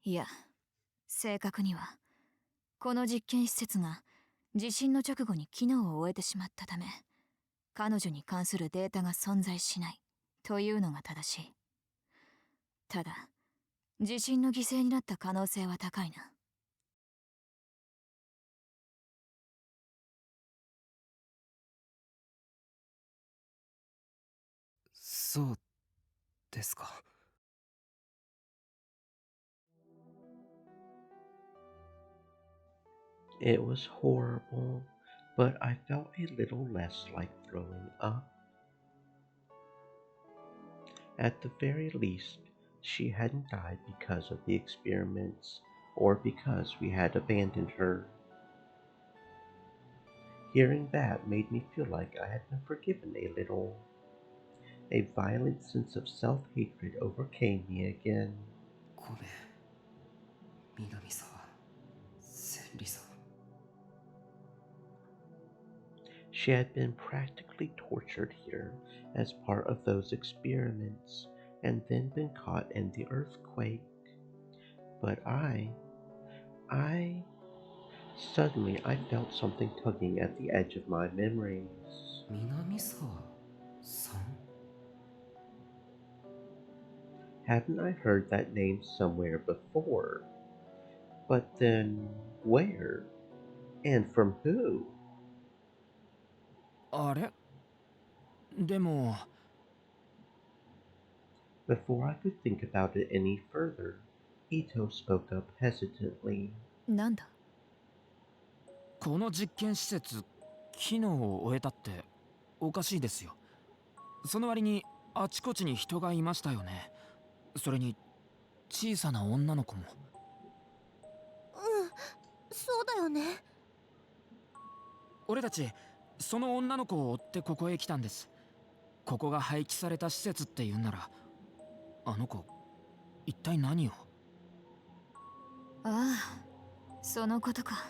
いや、正確には、この実験施設が地震の直後に機能を終えてしまったため、彼女に関するデータが存在しないというのが正しい。ただ、地震の犠牲になった可能性は高いな。そうですか。It was horrible, but I felt a little less like throwing up. At the very least, she hadn't died because of the experiments or because we had abandoned her. Hearing that made me feel like I had been forgiven a little. A violent sense of self-hatred overcame me again. ごめん、南沢、千里さん。She had been practically tortured here as part of those experiments and then been caught in the earthquake. But suddenly I felt something tugging at the edge of my memories. 南沢さん。 Hadn't I heard that name somewhere before? But then, where? And from who? あれでも、Before I could think about it any further, Ito spoke up hesitantly. なんだ？この実験施設、機能を終えたっておかしいですよ。その割にあちこちに人がいましたよね。それに小さな女の子も。うん、そうだよね。俺たちその女の子を追ってここへ来たんです。ここが廃棄された施設って言うんなら、あの子一体何を。ああ、そのことか。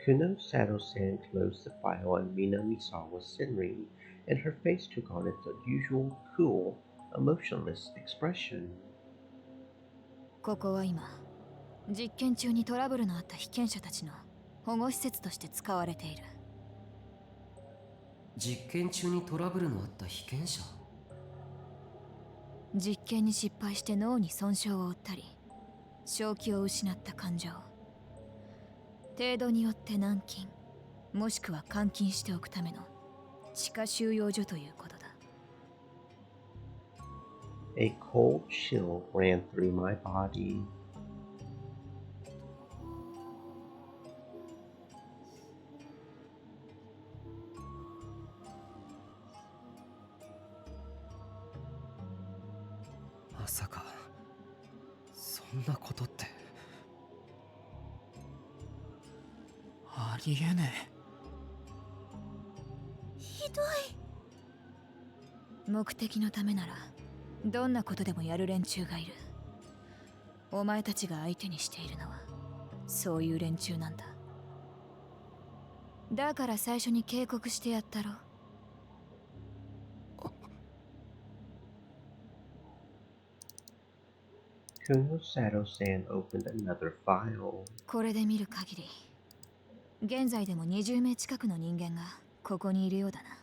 Kuno Sato-san closed the file on Minamisawa's Senri, and her face took on its unusual, cool, emotionless expression. ここは今、実験中にトラブルのあった被験者たちの保護施設として使われている。実験中にトラブルのあった被験者。実験に失敗して脳に損傷を負ったり、正気を失った患者を程度によって軟禁もしくは監禁しておくための地下収容所ということだ。A cold chill ran through my body. まさかそんなことって。ありえねひどい。目的のためならどんなことでもやる連中がいる。お前たちが相手にしているのはそういう連中なんだ。だから最初に警告してやったろ。Kuno Sato-san opened another file. これで見る限り現在でも20名近くの人間がここにいるようだな。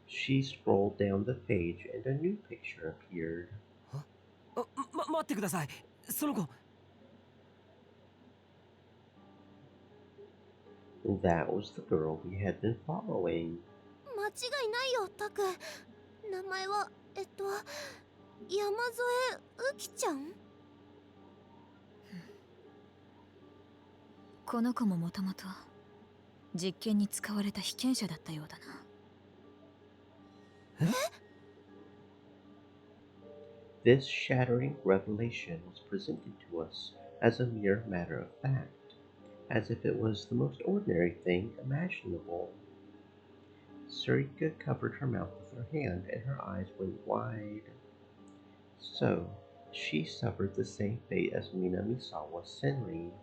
She scrolled down the page and a new picture appeared. 待ってください。その子。 That was the girl we had been following. 間違いないよ、タク。名前は山添うきちゃん。この子ももともと実験に使われた被験者だったようだな。This shattering revelation was presented to us as a mere matter of fact, as if it was the most ordinary thing imaginable. Sarika covered her mouth with her hand and her eyes went wide. So, she suffered the same fate as Minamisawa Senri.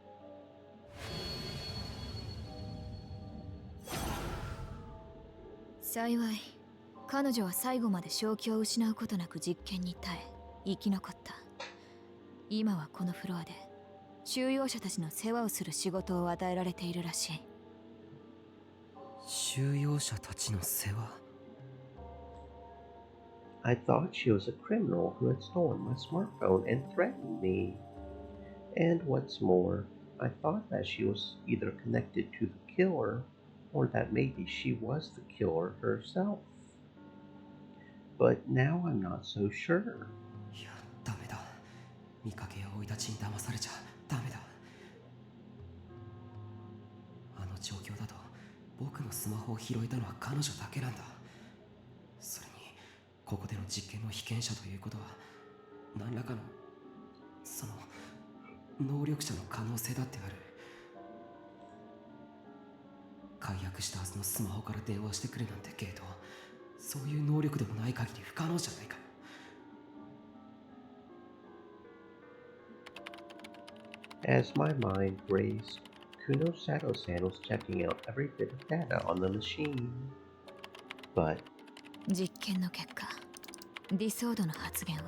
幸い彼女は最後まで正気を失うことなく実験に耐え生き残った。今はこのフロアで収容者たちの世話をする仕事を与えられているらしい。収容者たちの世話。 I thought she was a criminal who had stolen my smartphone and threatened me. And what's more, I thought that she was either connected to the killer or that maybe she was the killer herself. But now I'm not so sure. いや、ダメだ。見かけや生い立ちに騙されちゃダメだ。あの状況だと僕のスマホを拾えたのは彼女だけなんだ。それにここでの実験の被験者ということは何らかのその能力者の可能性だってある。解約したはずのスマホから電話してくるなんてゲート、そういう能力でもない限り不可能じゃないか。As my mind raced, Kuno Sato-san was checking out every bit of data on the machine. But 実験の結果、ディソードの発言は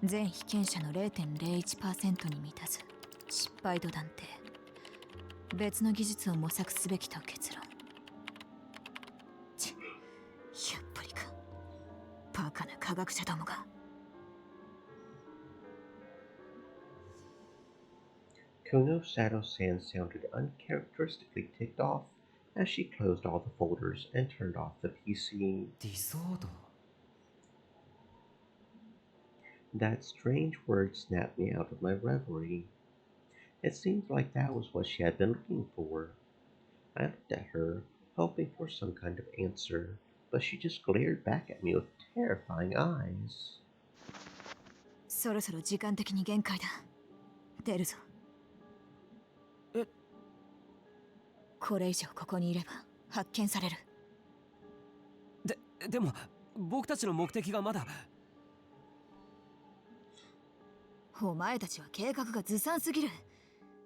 全被験者の 0.01% に満たず失敗と断定。別の技術を模索すべきと結論。やっぱりか。バカな科学者どもが。Kuno Sato-san sounded uncharacteristically ticked off as she closed all the folders and turned off the PC. ディソード。 That strange word snapped me out of my reverie. It seemed like that was what she had been looking for. I looked at her, hoping for some kind of answer, but she just glared back at me with terrifying eyes. そろそろ時間的に限界だ。出るぞ。え？これ以上ここにいれば発見される。でも僕たちの目的がまだ。お前たちは計画がずさんすぎる。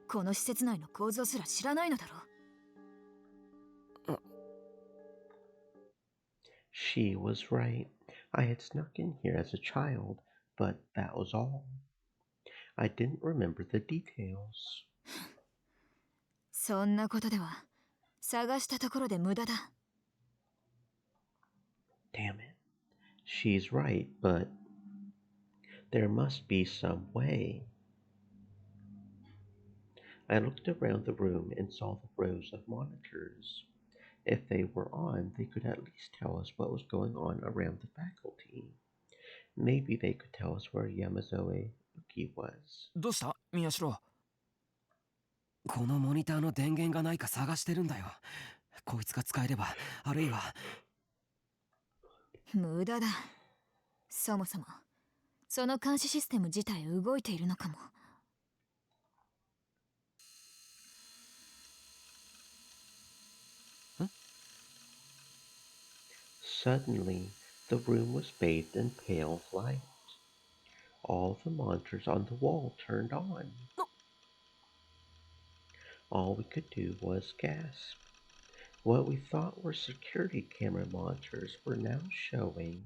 この施設内の構造すら知らないのだろう。She was right. I had snuck in here as a child, but that was all. I didn't remember the details. そんなことでは探したところで無駄だ。Damn it. She's right, but there must be some way. I looked around the room and saw the rows of monitors. If they were on, they could at least tell us what was going on around the faculty. Maybe they could tell us where Yamazoe Uki was. どうした宮代？このモニターの電源がないか探してるんだよ。こいつが使えれば、あるいは。無駄だ。そもそもその監視システム自体動いているのかも。Suddenly, the room was bathed in pale light. All the monitors on the wall turned on. All we could do was gasp. What we thought were security camera monitors were now showing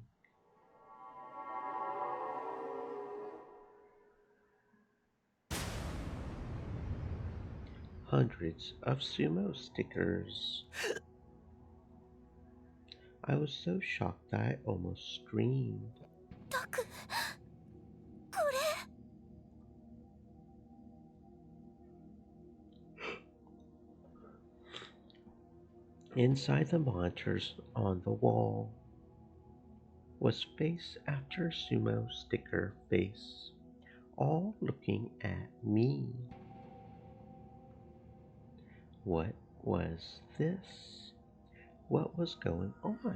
hundreds of sumo stickers. I was so shocked that I almost screamed. タク、これ。Inside the monitors on the wall was face after sumo sticker face, all looking at me. What was this? What was going on?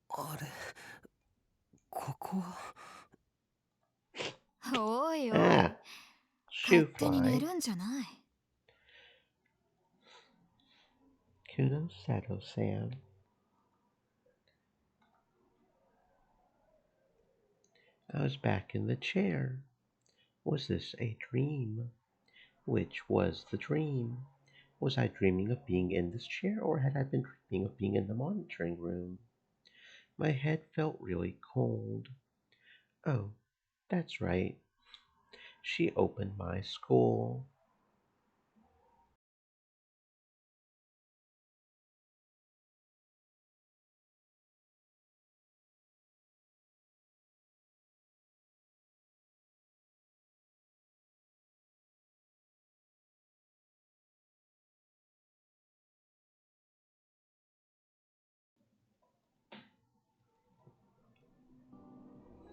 あれ、ここは。おいおい、 Ah, 勝手に Shufly. 寝るんじゃない。Kuno Sato-san. I was back in the chair. Was this a dream? Which was the dream? Was I dreaming of being in this chair, or had I been dreaming of being in the monitoring room? My head felt really cold. Oh, that's right. She opened my school.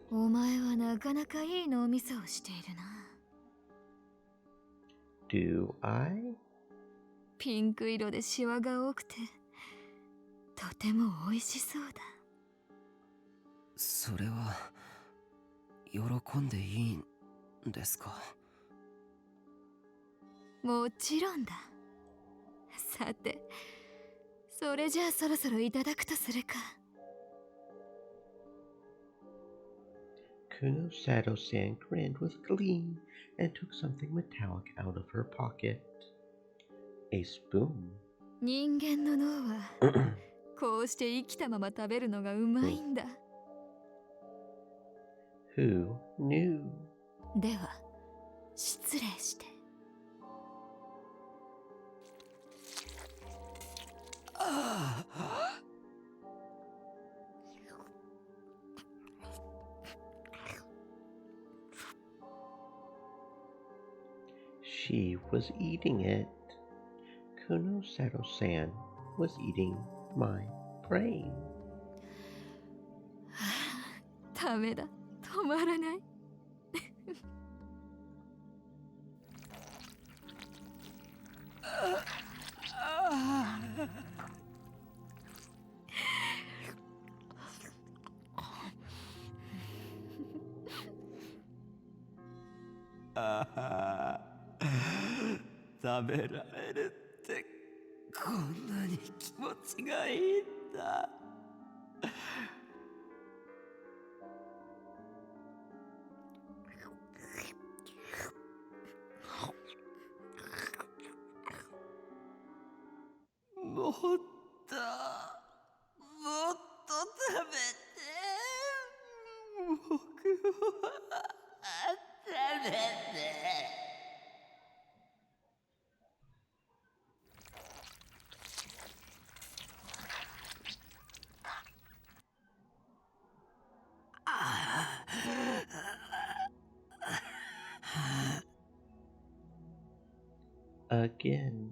お前はなかなかいい脳みそをしているな。Do I? ピンク色でシワが多くて、とても美味しそうだ。それは喜んでいいんですか？もちろんだ。さて、それじゃあそろそろいただくとするか。Kunosato-san grinned with glee and took something metallic out of her pocket. A spoon. 人間の脳はこうして生きたまま食べるのがうまいんだ。Who knew? では、失礼して。She was eating it. Kunosato-san was eating my brain. ダメだ、止まらない。食べられるってこんなに気持ちがいいんだ。もっともっと食べて、僕は食べて。Again.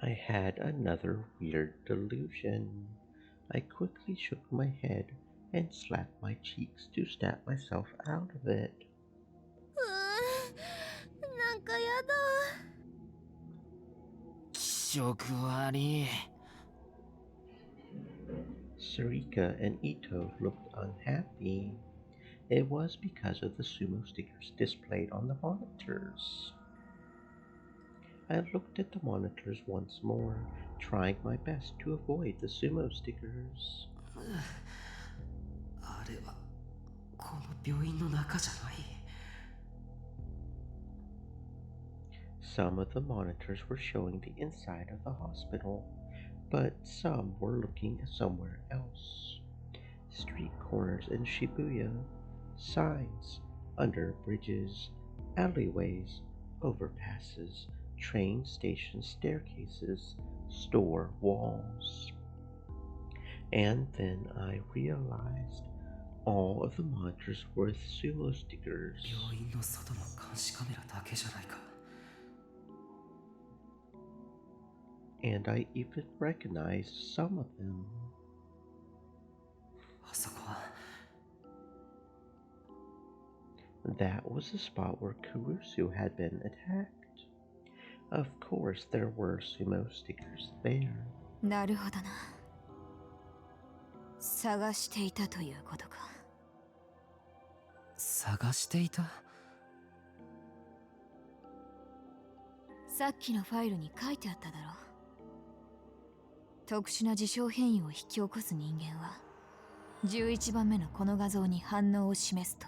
I had another weird delusion. I quickly shook my head and slapped my cheeks to snap myself out of it. なんかやだ。気色悪い。Sarika and Ito looked unhappy. It was because of the sumo stickers displayed on the monitors. I looked at the monitors once more, trying my best to avoid the sumo stickers. あれはこの病院の中じゃない。Some of the monitors were showing the inside of the hospital, but some were looking somewhere else. Street corners in Shibuya, signs, under bridges, alleyways, overpasses, train station staircases, store walls. And then I realized all of the monitors were sumo stickers. 病院の外の監視カメラだけじゃないか。And I even recognized some of them. あそこは That was the spot where Kurusu had been attacked. Of course, there were sumo stickers there. なるほどな。探していたということか。探していた。さっきのファイルに書いてあっただろ。特殊な事象変異を引き起こす人間は11番目のこの画像に反応を示すと。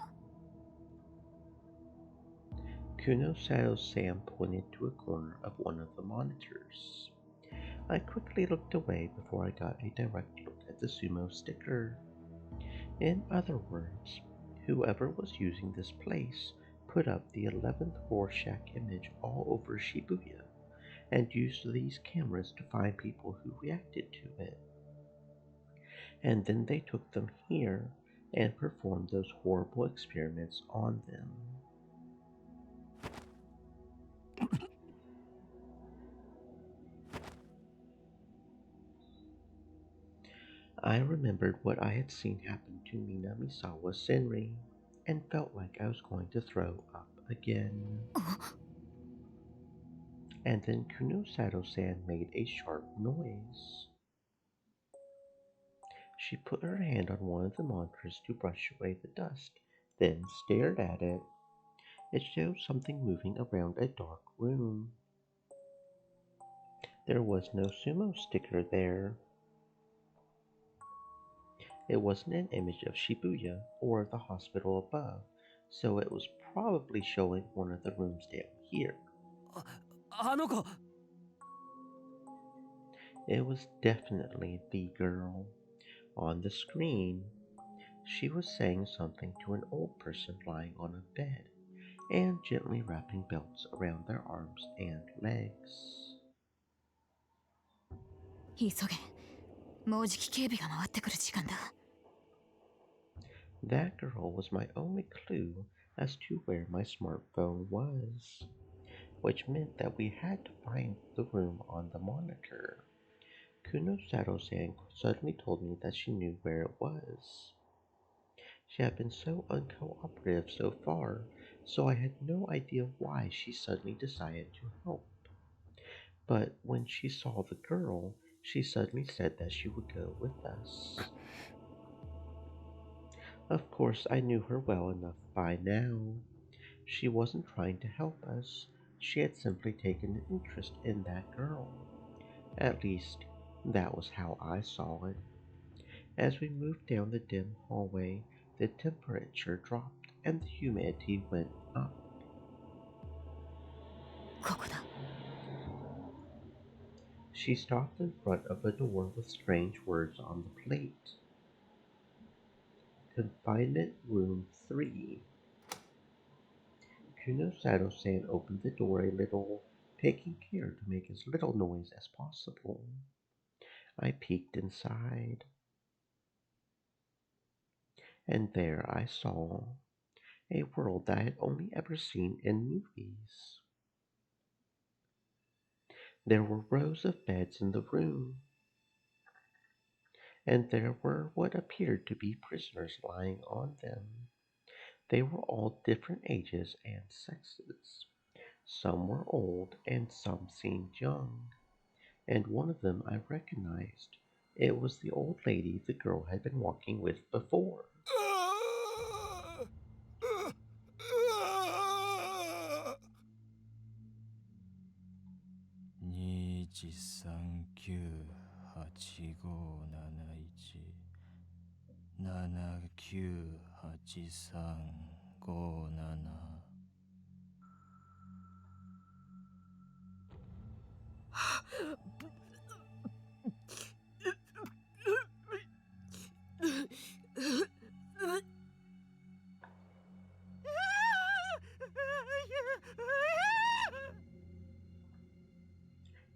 Kuno-Sato-san pointed to a corner of one of the monitors. I quickly looked away before I got a direct look at the sumo sticker. In other words, whoever was using this place put up the 11th Rorschach image all over Shibuya and used these cameras to find people who reacted to it. And then they took them here and performed those horrible experiments on them. I remembered what I had seen happen to Minamisawa Senri and felt like I was going to throw up again. And then Kuno-Sato-san made a sharp noise. She put her hand on one of the monitors to brush away the dust, then stared at it. It showed something moving around a dark room. There was no sumo sticker there. It wasn't an image of Shibuya or the hospital above, so it was probably showing one of the rooms down here. あの子 It was definitely the girl. On the screen, she was saying something to an old person lying on a bed and gently wrapping belts around their arms and legs. 急げ。もうじき警備が回ってくる時間だ。That girl was my only clue as to where my smartphone was, which meant that we had to find the room on the monitor. Kuno-Sato-san suddenly told me that she knew where it was. She had been so uncooperative so far, so I had no idea why she suddenly decided to help. But when she saw the girl, she suddenly said that she would go with us. Of course, I knew her well enough by now. She wasn't trying to help us. She had simply taken an interest in that girl. At least, that was how I saw it. As we moved down the dim hallway, the temperature dropped and the humidity went up. ここだ。She stopped in front of a door with strange words on the plate. Confinement Room 3. Kuno-Sato-san opened the door a little, taking care to make as little noise as possible. I peeked inside, and there I saw a world that I had only ever seen in movies. There were rows of beds in the room, and there were what appeared to be prisoners lying on them. They were all different ages and sexes. Some were old and some seemed young, and one of them I recognized. It was the old lady the girl had been walking with before.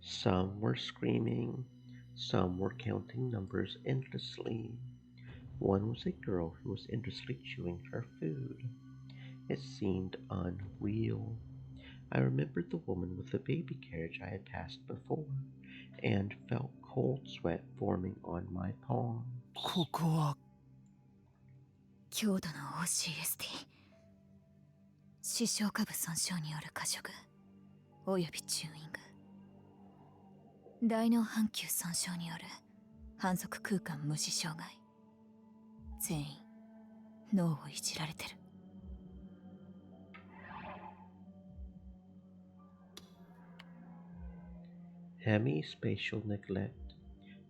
Some were screaming, some were counting numbers endlessly. One was a girl who was endlessly chewing her food. It seemed unreal. I remembered the woman with the baby carriage I had passed before, and felt cold sweat forming on my palms. ここは強度の OCST。視床下部損傷による過食およびチューイング。大脳半球損傷による反則空間無視障害。全員脳をいじられてる。Hemispatial neglect,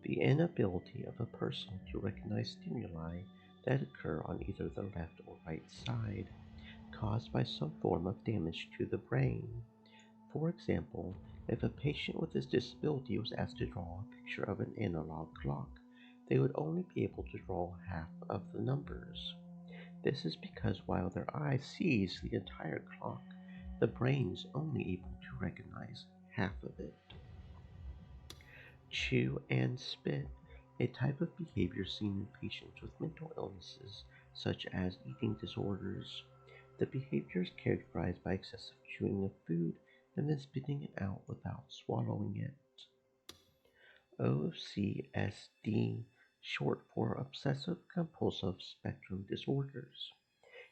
the inability of a person to recognize stimuli that occur on either the left or right side. caused by some form of damage to the brain. For example, if a patient with this disability was asked to draw a picture of an analog clock, they would only be able to draw half of the numbers. This is because while their eye sees the entire clock, the brain is only able to recognize half of it. Chew and spit, a type of behavior seen in patients with mental illnesses such as eating disorders. The behavior is characterized by excessive chewing of food and then spitting it out without swallowing it. OCSD, short for Obsessive Compulsive Spectrum Disorders,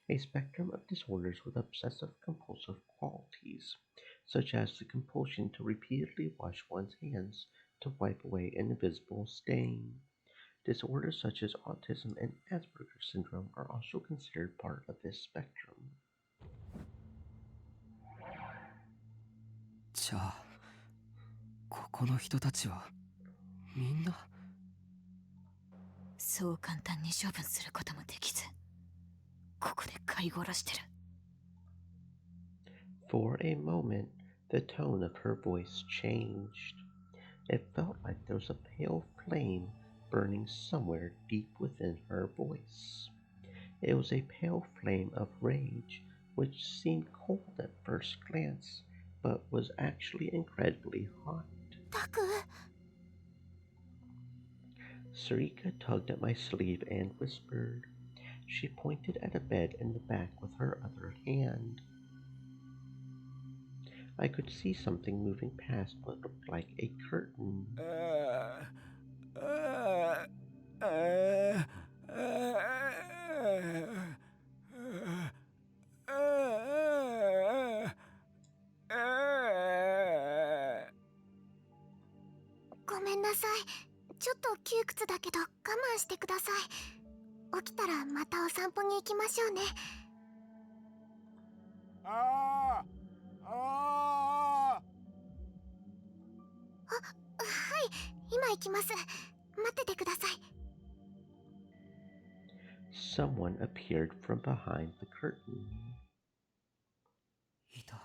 a spectrum of disorders with obsessive compulsive qualities, such as the compulsion to repeatedly wash one's hands to wipe away an invisible stain. Disorders such as autism and Asperger's syndrome are also considered part of this spectrum. じゃあここの人たちはみんなそう簡単に処分することもできず、ここで飼い殺してる。For a moment, the tone of her voice changed. It felt like there was a pale flame burning somewhere deep within her voice. It was a pale flame of rage, which seemed cold at first glance, but was actually incredibly hot. タク、 Sarika tugged at my sleeve and whispered. She pointed at a bed in the back with her other hand. I could see something moving past what looked like a curtain. Uh, ごめんなさい。ちょっと窮屈だけど我慢してください。起きたらまたお散歩に行きましょうね。はい、今行きます。待っててください。 Someone appeared from behind the curtain. いた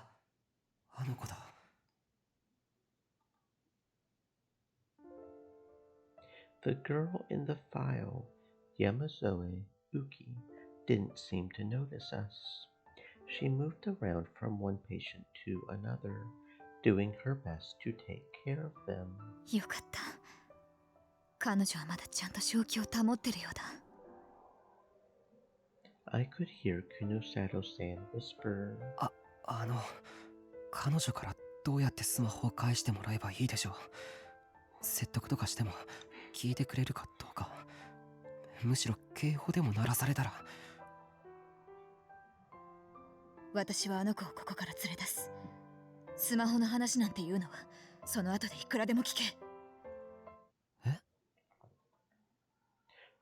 あの子だ The girl in the file, Yamazoe Uki, didn't seem to notice us. She moved around from one patient to another, doing her best to take care of them. よかった。彼女はまだちゃんと正気を保ってるようだ。I could hear Kunosato-san whisper. 彼女からどうやってスマホを返してもらえばいいでしょう。説得とかしても聞いてくれるかどうか。むしろ警報でも鳴らされたら。私はあの子をここから連れ出す。スマホの話なんていうのはその後でいくらでも聞け。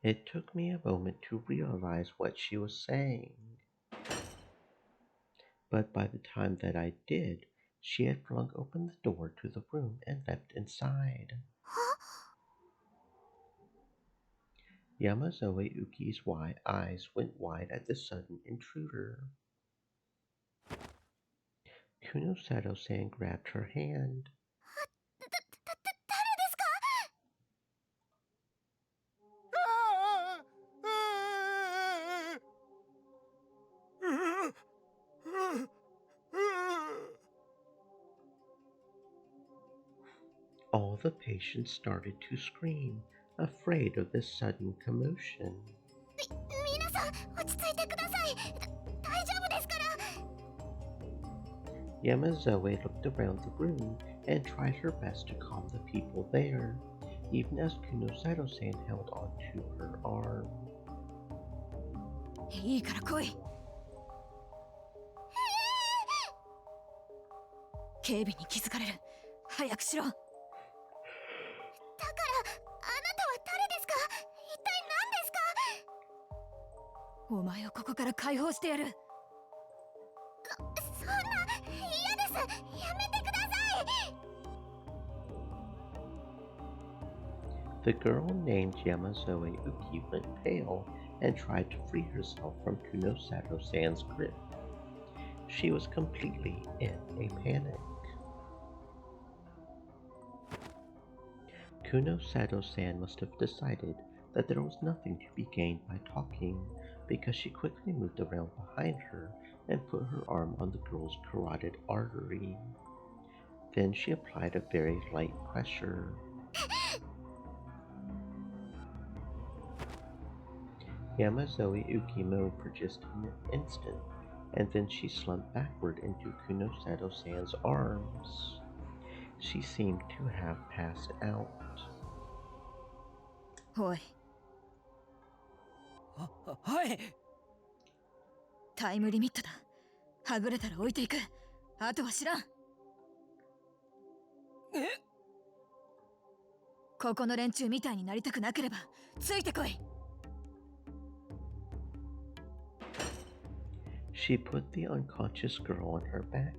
It took me a moment to realize what she was saying. But by the time that I did, she had flung open the door to the room and leapt inside. Yamazoe Uki's eyes went wide at the sudden intruder. Kunosato-san grabbed her hand. 誰ですか？ All the patients started to scream, afraid of this sudden commotion. 皆さん落ち着いてください。大丈夫ですから。 Yamazoe looked around the room and tried her best to calm the people there, even as Kunosato-san held onto her arm. いいから来い。警備に気づかれる。早くしろ。だからあなたは誰ですか？一体何ですか？ お前をここから解放してやる。そんな嫌です。やめてください。 The girl named Yamazoe Uki went pale and tried to free herself from Kunosato-san's grip. She was completely in a panic. Kuno Sato-san must have decided that there was nothing to be gained by talking, because she quickly moved around behind her and put her arm on the girl's carotid artery. Then she applied a very light pressure. Yamazoe Uki moaned for just an instant, and then she slumped backward into Kuno Sato-san's arms. She seemed to have passed out. おい、はい。タイムリミットだ。はぐれたら置いていく。あとは知らん。ここの連中みたいになりたくなければついてこい。She put the unconscious girl on her back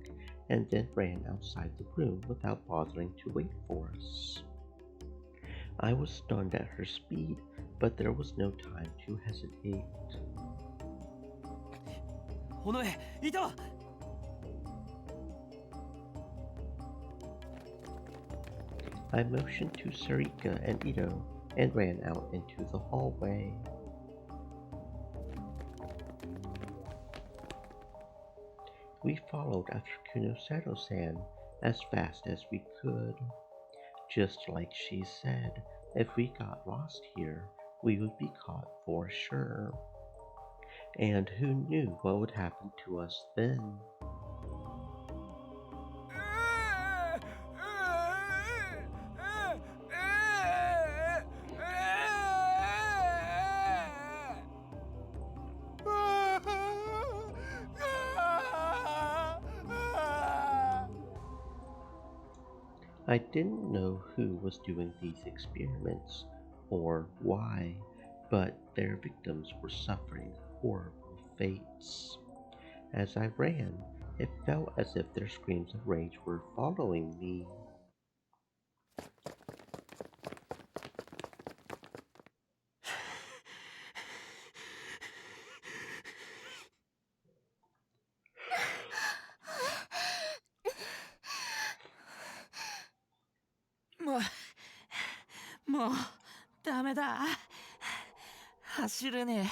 and then ran outside the room without bothering to wait for us. I was stunned at her speed, but there was no time to hesitate. 尾上、いた。I motioned to Sarika and Ito and ran out into the hallway. We followed after Kuno Sato-san as fast as we could. Just like she said, if we got lost here, we would be caught for sure. And who knew what would happen to us then? I didn't know who was doing these experiments or why, but their victims were suffering horrible fates. As I ran, it felt as if their screams of rage were following me. "もうダメだ。走れねえ。"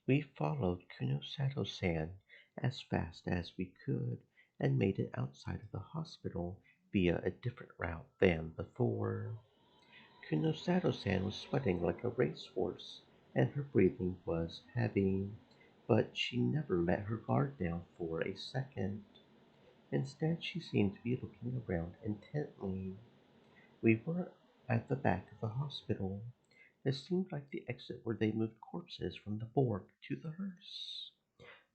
We followed Kuno Sato-san as fast as we could and made it outside of the hospital via a different route than before. Kuno Sato-san was sweating like a racehorse, and her breathing was heavy, but she never let her guard down for a second. Instead, she seemed to be looking around intently. We were at the back of the hospital. It seemed like the exit where they moved corpses from the morgue to the hearse.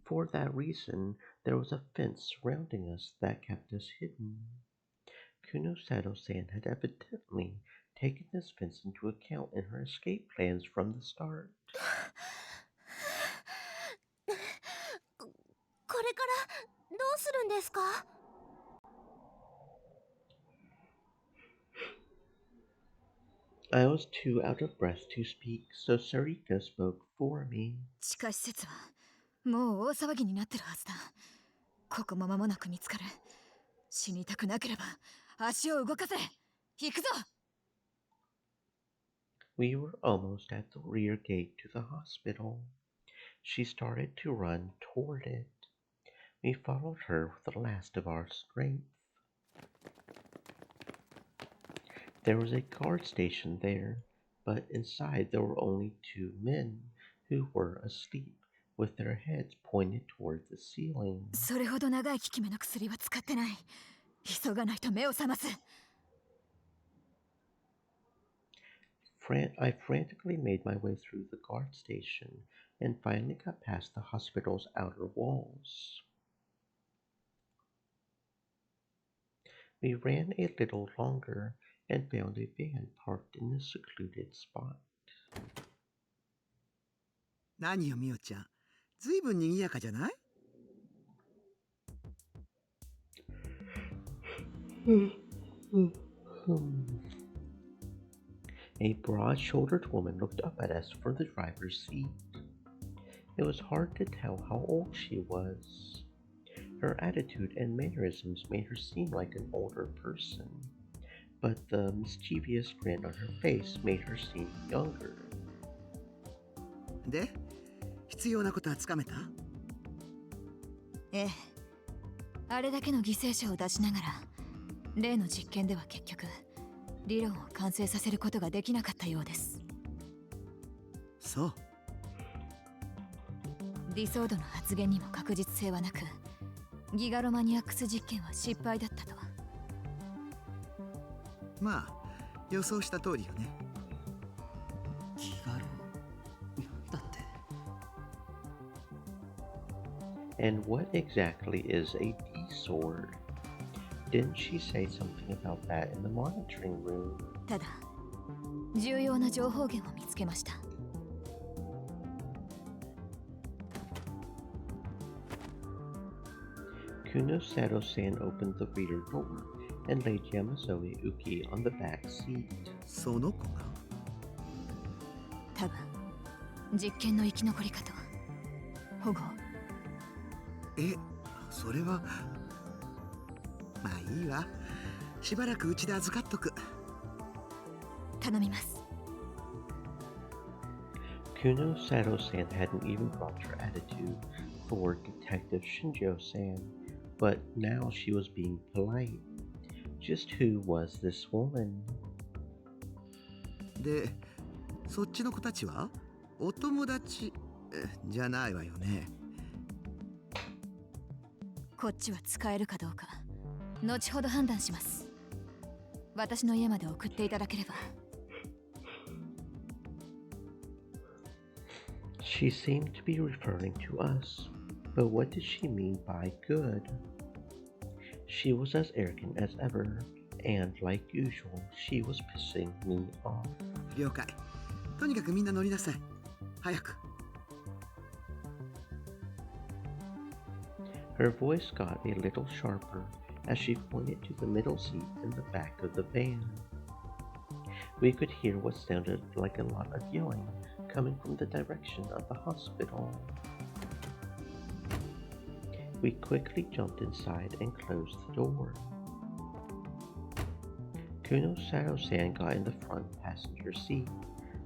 For that reason, there was a fence surrounding us that kept us hidden. Kuno Sato-san had evidently taken this fence into account in her escape plans from the start. これからどうするんですか？ I was too out of breath to speak, so Sarika spoke for me. 地下施設はもう大騒ぎになってるはずだ。ここも間もなく見つかる。死にたくなければ足を動かせ。行くぞ。We were almost at the rear gate to the hospital. She started to run toward it. We followed her with the last of our strength. There was a guard station there, but inside there were only 2 men who were asleep with their heads pointed toward the ceiling. それほど長い効き目の薬は使ってない。急がないと目を覚ます。I frantically made my way through the guard station and finally got past the hospital's outer walls. We ran a little longer and found a van parked in a secluded spot. 何よみおちゃん、ずいぶん賑やかじゃない？ A broad-shouldered woman looked up at us from the driver's seat. It was hard to tell how old she was. Her attitude and mannerisms made her seem like an older person, but the mischievous grin on her face made her seem younger. で、必要なことはつかめた？ええ、あれだけの犠牲者を出しながら例の実験では結局理論を完成させることができなかったようです。そう。ディソードの発言にも確実性はなく、ギガロマニアックス実験は失敗だったと。まあ、予想した通りよね。ギガロなんだって。 And what exactly is a D-sword? Didn't she say something about that in the monitoring room? ただ、重要な情報源を見つけました。Kunosaro-san opened the reader door and laid Yamazoe Uki on the back seat. その子が？多分、実験の生き残りかと。保護。え、それは。まあいいわ。しばらくうちで預かっとく。頼みます。Kunosaro-san hadn't even dropped her attitude toward Detective Shinjo-san, but now she was being polite. Just who was this woman? で、そっちの子たちはお友達じゃないわよね。こっちは使えるかどうか後ほど判断します。私の家まで送っていただければ。She seemed to be referring to us, but what did she mean by good? She was as arrogant as ever, and like usual, she was pissing me off. 了解。とにかくみんな乗りなさい。早く。Her voice got a little sharper as she pointed to the middle seat in the back of the van. We could hear what sounded like a lot of yelling coming from the direction of the hospital. We quickly jumped inside and closed the door. Kunosaro-san got in the front passenger seat.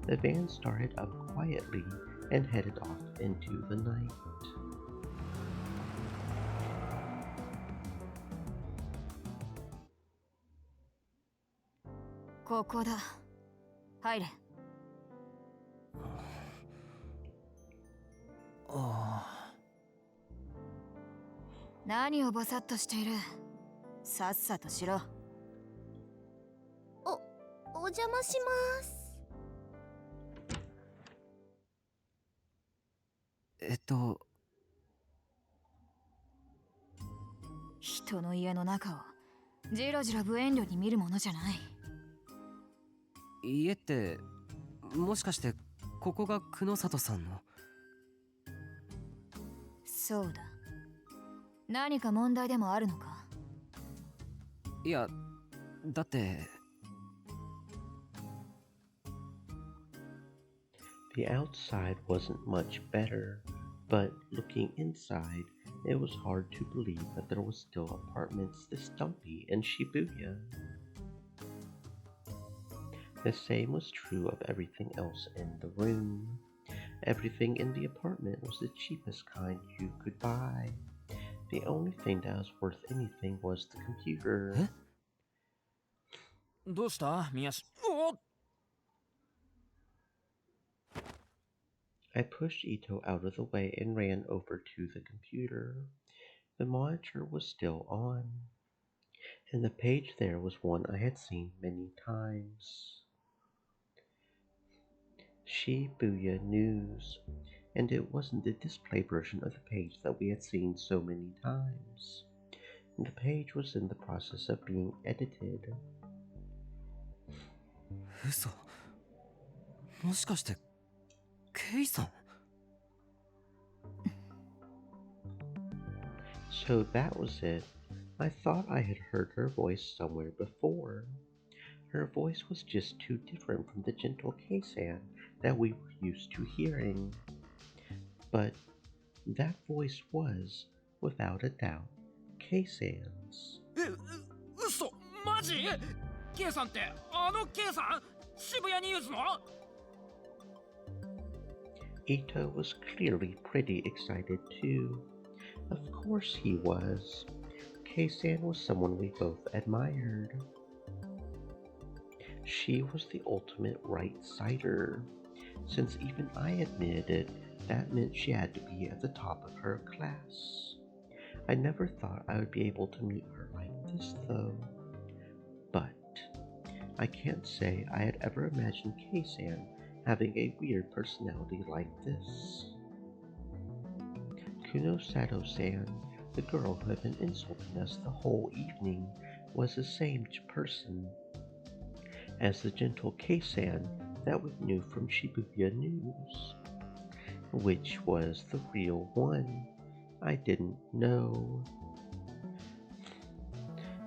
The van started up quietly and headed off into the night. ここだ。入れ。何をぼさっとしている。さっさとしろ。お邪魔します。人の家の中をじろじろ無遠慮に見るものじゃない。家ってもしかしてここが久野里さんの？そうだ。何か問題でもあるのか？いや、だって。The outside wasn't much better, but looking inside, it was hard to believe that there was still apartments this dumpy in Shibuya. The same was true of everything else in the room. Everything in the apartment was the cheapest kind you could buy. The only thing that was worth anything was the computer. どうした宮下。I pushed Ito out of the way and ran over to the computer. The monitor was still on, and the page there was one I had seen many times. Shibuya News, and it wasn't the display version of the page that we had seen so many times. The page was in the process of being edited. 嘘。もしかしてケイさん？ So that was it. I thought I had heard her voice somewhere before. Her voice was just too different from the gentle Kei-san that we were used to hearing. But that voice was, without a doubt, Kei-san's. 嘘マジ K さんってあの K さん渋谷ニュースの Ito was clearly pretty excited too. Of course he was. Kei-san was someone we both admired. She was the ultimate right-sider. Since even I admitted it, that meant she had to be at the top of her class. I never thought I would be able to meet her like this though. But I can't say I had ever imagined Kei-san having a weird personality like this. Kuno Sato-san, the girl who had been insulting us the whole evening, was the same person as the gentle Kei-san that we knew from Shibuya News. Which was the real one? I didn't know.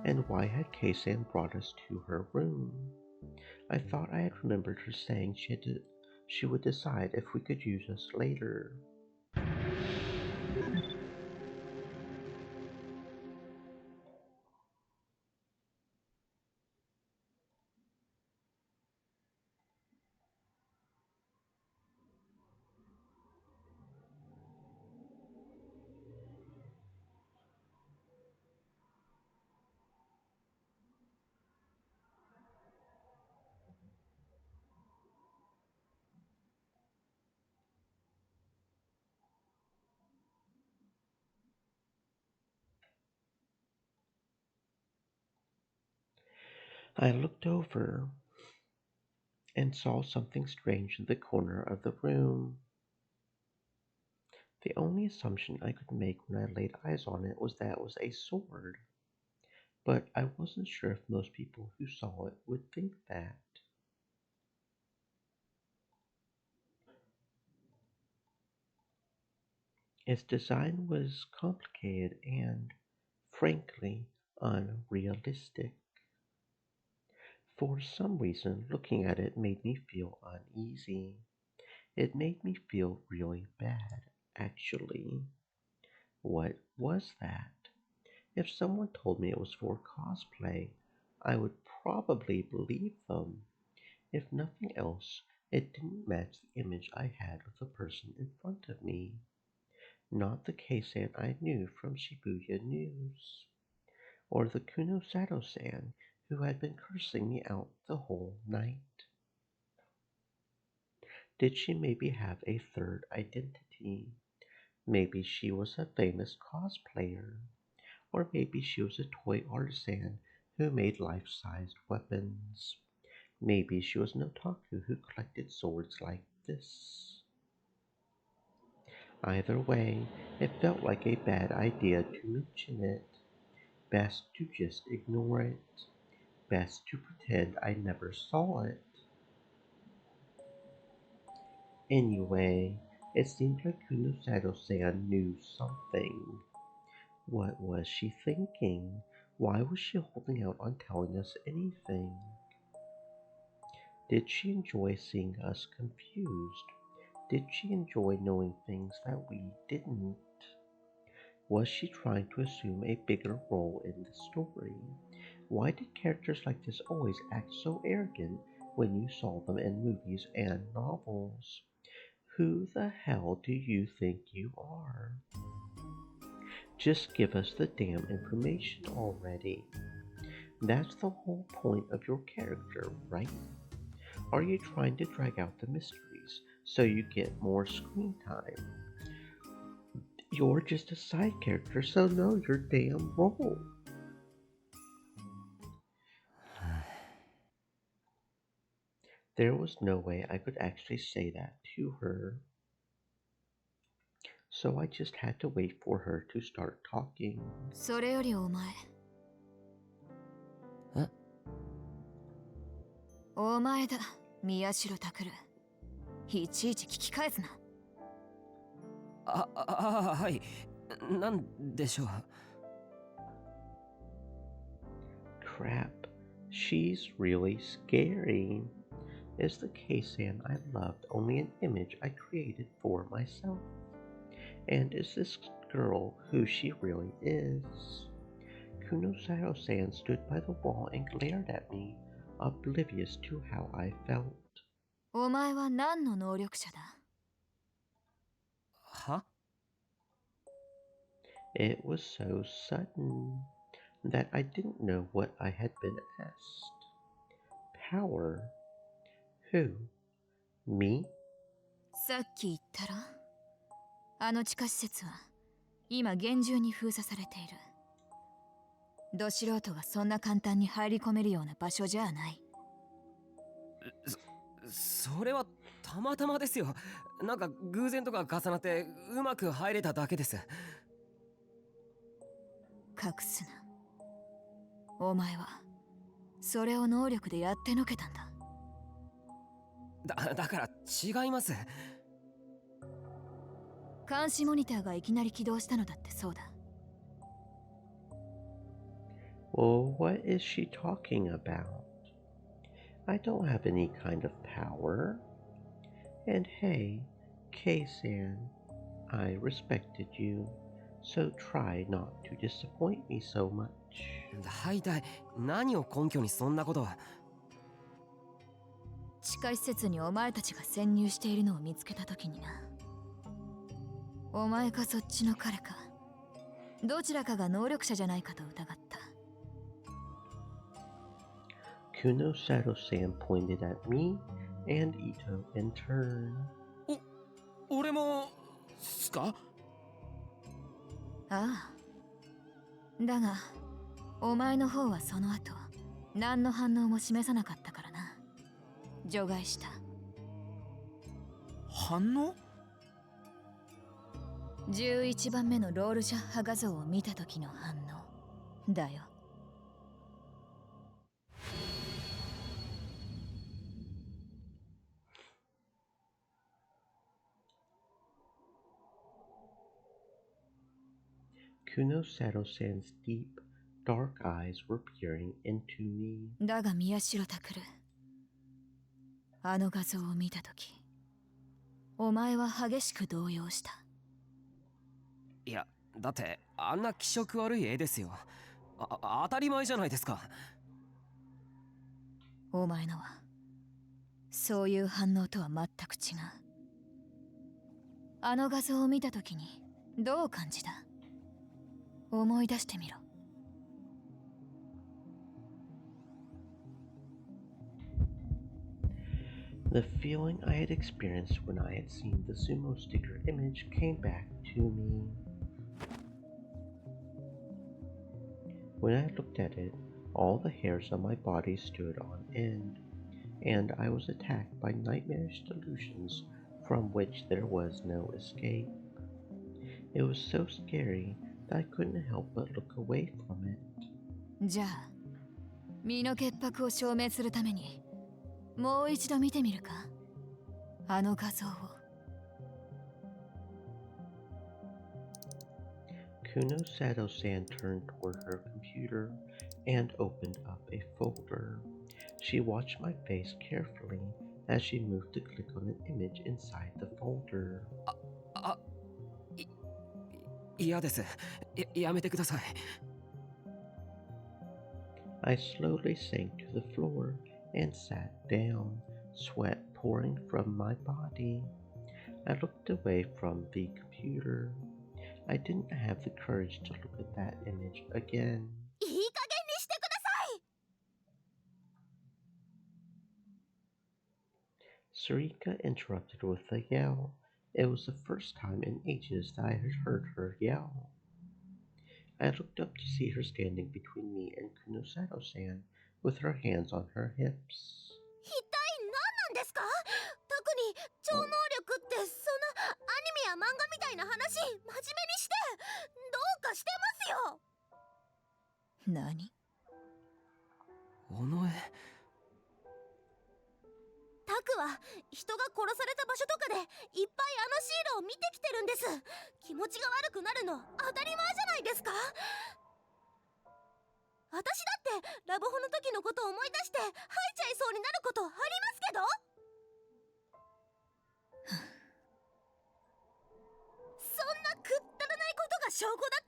And why had Kei-san brought us to her room? I thought I had remembered her saying she would decide if we could use us later. I looked over and saw something strange in the corner of the room. The only assumption I could make when I laid eyes on it was that it was a sword, but I wasn't sure if most people who saw it would think that. Its design was complicated and, frankly, unrealistic. For some reason, looking at it made me feel uneasy. It made me feel really bad, actually. What was that? If someone told me it was for cosplay, I would probably believe them. If nothing else, it didn't match the image I had of the person in front of me. Not the Kei-san I knew from Shibuya News, or the Kuno Sato-san who had been cursing me out the whole night. Did she maybe have a third identity? Maybe she was a famous cosplayer, or maybe she was a toy artisan who made life-sized weapons. Maybe she was an otaku who collected swords like this. Either way, it felt like a bad idea to mention it. Best to just ignore it. Best to pretend I never saw it. Anyway, it seemed like Kuno Sato-san knew something. What was she thinking? Why was she holding out on telling us anything? Did she enjoy seeing us confused? Did she enjoy knowing things that we didn't? Was she trying to assume a bigger role in the story? Why did characters like this always act so arrogant when you saw them in movies and novels? Who the hell do you think you are? Just give us the damn information already. That's the whole point of your character, right? Are you trying to drag out the mysteries so you get more screen time? You're just a side character, so know your damn role. There was no way I could actually say that to her. So I just had to wait for her to start talking. それよりお前。え？お前だ、宮代拓。いちいち聞き返すな。はい。なんでしょう。Crap, she's really scary. Is the Kei-san I loved only an image I created for myself? And is this girl who she really is? Kunosaro-san stood by the wall and glared at me, oblivious to how I felt. お前は何の能力者だ？は？ It was so sudden that I didn't know what I had been asked. Power? Who? Me? さっき言ったろ。あの地下施設は今厳重に封鎖されている。ど素人がそんな簡単に入り込めるような場所じゃない。それはたまたまですよ。なんか偶然とか重なってうまく入れただけです。隠すな。お前はそれを能力でやってのけたんだ。だから違います。監視モニターがいきなり起動したのだってそうだ。Well, what is she talking about? I don't have any kind of power. And hey, Kei-san, I respected you, so try not to disappoint me so much. 大体何を根拠にそんなことは。地下施設にお前たちが潜入しているのを見つけた時にな。お前かそっちの彼か、どちらかが能力者じゃないかと疑った。Kunosaro-san pointed at me and Ito in turn. 俺もすか？ああ。だがお前の方はその後何の反応も示さなかったからな。除外した。反応？11番目のロールシャッハ画像を見た時の反応だよ。Kunosaro-san's deep, dark eyes were peering into me. だが宮代拓、あの画像を見た時お前は激しく動揺した。いや、だってあんな気色悪い絵ですよ。当たり前じゃないですか。お前のはそういう反応とは全く違う。あの画像を見た時にどう感じた？思い出してみろ。The feeling I had experienced when I had seen the sumo sticker image came back to me. When I looked at it, all the hairs on my body stood on end, and I was attacked by nightmarish delusions from which there was no escape. It was so scary that I couldn't help but look away from it. じゃあ身の潔白を証明するためにもう一度見てみるか？あの画像を。Kunosaro-san turned toward her computer and opened up a folder. She watched my face carefully as she moved to click on an image inside the folder. 嫌です。やめてください。I slowly sank to the floor and sat down, sweat pouring from my body. I looked away from the computer. I didn't have the courage to look at that image again. いい加減にしてください。 Sarika interrupted with a yell. It was the first time in ages that I had heard her yell. I looked up to see her standing between me and Kunosaro-san with her hands on her hips. 一体何なんですか？特に超能力ってそんなアニメや漫画みたいな話真面目にしてどうかしてますよ。何？尾上。タクは人が殺された場所とかでいっぱいあのシールを見てきてるんです。気持ちが悪くなるの当たり前じゃないですか。私だってラブホの時のことを思い出して吐いちゃいそうになることありますけど。そんな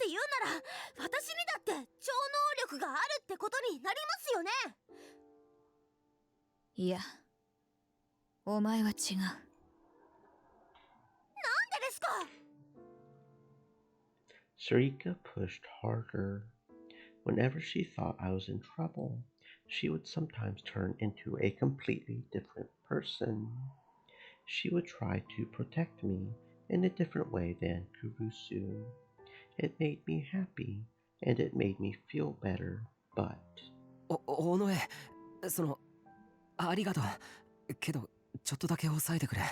って言うなら、私にだって超能力があるってことになりますよね。いや、お前は違う。なんでですか？ Sarika pushed harder. Whenever she thought I was in trouble, she would sometimes turn into a completely different person. She would try to protect me in a different way than Kurusu. It made me happy, and it made me feel better, but 尾上、ありがとう。けど、ちょっとだけ抑えてくれ。で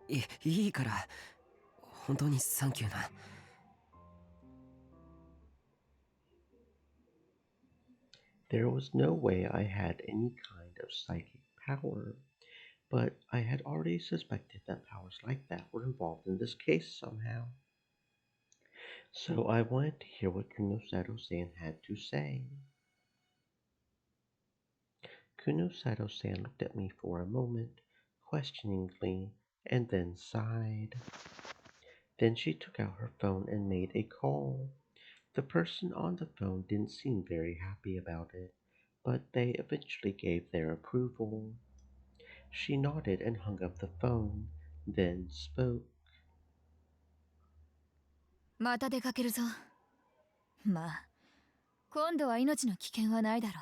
も、いいから、本当にサンキューな。there was no way I had any kind of psychic power. But I had already suspected that powers like that were involved in this case somehow. So I wanted to hear what Kunosato-san had to say. Kunosato-san looked at me for a moment, questioningly, and then sighed. Then she took out her phone and made a call. The person on the phone didn't seem very happy about it, but they eventually gave their approval. She nodded and hung up the phone, then spoke. また出かけるぞ。まあ、今度は命の危険はないだろう。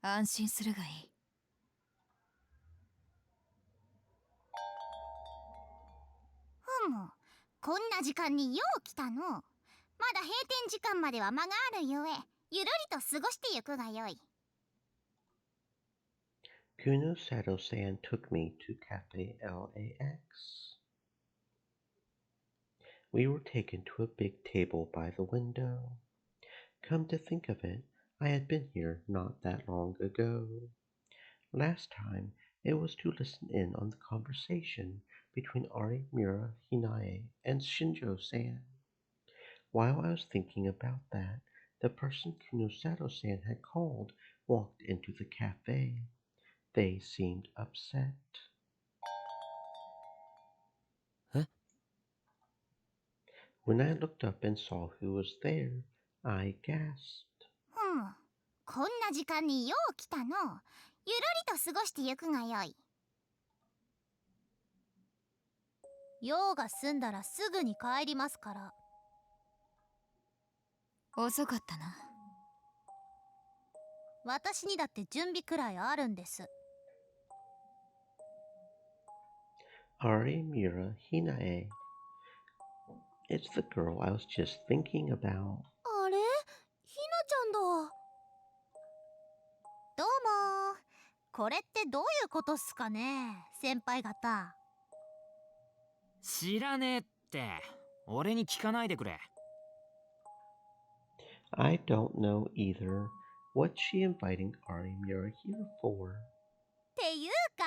安心するがいい。ふむ、こんな時間によう来たの。まだ閉店時間までは間があるゆえ、ゆるりと過ごしてゆくがよい。Kunosato-san took me to Cafe LAX. We were taken to a big table by the window. Come to think of it, I had been here not that long ago. Last time, it was to listen in on the conversation between Arimura Hinae and Shinjo-san. While I was thinking about that, the person Kunosato-san had called walked into the cafe. They seemed upset. Huh? When I looked up and saw who was there, I gasped. ふむ、こんな時間によう来たの。ゆるりと過ごしてゆくがよい。用が済んだらすぐに帰りますから。遅かったな。私にだって準備くらいあるんです。Arimura Hinae. It's the girl I was just thinking about. あれ、ひなちゃんだ。どうも。これってどういうことっすかね、先輩方。知らねえって。俺に聞かないでくれ。I don't know either. What's she inviting Arimura here for? っていうか、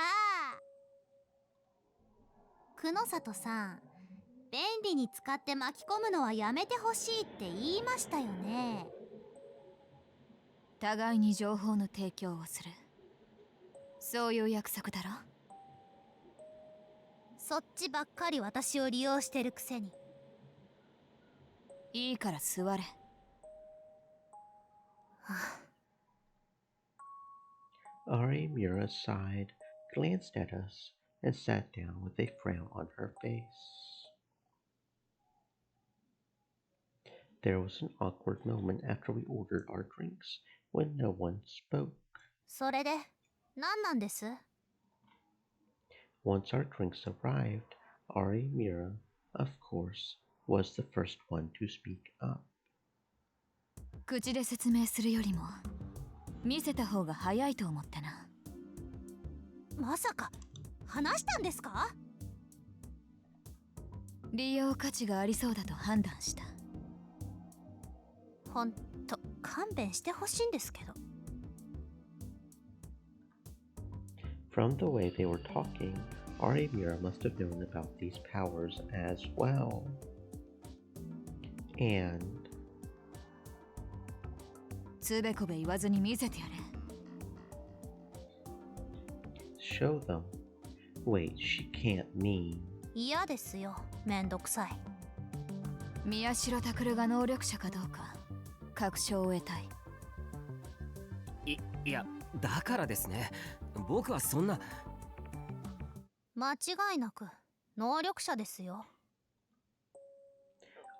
久野里さん、便利に使って巻き込むのはやめてほしいって言いましたよね。互いに情報の提供をする。そういう約束だろ。そっちばっかり私を利用してるくせに。いいから座れ。Arimura sighed, glanced at us, and sat down with a frown on her face. There was an awkward moment after we ordered our drinks when no one spoke. それで、何なんです？ Once our drinks arrived, Arimura, of course, was the first one to speak up. 口で説明するよりも見せた方が早いと思ってな。まさか話したんですか？利用価値がありそうだと判断した。ほんと勘弁してほしいんですけど。From the way they were talking, Arimura must have known about these powers as well. And つべこべ言わずに見せてやれ。 show them. Wait, she can't mean. 嫌ですよ、めんどくさい。宮代拓が能力者かどうか確証を得たい。いや、だからですね。僕はそんな。間違いなく能力者ですよ。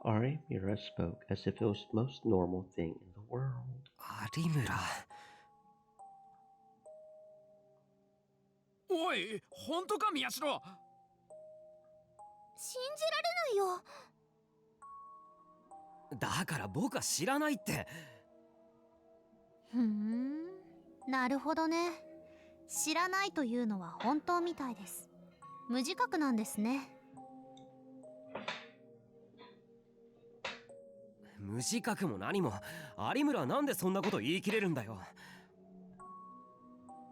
Arimura spoke as if it was the most normal thing in the world. 有村。おい、本当か宮代。信じられないよ。だから僕は知らないって。ふーん、なるほどね。知らないというのは本当みたいです。無自覚なんですね。無自覚も何も、有村はなんでそんなこと言い切れるんだよ。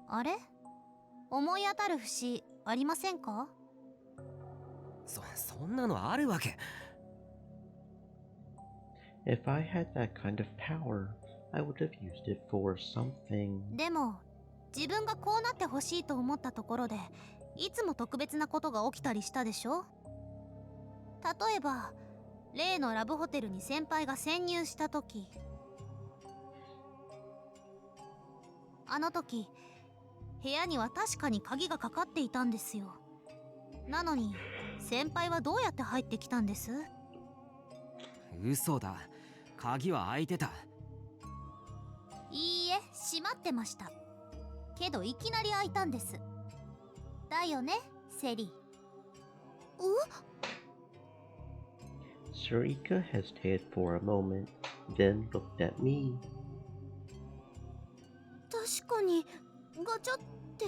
あれ、思い当たる節ありませんか？そんなのあるわけ。If I had that kind of power, I would have used it for something. でも自分がこうなってほしいと思ったところでいつも特別なことが起きたりしたでしょ。例えば例のラブホテルに先輩が潜入した時、あの時部屋には確かに鍵がかかっていたんですよ。なのに先輩はどうやって入ってきたんです？嘘だ。鍵は開いてた。いいえ、閉まってました。けどいきなり開いたんです。だよね、セリ。Sarika hesitated for a moment, then looked at me. 確かにガチャって。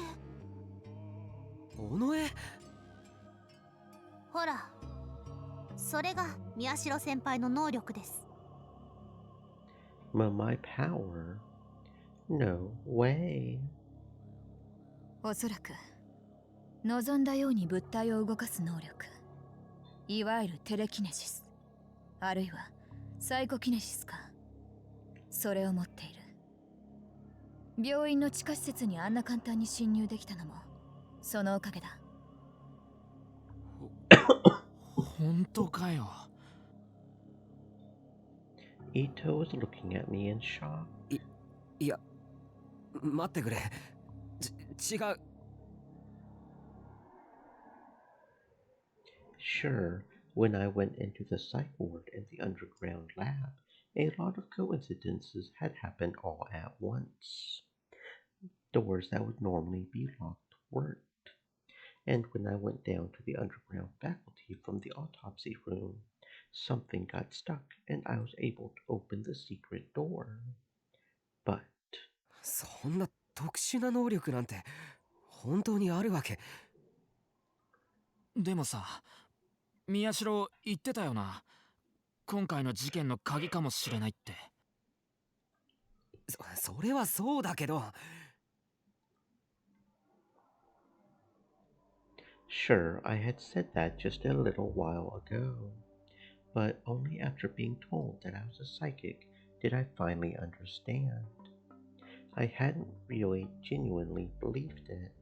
尾上。ほら、それが宮代先輩の能力です。My power? No way. おそらく望んだように物体を動かす能力、いわゆるテレキネシス、あるいはサイコキネシスか、それを持っている。病院の地下施設にあんな簡単に侵入できたのもそのおかげだ。本当かよ。Ito was looking at me in shock. いや、待ってくれ。違う。Sure, when I went into the psych ward in the underground lab, a lot of coincidences had happened all at once. Doors that would normally be locked weren't. And when I went down to the underground faculty from the autopsy room, something got stuck and I was able to open the secret door. But そんな特殊な能力なんて本当にあるわけ。でもさ、宮代言ってたよな。今回の事件の鍵かもしれないって。それはそうだけど。sure, I had said that just a little while ago. But only after being told that I was a psychic did I finally understand. I hadn't really genuinely believed it.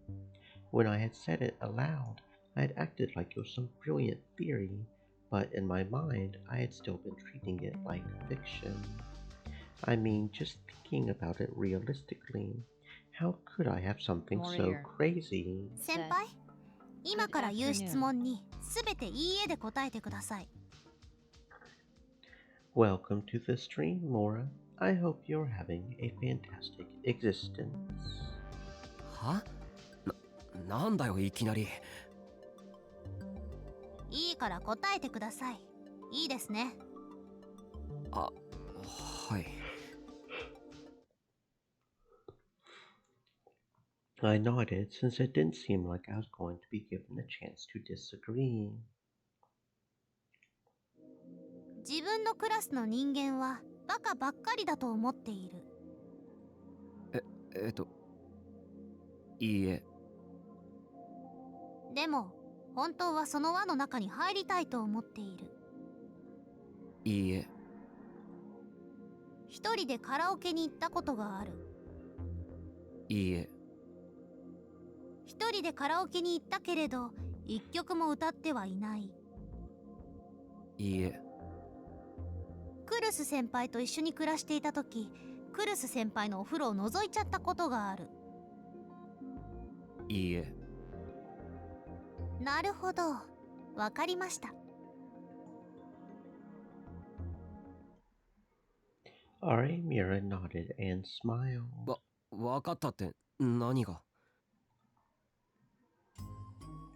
When I had said it aloud, I had acted like it was some brilliant theory, but in my mind, I had still been treating it like fiction. I mean, just thinking about it realistically, how could I have something so crazy? 先輩、今から言う質問にすべていいえで答えてください。Welcome to the stream, Mora. I hope you're having a fantastic existence. は？なんだよいきなり。いいから答えてください。いいですね。あ、はい。I nodded since it didn't seem like I was going to be given a chance to disagree. 自分のクラスの人間はバカばっかりだと思っている。いいえ。でも本当はその輪の中に入りたいと思っている。いいえ。一人でカラオケに行ったことがある。いいえ。一人でカラオケに行ったけれど一曲も歌ってはいない。いいえ。クルス先輩と一緒に暮らしていた時、クルス先輩のお風呂を覗いちゃったことがある。いいえ。なるほど、わかりました。Ari Mira nodded and smiled. わかったって何が？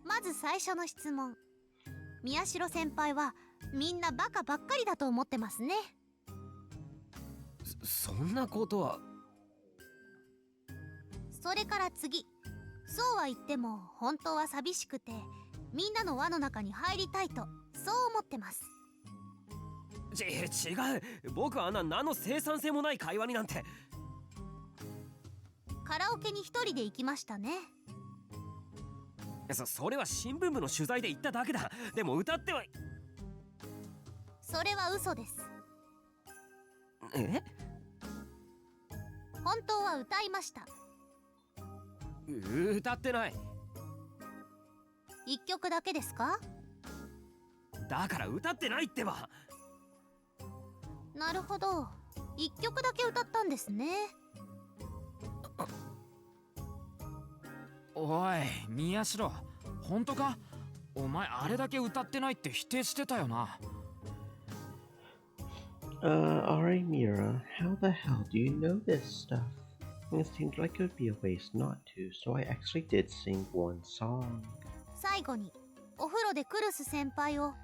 まず最初の質問。宮代先輩はみんなバカばっかりだと思ってますね。そんなことは。それから次。そうは言っても本当は寂しくてみんなの輪の中に入りたいとそう思ってます。違う。僕は何の生産性もない会話になんて。カラオケに一人で行きましたね。それは新聞部の取材で言っただけだ。でも歌っては。それは嘘です。え？本当は歌いました。歌ってない。一曲だけですか？だから歌ってないってば。なるほど、一曲だけ歌ったんですね。おい宮代、本当か？お前あれだけ歌ってないって否定してたよな。Ari Mira, how the hell do you know this stuff? It seemed like it would be a waste not to, so I actually did sing one song. 最後にお風呂でクルス先輩を。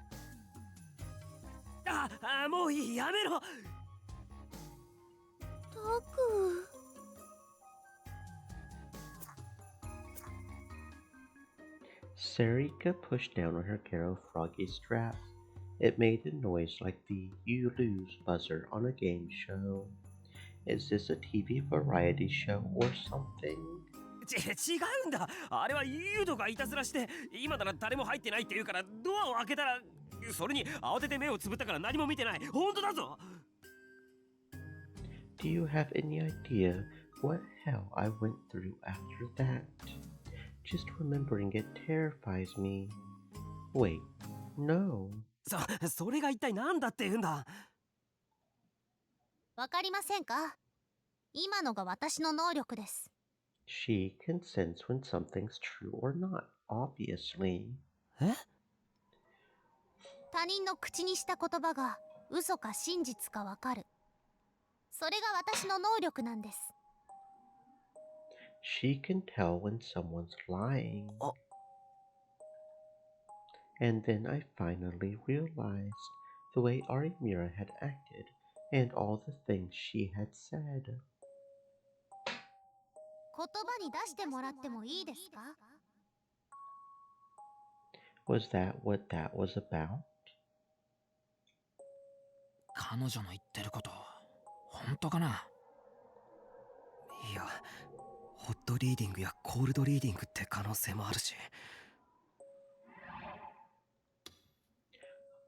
もういい、やめろ。タク。Sarika pushed down on her Garo Froggy strap. It made a noise like the you lose buzzer on a game show. Is this a TV variety show or something? 違うんだ。あれはユードがいたずらして、今なら誰も入ってないって言うからドアを開けたら、それに慌てて目をつぶったから何も見てない。本当だぞ。Do you have any idea what hell I went through after that? Just remembering it terrifies me. Wait, no. それが一体何だって言うんだ。わかりませんか？今のが私の能力です。She can sense when something's true or not, obviously. え？他人の口にした言葉が嘘か真実かわかる。それが私の能力なんです。She can tell when someone's lying. Oh. And then I finally realized the way Ari Mira had acted and all the things she had said. 言葉に出してもらってもいいですか？ Was that what that was about? 彼女の言ってること本当かな？いや、ホットリーディングやコールドリーディングって可能性もあるし。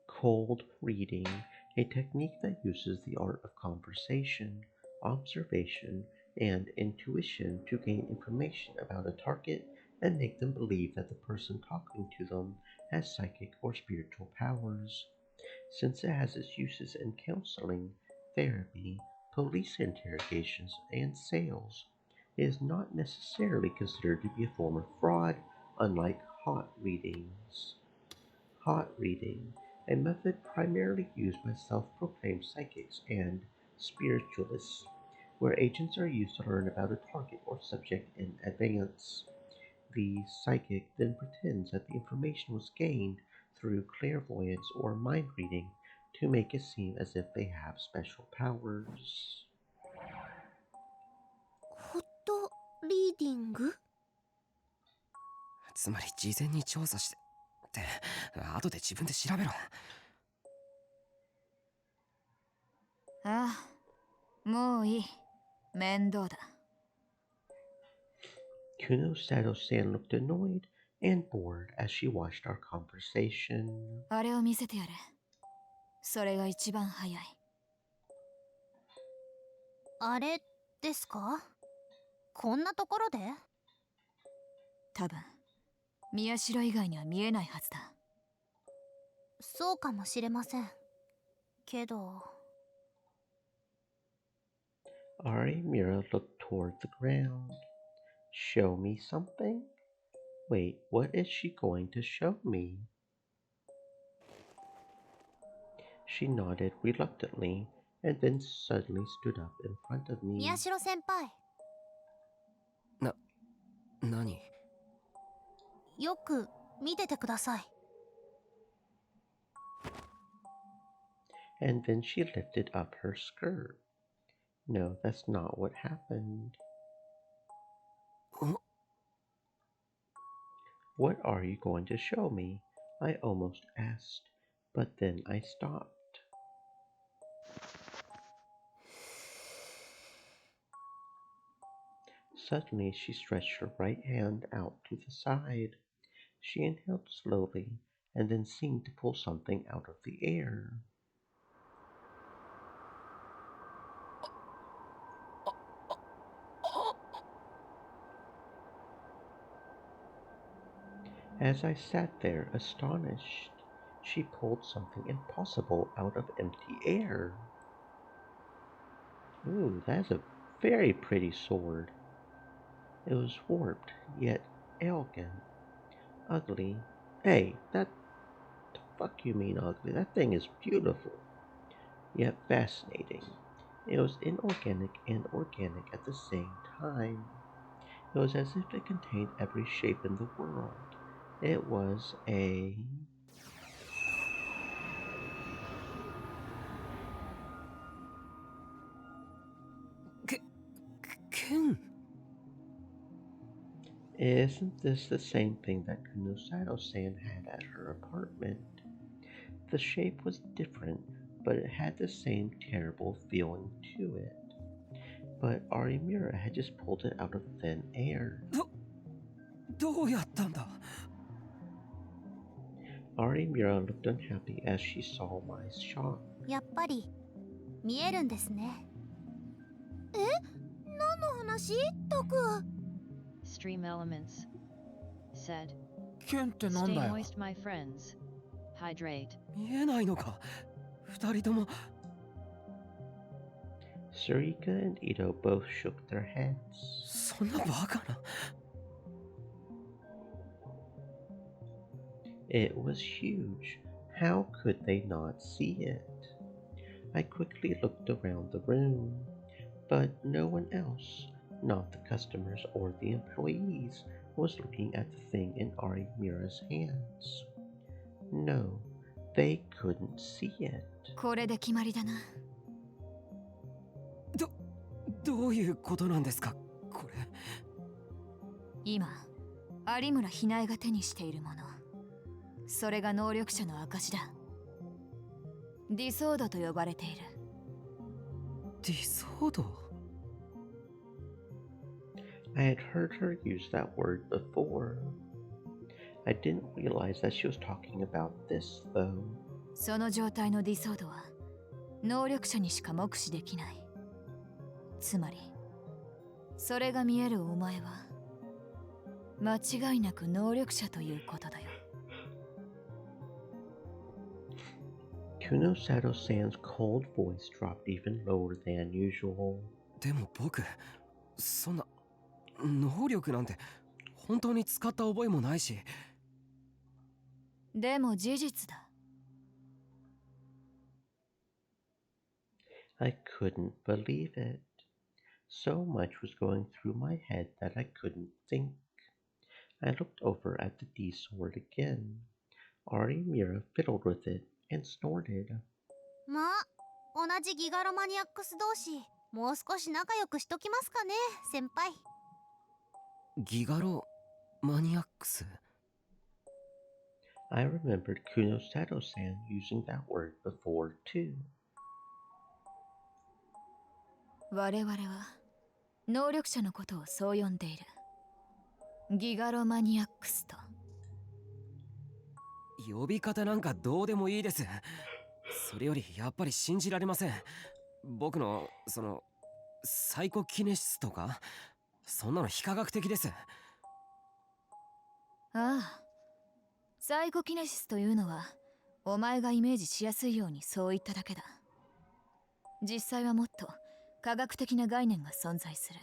Cold reading, a technique that uses the art of conversation, observation, and intuition to gain information about a target and make them believe that the person talking to them has psychic or spiritual powers. Since it has its uses in counseling, therapy, police interrogations, and sales, it is not necessarily considered to be a form of fraud, unlike hot readings. Hot reading, a method primarily used by self-proclaimed psychics and spiritualists, where agents are used to learn about a target or subject in advance. The psychic then pretends that the information was gained through clairvoyance or mind reading to make it seem as if they have special powers. ホットリーディング？つまり事前に調査してって後で自分で調べろ。ああ、もういい。面倒だ。Kuno Sato-san looked annoyed and bored as she watched our conversation. あれを見せてやれ。それが一番早い。あれですか？こんなところで？多分宮代以外には見えないはずだ。そうかもしれませんけど。 Arimira looked toward the ground. Show me something? Wait, what is she going to show me? She nodded reluctantly and then suddenly stood up in front of me. 宮代先輩、何？よく見ててください。 And then she lifted up her skirt. No, that's not what happened. お What are you going to show me? I almost asked, but then I stopped. Suddenly, she stretched her right hand out to the side. She inhaled slowly and then seemed to pull something out of the air. As I sat there astonished, she pulled something impossible out of empty air. Ooh, that's a very pretty sword. It was warped, yet elegant. Ugly. Hey, the fuck you mean ugly? That thing is beautiful, yet fascinating. It was inorganic and organic at the same time. It was as if it contained every shape in the world. It was a... Ken? Isn't this the same thing that Kunosato-san had at her apartment? The shape was different, but it had the same terrible feeling to it. But Arimura had just pulled it out of thin air. どうやったんだ？ Arimura looked unhappy as she saw my shock. やっぱり見えるんですね。え、何の話？タク。 Stream elements. Said. 剣ってなん Stay だよ。 moist, my friends. Hydrate. 見えないのか？二人とも。 Sarika and Ito both shook their heads. そんなバカな。 It was huge. How could they not see it? I quickly looked around the room, but no one else, not the customers or the employees, was looking at the thing in Arimura's hands. No, they couldn't see it. これで決まりだな。どういうことなんですか、これ。今有村ひなえが手にしているもの、それが能力者の証だ。ディソードと呼ばれている。ディソード？ I had heard her use that word before. I didn't realize that she was talking about this, though. その状態のディソードは能力者にしか目視できない。つまりそれが見えるお前は間違いなく能力者ということだよ。Kunosato-san's cold voice dropped even lower than usual. でも僕、そんな能力なんて本当に使った覚えもないし。でも事実だ。I couldn't believe it. So much was going through my head that I couldn't think. I looked over at the D-sword again. Arimura fiddled with it and snorted. まあ、同じギガロマニアックス同士、もう少し仲良くしときますかね、先輩。ギガロマニアックス？ I remembered Kunosato-san using that word before, too. 我々は能力者のことをそう呼んでいる。ギガロマニアックスと。呼び方なんかどうでもいいです。それよりやっぱり信じられません。僕のサイコキネシスとかそんなの非科学的です。ああ、サイコキネシスというのはお前がイメージしやすいようにそう言っただけだ。実際はもっと科学的な概念が存在する。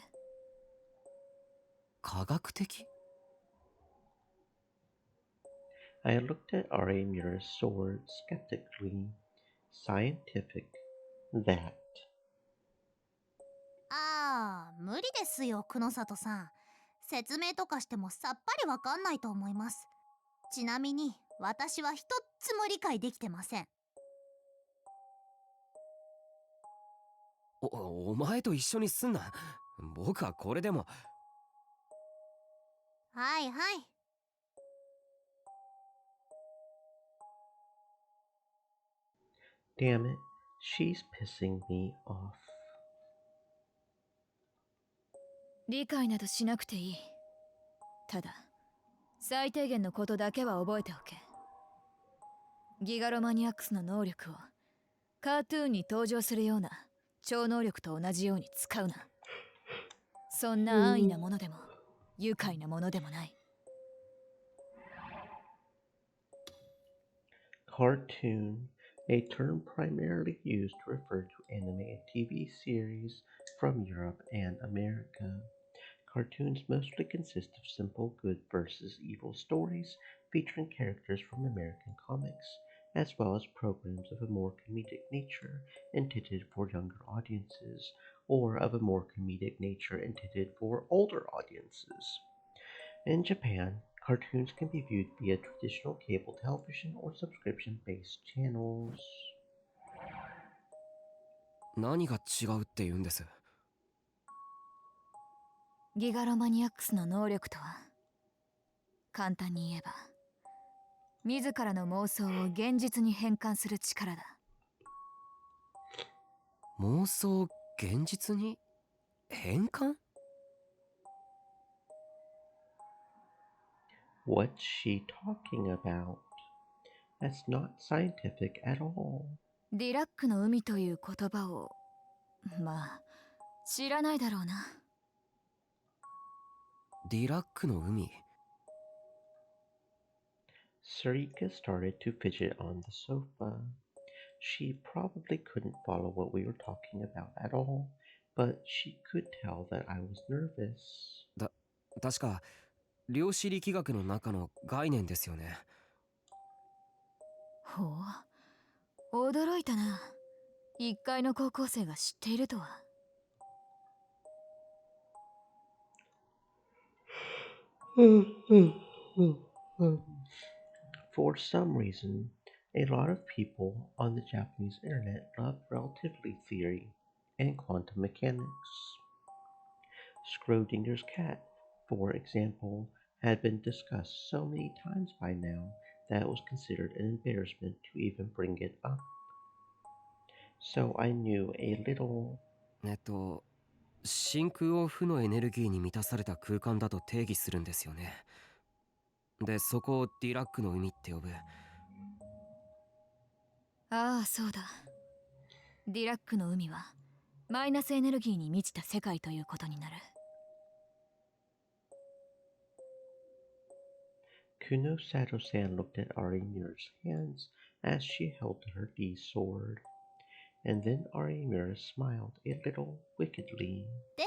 科学的？ I looked at R.A. Muir's sword skeptically. Scientific. That. ああ、無理ですよ、久里さん。説明とかしてもさっぱりわかんないと思います。ちなみに、私は一つも理解できてません。お前と一緒にすんな。僕はこれでも。はいはい。Damn it, she's pissing me off. 理解などしなくていい。ただ、最低限のことだけは覚えておけ。ギガロマニアックスの能力をカートゥーンに登場するような超能力と同じように使うな。そんな安易なものでも愉快なものでもない。Cartoon, a term primarily used to refer to anime and TV series from Europe and America. Cartoons mostly consist of simple good versus evil stories featuring characters from American comics, as well as programs of a more comedic nature intended for younger audiences, or of a more comedic nature intended for older audiences. In Japan, cartoons can be viewed via traditional cable television or subscription-based channels. 何が違うって言うんです？ギガロマニアックスの能力とは、簡単に言えば自らの妄想を現実に変換する力だ。妄想現実に変換？ What's she talking about? That's not scientific at all. ディラックの海という言葉を、まあ知らないだろうな。ディラックの海。Sarika started to fidget on the sofa. She probably couldn't follow what we were talking about at all, but she could tell that I was nervous. 確か量子力学の中の概念ですよね。ほう、驚いたな。一階の高校生が知っているとは。For some reason, a lot of people on the Japanese internet love relativity theory and quantum mechanics. Schrodinger's cat, for example, had been discussed so many times by now that it was considered an embarrassment to even bring it up. So I knew a little. 真空を負のエネルギーに満たされた空間だと定義するんですよね。で、そこをディラックの海って呼ぶ。ああ、そうだ。ディラックの海はマイナスエネルギーに満ちた世界ということになる。Kuno Sato-san looked at Ari Mura's hands as she held her D sword. And then Ari Mura smiled a little wickedly. で、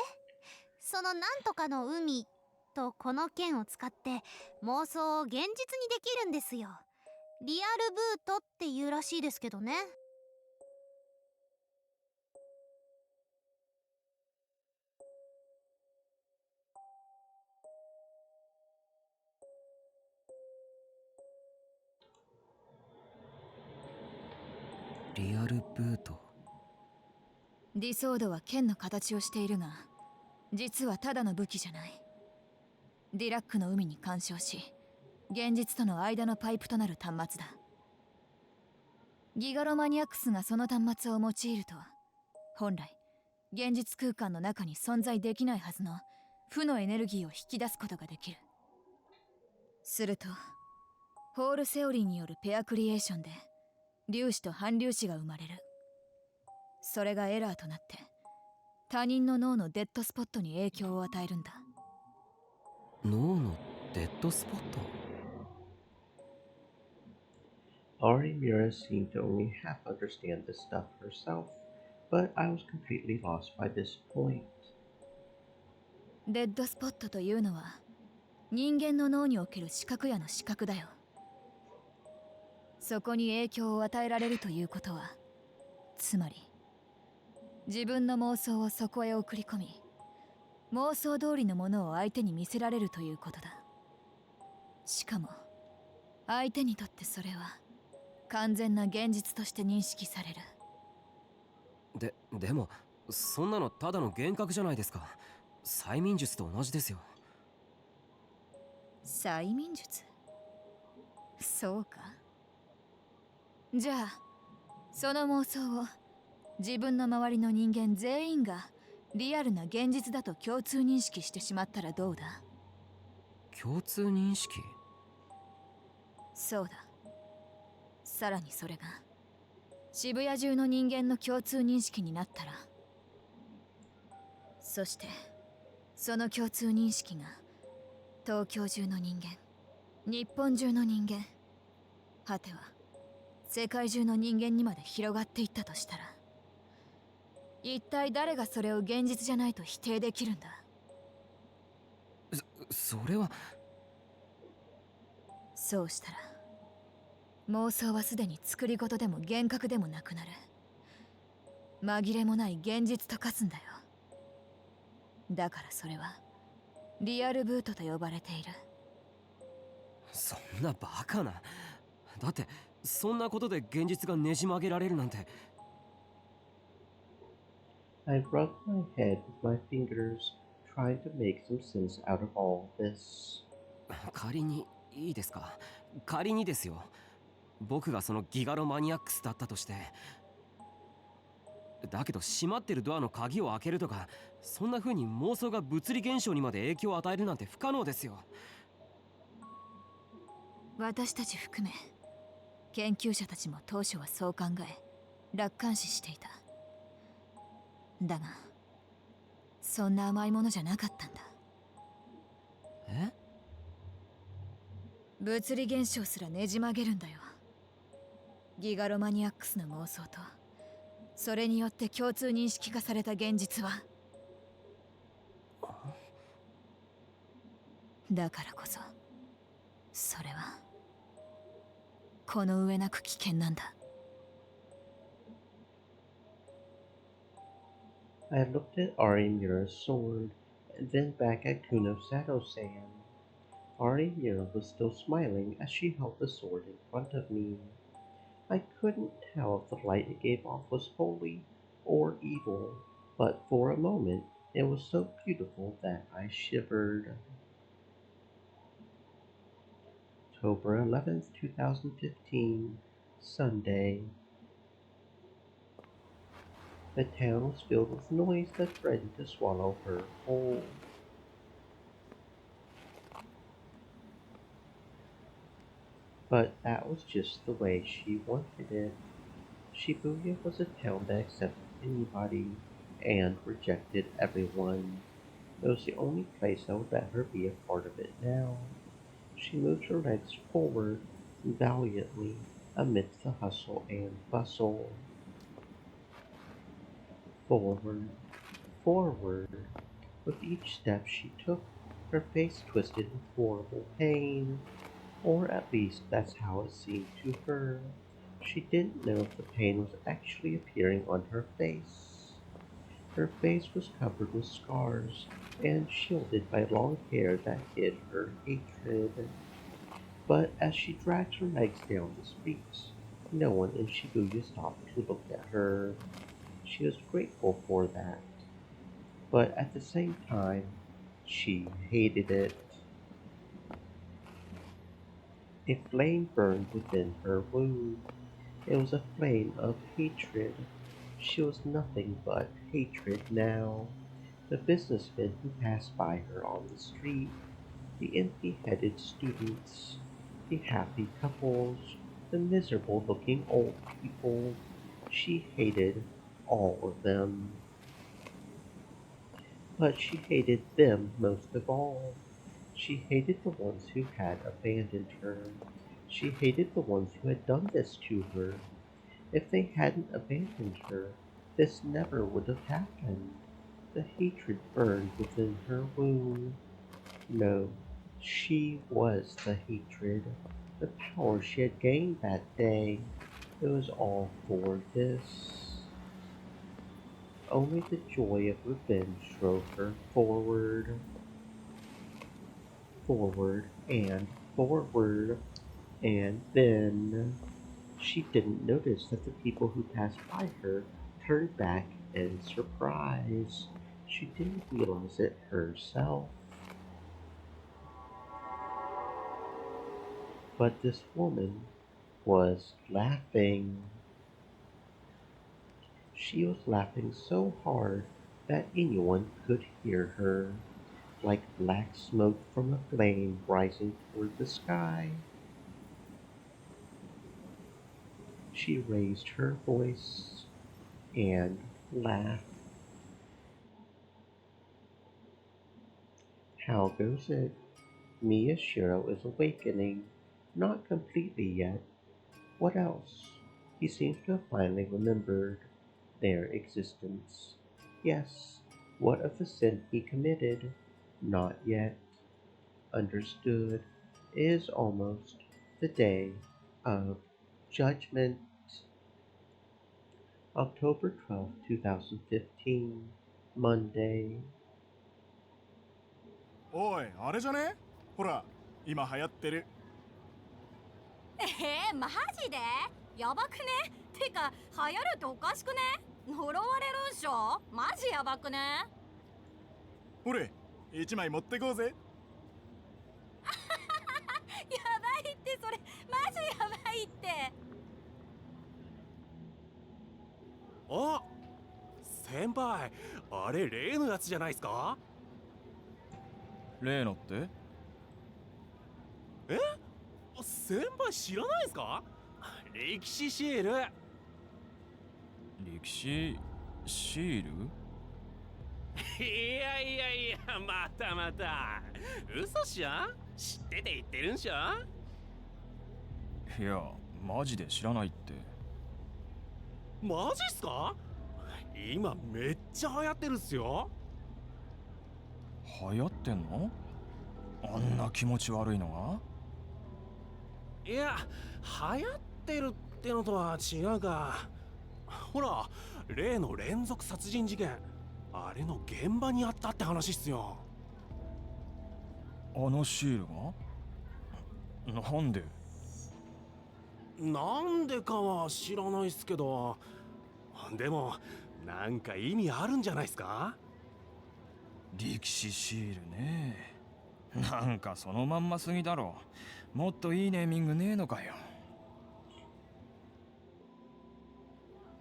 そのなんとかの海とこの剣を使って妄想を現実にできるんですよ。リアルブートっていうらしいですけどね。リアルブート。ディソードは剣の形をしているが、実はただの武器じゃない。ディラックの海に干渉し、現実との間のパイプとなる端末だ。ギガロマニアックスがその端末を用いると、本来現実空間の中に存在できないはずの負のエネルギーを引き出すことができる。するとホールセオリーによるペアクリエーションで粒子と反粒子が生まれる。それがエラーとなって他人の脳のデッドスポットに影響を与えるんだ。脳のデッドスポット？ Ari Mira seemed to only half understand this stuff herself, but I was completely lost by this point. デッドスポットというのは人間の脳における視覚野の視覚だよ。そこに影響を与えられるということは、つまり自分の妄想をそこへ送り込み、妄想通りのものを相手に見せられるということだ。しかも相手にとってそれは完全な現実として認識される。でもそんなのただの幻覚じゃないですか。催眠術と同じですよ。催眠術？そうか。じゃあその妄想を自分の周りの人間全員がリアルな現実だと共通認識してしまったらどうだ？共通認識？そうだ。さらにそれが渋谷中の人間の共通認識になったら、そしてその共通認識が東京中の人間、日本中の人間、果ては世界中の人間にまで広がっていったとしたら、一体誰がそれを現実じゃないと否定できるんだ？それは。そうしたら妄想はすでに作り事でも幻覚でもなくなる。紛れもない現実と化すんだよ。だからそれはリアルブートと呼ばれている。そんなバカな。だってそんなことで現実がねじ曲げられるなんて。I rubbed my head with my fingers, trying to make some sense out of all this. 仮にいいですか。仮にですよ。僕がそのギガロマニアックスだったとして。だけど閉まってるドアの鍵を開けるとか、そんな風に妄想が物理現象にまで影響を与えるなんて不可能ですよ。私たち含め研究者たちも当初はそう考え楽観視していた。だがそんな甘いものじゃなかったんだ。え？物理現象すらねじ曲げるんだよ。ギガロマニアックスの妄想とそれによって共通認識化された現実は。だからこそそれはこの上なく危険なんだ。I looked at Ari Mira's sword, and then back at Kuno Sato-san. Ari Mira was still smiling as she held the sword in front of me. I couldn't tell if the light it gave off was holy or evil, but for a moment it was so beautiful that I shivered. October 11th, 2015, Sunday. The town was filled with noise that threatened to swallow her whole. But that was just the way she wanted it. Shibuya was a town that accepted anybody and rejected everyone. It was the only place that would let her be a part of it now. She moved her legs forward valiantly amidst the hustle and bustle. Forward, forward. With each step she took, her face twisted with horrible pain. Or at least that's how it seemed to her. She didn't know if the pain was actually appearing on her face. Her face was covered with scars and shielded by long hair that hid her hatred. But as she dragged her legs down the streets, no one in Shibuya stopped to look at her. She was grateful for that. But at the same time, she hated it. A flame burned within her womb. It was a flame of hatred. She was nothing but hatred now. The businessmen who passed by her on the street, the empty-headed students, the happy couples, the miserable-looking old people. She hated all of them. But she hated them most of all. She hated the ones who had abandoned her. She hated the ones who had done this to her. If they hadn't abandoned her, this never would have happened. The hatred burned within her womb. No, she was the hatred. The power she had gained that day. It was all for this. Only the joy of revenge drove her forward. Forward and forward. And then she didn't notice that the people who passed by her turned back in surprise. She didn't realize it herself. But this woman was laughing. She was laughing so hard that anyone could hear her, like black smoke from a flame rising toward the sky. She raised her voice and laughed. How goes it? Miyashiro is awakening. Not completely yet. What else? He seems to have finally remembered their existence. Yes, what of the sin he committed? Not yet. Understood. It is almost the day of judgment. October 12th, 2015, Monday. おい、あれじゃね？ほら、今流行ってる。マジでやばくね？てか流行るっておかしくね？呪われるんしょ？マジやばくね？ほれ、一枚持ってこうぜ。やばいってそれ、マジやばいって。あ、先輩、あれ例のやつじゃないですか？例のって？え？先輩知らないですか？歴史シール。歴史シール？いやいやいや、またまた嘘っしょ？知ってて言ってるんしょ？いや、マジで知らないって。マジっすか？今めっちゃ流行ってるっすよ。流行ってんの？あんな気持ち悪いのが？いや、流行ってるってのとは違うか。ほら、例の連続殺人事件、あれの現場にあったって話っすよ。あのシールが？なんで？なんでかは知らないっすけど、でもなんか意味あるんじゃないっすか？歴史シールね。なんかそのまんますぎだろ。もっといいネーミングねえのかよ。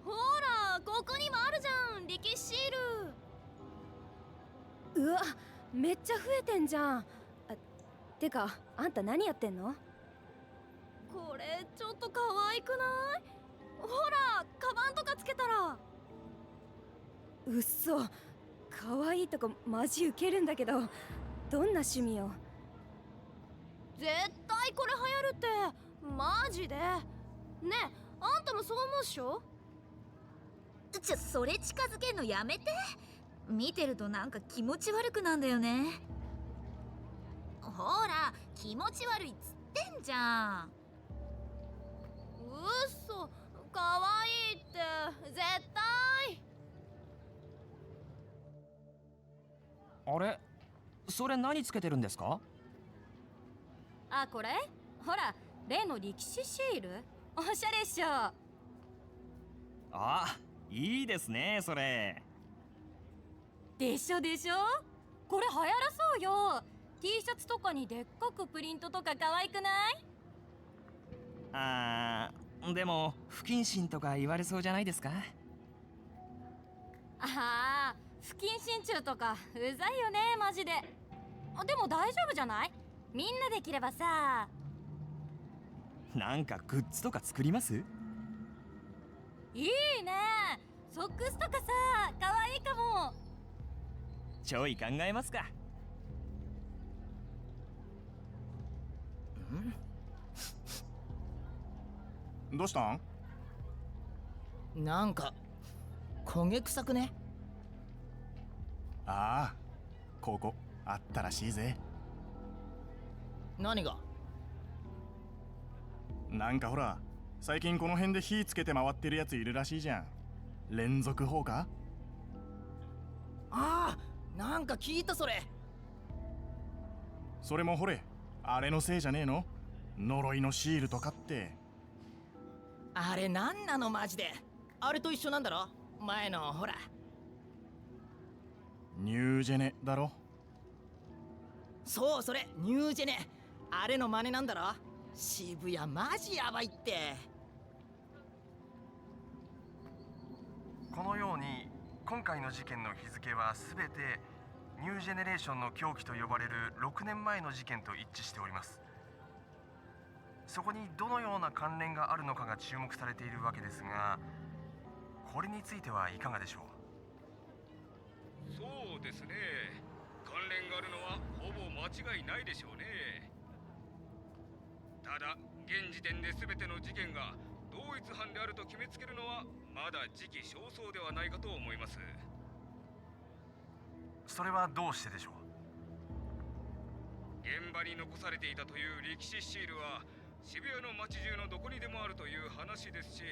ほら、ここにもあるじゃん、歴史シール。うわ、めっちゃ増えてんじゃん。てか、あんた何やってんの？これちょっと可愛くない？ほら、カバンとかつけたら。うっそ、可愛いとこマジウケるんだけど、どんな趣味よ？絶対これ流行るって、マジで。ねえ、あんたもそう思うっしょ？それ近づけんのやめて。見てるとなんか気持ち悪くなんだよね。ほら、気持ち悪いっつってんじゃん。うっそ、可愛いって絶対。あれ？それ何つけてるんですか？あ、これ？ほら、例の歴史シール？おしゃれっしょ。あ、いいですね、それ。でしょでしょ？これ流行らそうよ。T シャツとかにでっかくプリントとか可愛くない？でも不謹慎とか言われそうじゃないですか？ああ、不謹慎中とかうざいよね、マジで。でも大丈夫じゃない？みんなで着ればさ。なんかグッズとか作ります？いいね。ソックスとかさ、可愛いかも。ちょい考えますか。どうしたん？なんか焦げ臭くね？ああ、ここあったらしいぜ。何が？なんかほら、最近この辺で火つけて回ってるやついるらしいじゃん。連続放火？ああ、なんか聞いたそれ。それもほれ、あれのせいじゃねえの？呪いのシールとかって。あれなんなのマジで。あれと一緒なんだろ、前のほら。ニュージェネだろ。そう、それニュージェネ。あれの真似なんだろ。渋谷マジやばいって。このように今回の事件の日付は全てニュージェネレーションの狂気と呼ばれる6年前の事件と一致しております。そこにどのような関連があるのかが注目されているわけですが、これについてはいかがでしょう？そうですね。関連があるのはほぼ間違いないでしょうね。ただ現時点で全ての事件が同一犯であると決めつけるのはまだ時期尚早ではないかと思います。それはどうしてでしょう？現場に残されていたという歴史シールは渋谷の街中のどこにでもあるという話ですし、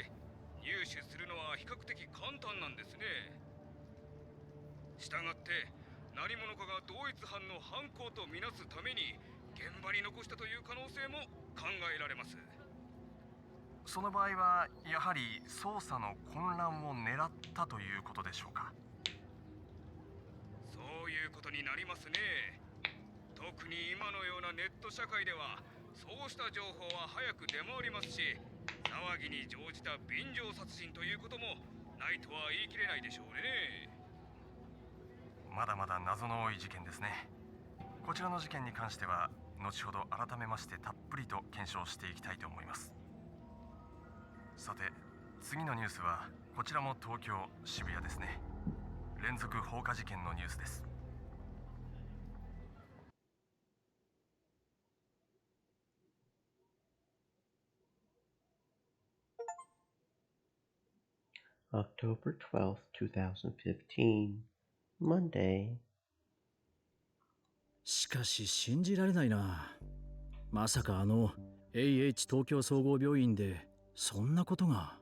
入手するのは比較的簡単なんですね。したがって何者かが同一犯の犯行とみなすために現場に残したという可能性も考えられます。その場合はやはり捜査の混乱を狙ったということでしょうか？そういうことになりますね。特に今のようなネット社会ではそうした情報は早く出回りますし、騒ぎに乗じた便乗殺人ということもないとは言い切れないでしょうね。まだまだ謎の多い事件ですね。こちらの事件に関しては後ほど改めましてたっぷりと検証していきたいと思います。さて次のニュースはこちらも東京渋谷ですね。連続放火事件のニュースです。October 12th, 2015, Monday. しかし信じられないな。まさかAH 東京総合病院でそんなことが。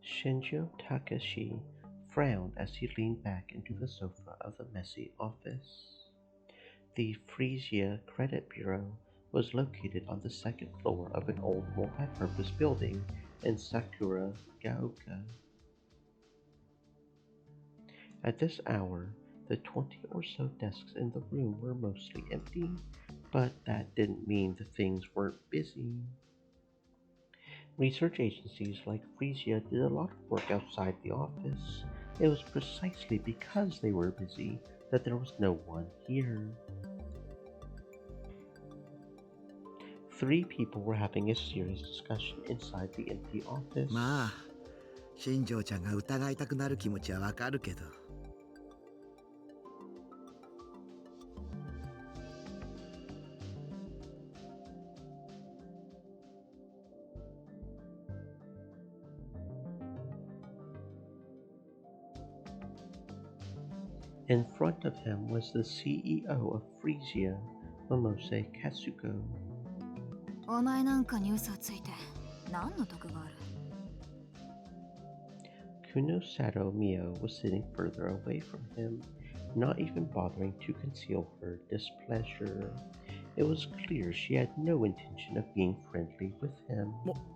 Shinjo Takashi frowned as he leaned back into the sofa of the messy office. The Frisia Credit Bureau was located on the second floor of an old multi-purpose building in Sakura, Gaoka. At this hour, the 20 or so desks in the room were mostly empty, but that didn't mean the things weren't busy. Research agencies like Frisia did a lot of work outside the office. It was precisely because they were busy that there was no one here. 3 people were having a serious discussion inside the empty office. まあ、新庄ちゃんが疑いたくなる気持ちはわかるけど。In front of him was the CEO of Frisia, Momose Katsuko. お前なんかに嘘をついて何の得がある？ Kunosato Mio was sitting further away from him, not even bothering to conceal her displeasure. It was clear she had no intention of being friendly with him.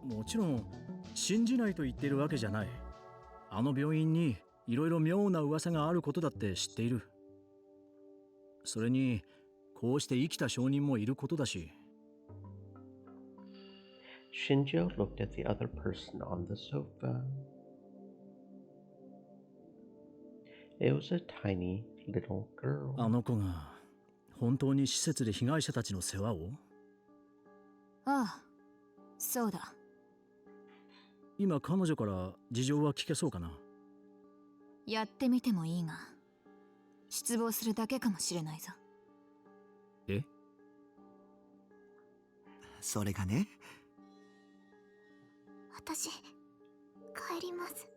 もちろん信じないと言っているわけじゃない。あの病院にいろいろ妙な噂があることだって知っている。それにこうして生きた証人もいることだし。Shinjo looked at the other person on the sofa. It was a tiny little girl. あの子が本当に施設で被害者たちの世話を？ああ、そうだ。今彼女から事情は聞けそうかな？やってみてもいいが、失望するだけかもしれないぞ。それがね、私、帰ります。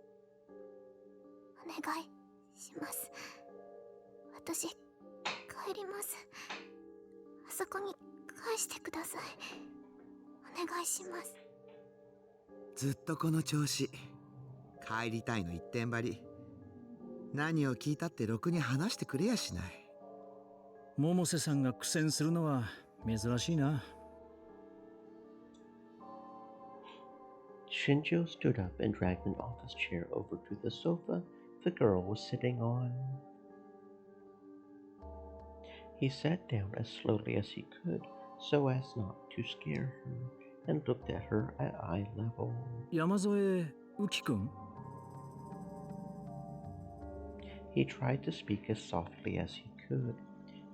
お願いします。私、帰ります。あそこに返してください。お願いします。ずっとこの調子。帰りたいの一点張り。何を聞いたってろくに話してくれやしない。百瀬さんが苦戦するのは珍しいな。Shinjo stood up and dragged an office chair over to the sofa the girl was sitting on. He sat down as slowly as he could so as not to scare her and looked at her at eye level. 山添浮君? He tried to speak as softly as he could,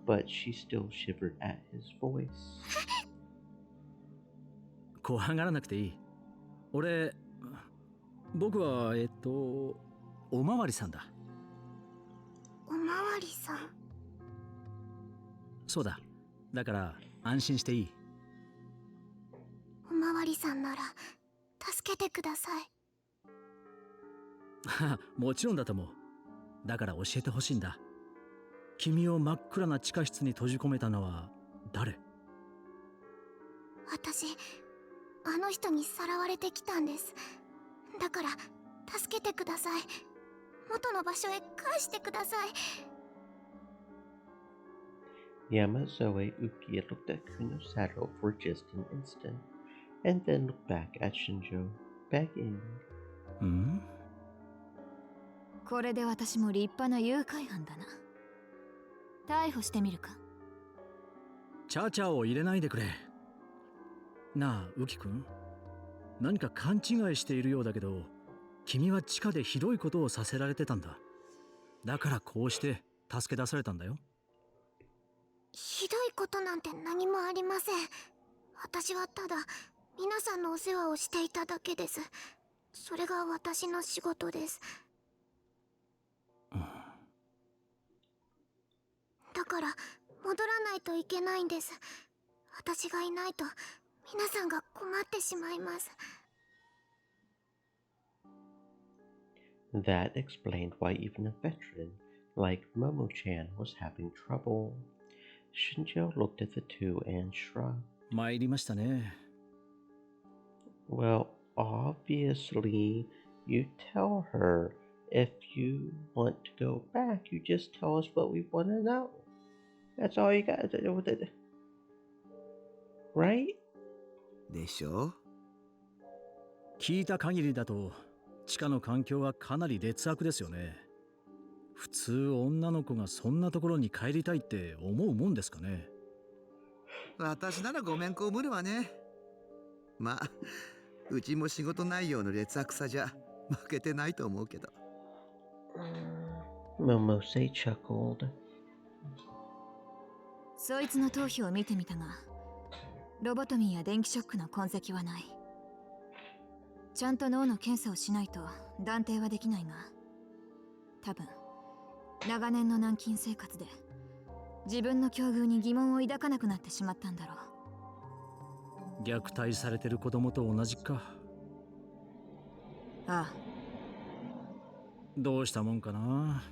but she still shivered at his voice. 怖がらなくていい。僕はおまわりさんだ。おまわりさん。そうだ。だから安心していい。おまわりさんなら助けてください。もちろんだと思う。だから教えてほしいんだ。君を真っ暗な地下室に閉じ込めたのは誰？私、あの人にさらわれてきたんです。だから助けてください。元の場所へ返してください。Yamazoe Uki looked at Kunosado for just an instant, and then looked back at Shinjo, begging. これで私も立派な誘拐犯だな。逮捕してみるか。チャチャを入れないでくれ。なあ、ウキ君。何か勘違いしているようだけど、君は地下でひどいことをさせられてたんだ。だからこうして助け出されたんだよ。ひどいことなんて何もありません。私はただ皆さんのお世話をしていただけです。それが私の仕事です。だから戻らないといけないんです。私がいないと皆さんが困ってしまいます。That explained why even a veteran like Momo-chan was having trouble. Shinjo looked at the two and shrugged. 参りましたね。Well, obviously, you tell her. If you want to go back, you just tell us what we want to know. That's all you got to do with it. Right? でしょ？聞いた限りだと地下の環境はかなり劣悪ですよね。普通女の子がそんなところに帰りたいって思うもんですかね。私ならごめんこぶるわね。まあうちも仕事内容の劣悪さじゃ負けてないと思うけど。Momose chuckled. そいつの頭皮を見てみたが、ロボトミーや電気ショックの痕跡はない。ちゃんと脳の検査をしないと断定はできないが、多分長年の軟禁生活で自分の境遇に疑問を抱かなくなってしまったんだろう。虐待されてる子供と同じか。ああ。どうしたもんかな。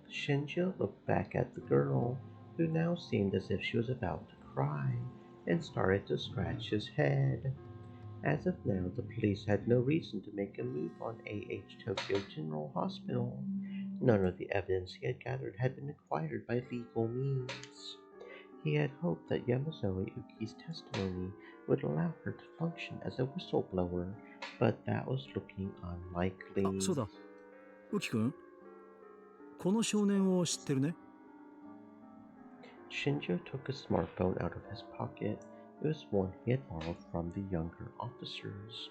Shinjo looked back at the girl, who now seemed as if she was about to cry, and started to scratch his head. As of now, the police had no reason to make a move on AH Tokyo General Hospital. None of the evidence he had gathered had been acquired by legal means. He had hoped that Yamazoe Uki's testimony would allow her to function as a whistleblower, but that was looking unlikely. そうだ。ウキ君、この少年を知ってるね。Shinjo took a smartphone out of his pocket. It was one he had borrowed from the younger officers.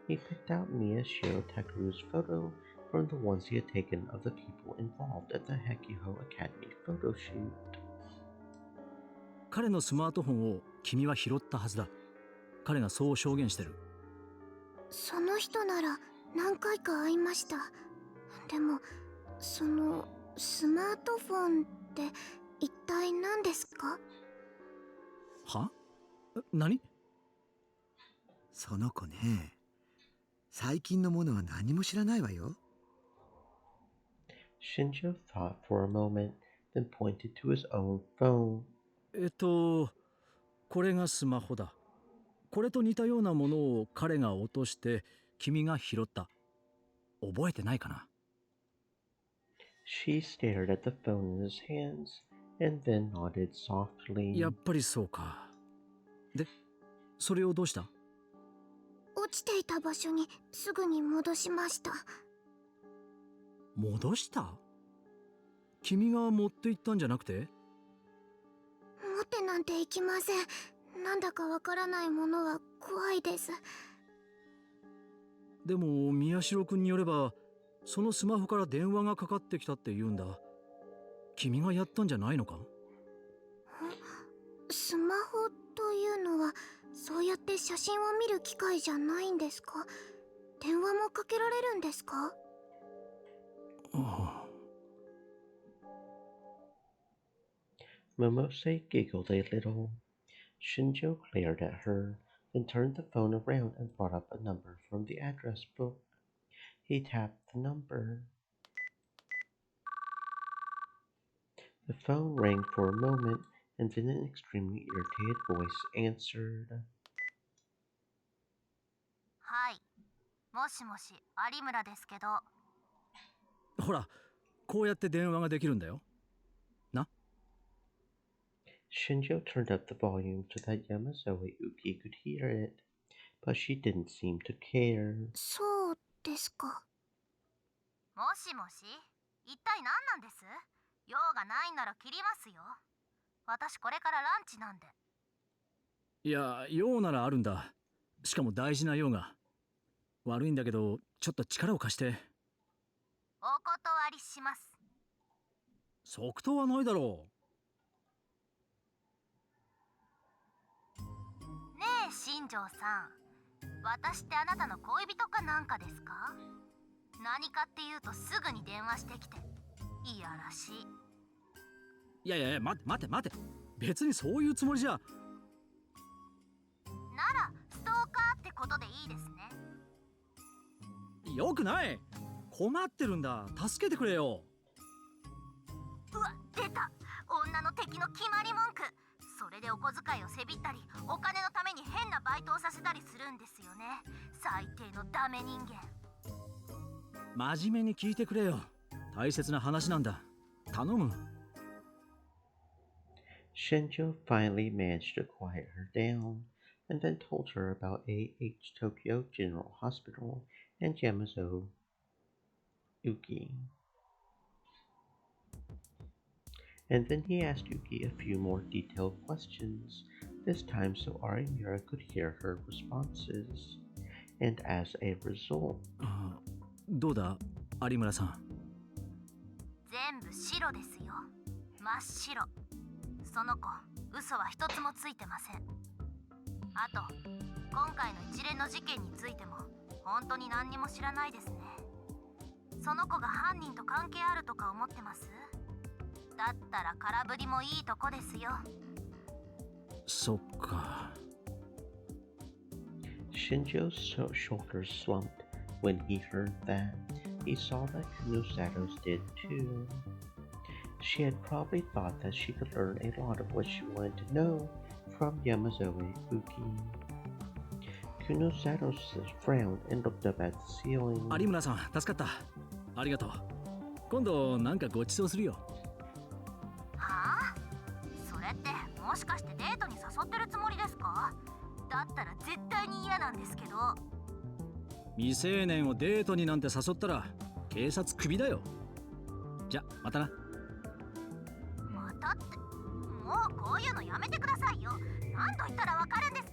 He picked out Mia Shirotakaru's photo from the ones he had taken of the people involved at the Hekiho Academy photo shoot. 彼のスマートフォンを君は拾ったはずだ。彼がそう証言してる。その人なら何回か会いました。でもそのスマートフォンって一体何ですか？は？何？その子ね、最近のものは何も知らないわよ。Shinjo thought for a moment, then pointed to his own phone. これがスマホだ。これと似たようなものを彼が落として君が拾った。覚えてないかな？ She stared at the phone in his hands and then nodded softly. やっぱりそうか。で、それをどうした？落ちていた場所にすぐに戻しました。戻した？君が持って行ったんじゃなくて？持ってなんていきません。なんだかわからないものは怖いです。でも宮代君によれば、そのスマホから電話がかかってきたって言うんだ。君がやったんじゃないのか？スマホというのはそうやって写真を見る機会じゃないんですか？電話もかけられるんですか？Momose giggled a little. Shinjo glared at her, then turned the phone around and brought up a number from the address book. He tapped the number. The phone rang for a moment, and then an extremely irritated voice answered. はい。もしもし、有村ですけど。ほら、こうやって電話ができるんだよ。な。Shinjo turned up the volume so that Yamazoe Uki could hear it, but she didn't seem to care. そうですか。もしもし、一体何なんです？用がないなら切りますよ。私これからランチなんで。いや、用ならあるんだ。しかも大事な用が。悪いんだけど、ちょっと力を貸して。お断りします。即答はないだろねえ新庄さん、私ってあなたの恋人かなんかですか？何かっていうとすぐに電話してきていやらしい。いやいや、待て。別にそういうつもりじゃ。ならストーカーってことでいいですね。よくない。困ってるんだ。助けてくれよ。うわ、出た。女の敵の決まり文句。それでお小遣いをせびったり、お金のために変なバイトをさせたりするんですよね。最低のダメ人間。真面目に聞いてくれよ。大切な話なんだ。頼む。Shinjo finally managed to quiet her down, and then told her about A.H. Tokyo General Hospital and Yamazo Uki. And then he asked Yuki a few more detailed questions, this time so Arimura could hear her responses. And as a result... どうだ、有村さん。全部白ですよ。真っ白。その子、嘘は一つもついてません。あと、今回の一連の事件についても、本当に何にも知らないですね。その子が犯人と関係あるとか思ってます？だったら空振りもいいとこですよ。そっか。Shinjo's shoulders slumped when he heard that. He saw that Kunosato's did too. She had probably thought that she could learn a lot of what she wanted to know from Yamazoe Uki. Kunosato frowned and looked up at the ceiling. 有村さん、助かった。ありがとう。今度なんかご馳走するよ。はあ？それってもしかしてデートに誘ってるつもりですか？だったら絶対に嫌なんですけど。未成年をデートになんて誘ったら警察クビだよ。じゃ、またな。またって、もうこういうのやめてくださいよ。何度言ったらわかるんです。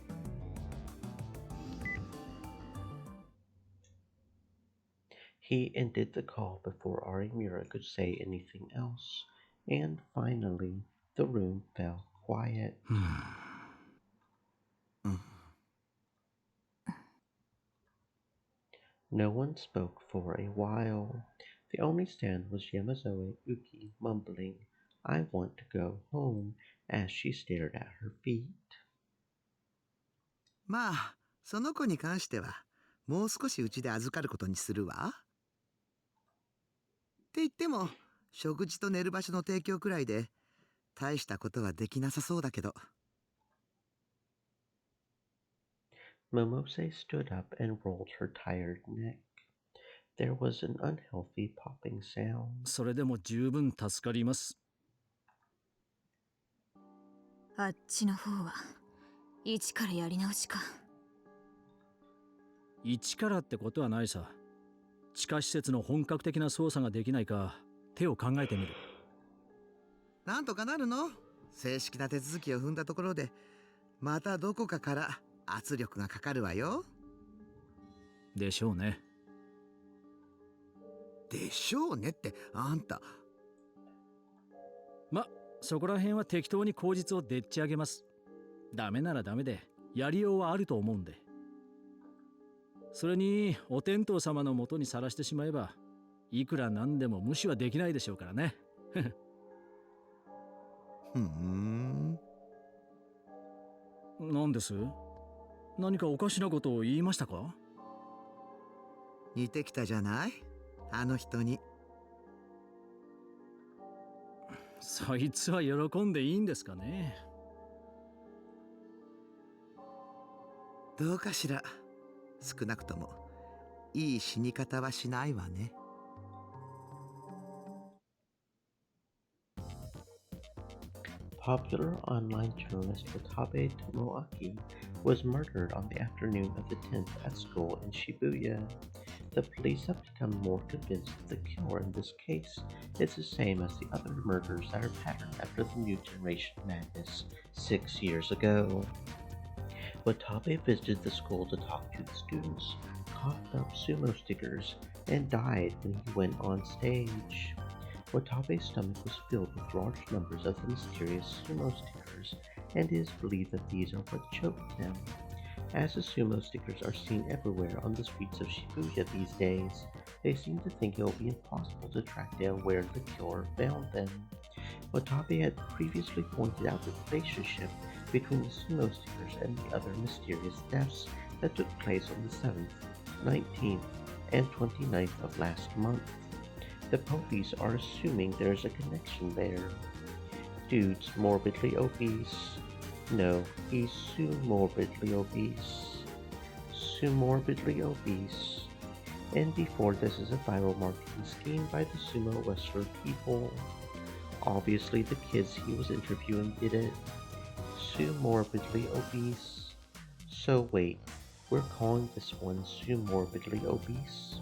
He ended the call before Arimura could say anything else, and finally the room fell quiet. No one spoke for a while. The only stand was Yamazoe Uki mumbling, "I want to go home," as she stared at her feet. まあ、その子に関してはもう少しうちで預かることにするわ。って言っても食事と寝る場所の提供くらいで大したことはできなさそうだけど。Momose stood up and rolled her tired neck. There was an unhealthy popping sound. それでも十分助かります。あっちの方は一からやり直しか。一からってことはないさ。地下施設の本格的な操作ができないか手を考えてみる。なんとかなるの？正式な手続きを踏んだところでまたどこかから圧力がかかるわよ。でしょうね。でしょうねってあんた。ま、そこら辺は適当に口実をでっち上げます。ダメならダメでやりようはあると思うんで。それにお天道様の元にさらしてしまえばいくらなんでも無視はできないでしょうからね。何です？何かおかしなことを言いましたか？似てきたじゃない？あの人に。そいつは喜んでいいんですかね。どうかしら。少なくともいい死に方はしないわね。Popular online journalist Watabe Tomoaki was murdered on the afternoon of the 10th at school in Shibuya. The police have become more convinced that the killer in this case is the same as the other murders that are patterned after the New Generation Madness 6 years ago. Watabe visited the school to talk to the students, coughed up sumo stickers, and died when he went on stage. Watabe's stomach was filled with large numbers of the mysterious sumo stickers, and it is believed that these are what choked him. As the sumo stickers are seen everywhere on the streets of Shibuya these days, they seem to think it will be impossible to track down where the killer found them. Watabe had previously pointed out the relationship between the sumo stickers and the other mysterious deaths that took place on the 7th, 19th, and 29th of last month. The police are assuming there's a connection there. Dude's morbidly obese. No, he's morbidly obese. Morbidly obese. And before this is a viral marketing scheme by the sumo wrestler people. Obviously the kids he was interviewing did it. Morbidly obese. So wait, we're calling this one morbidly obese?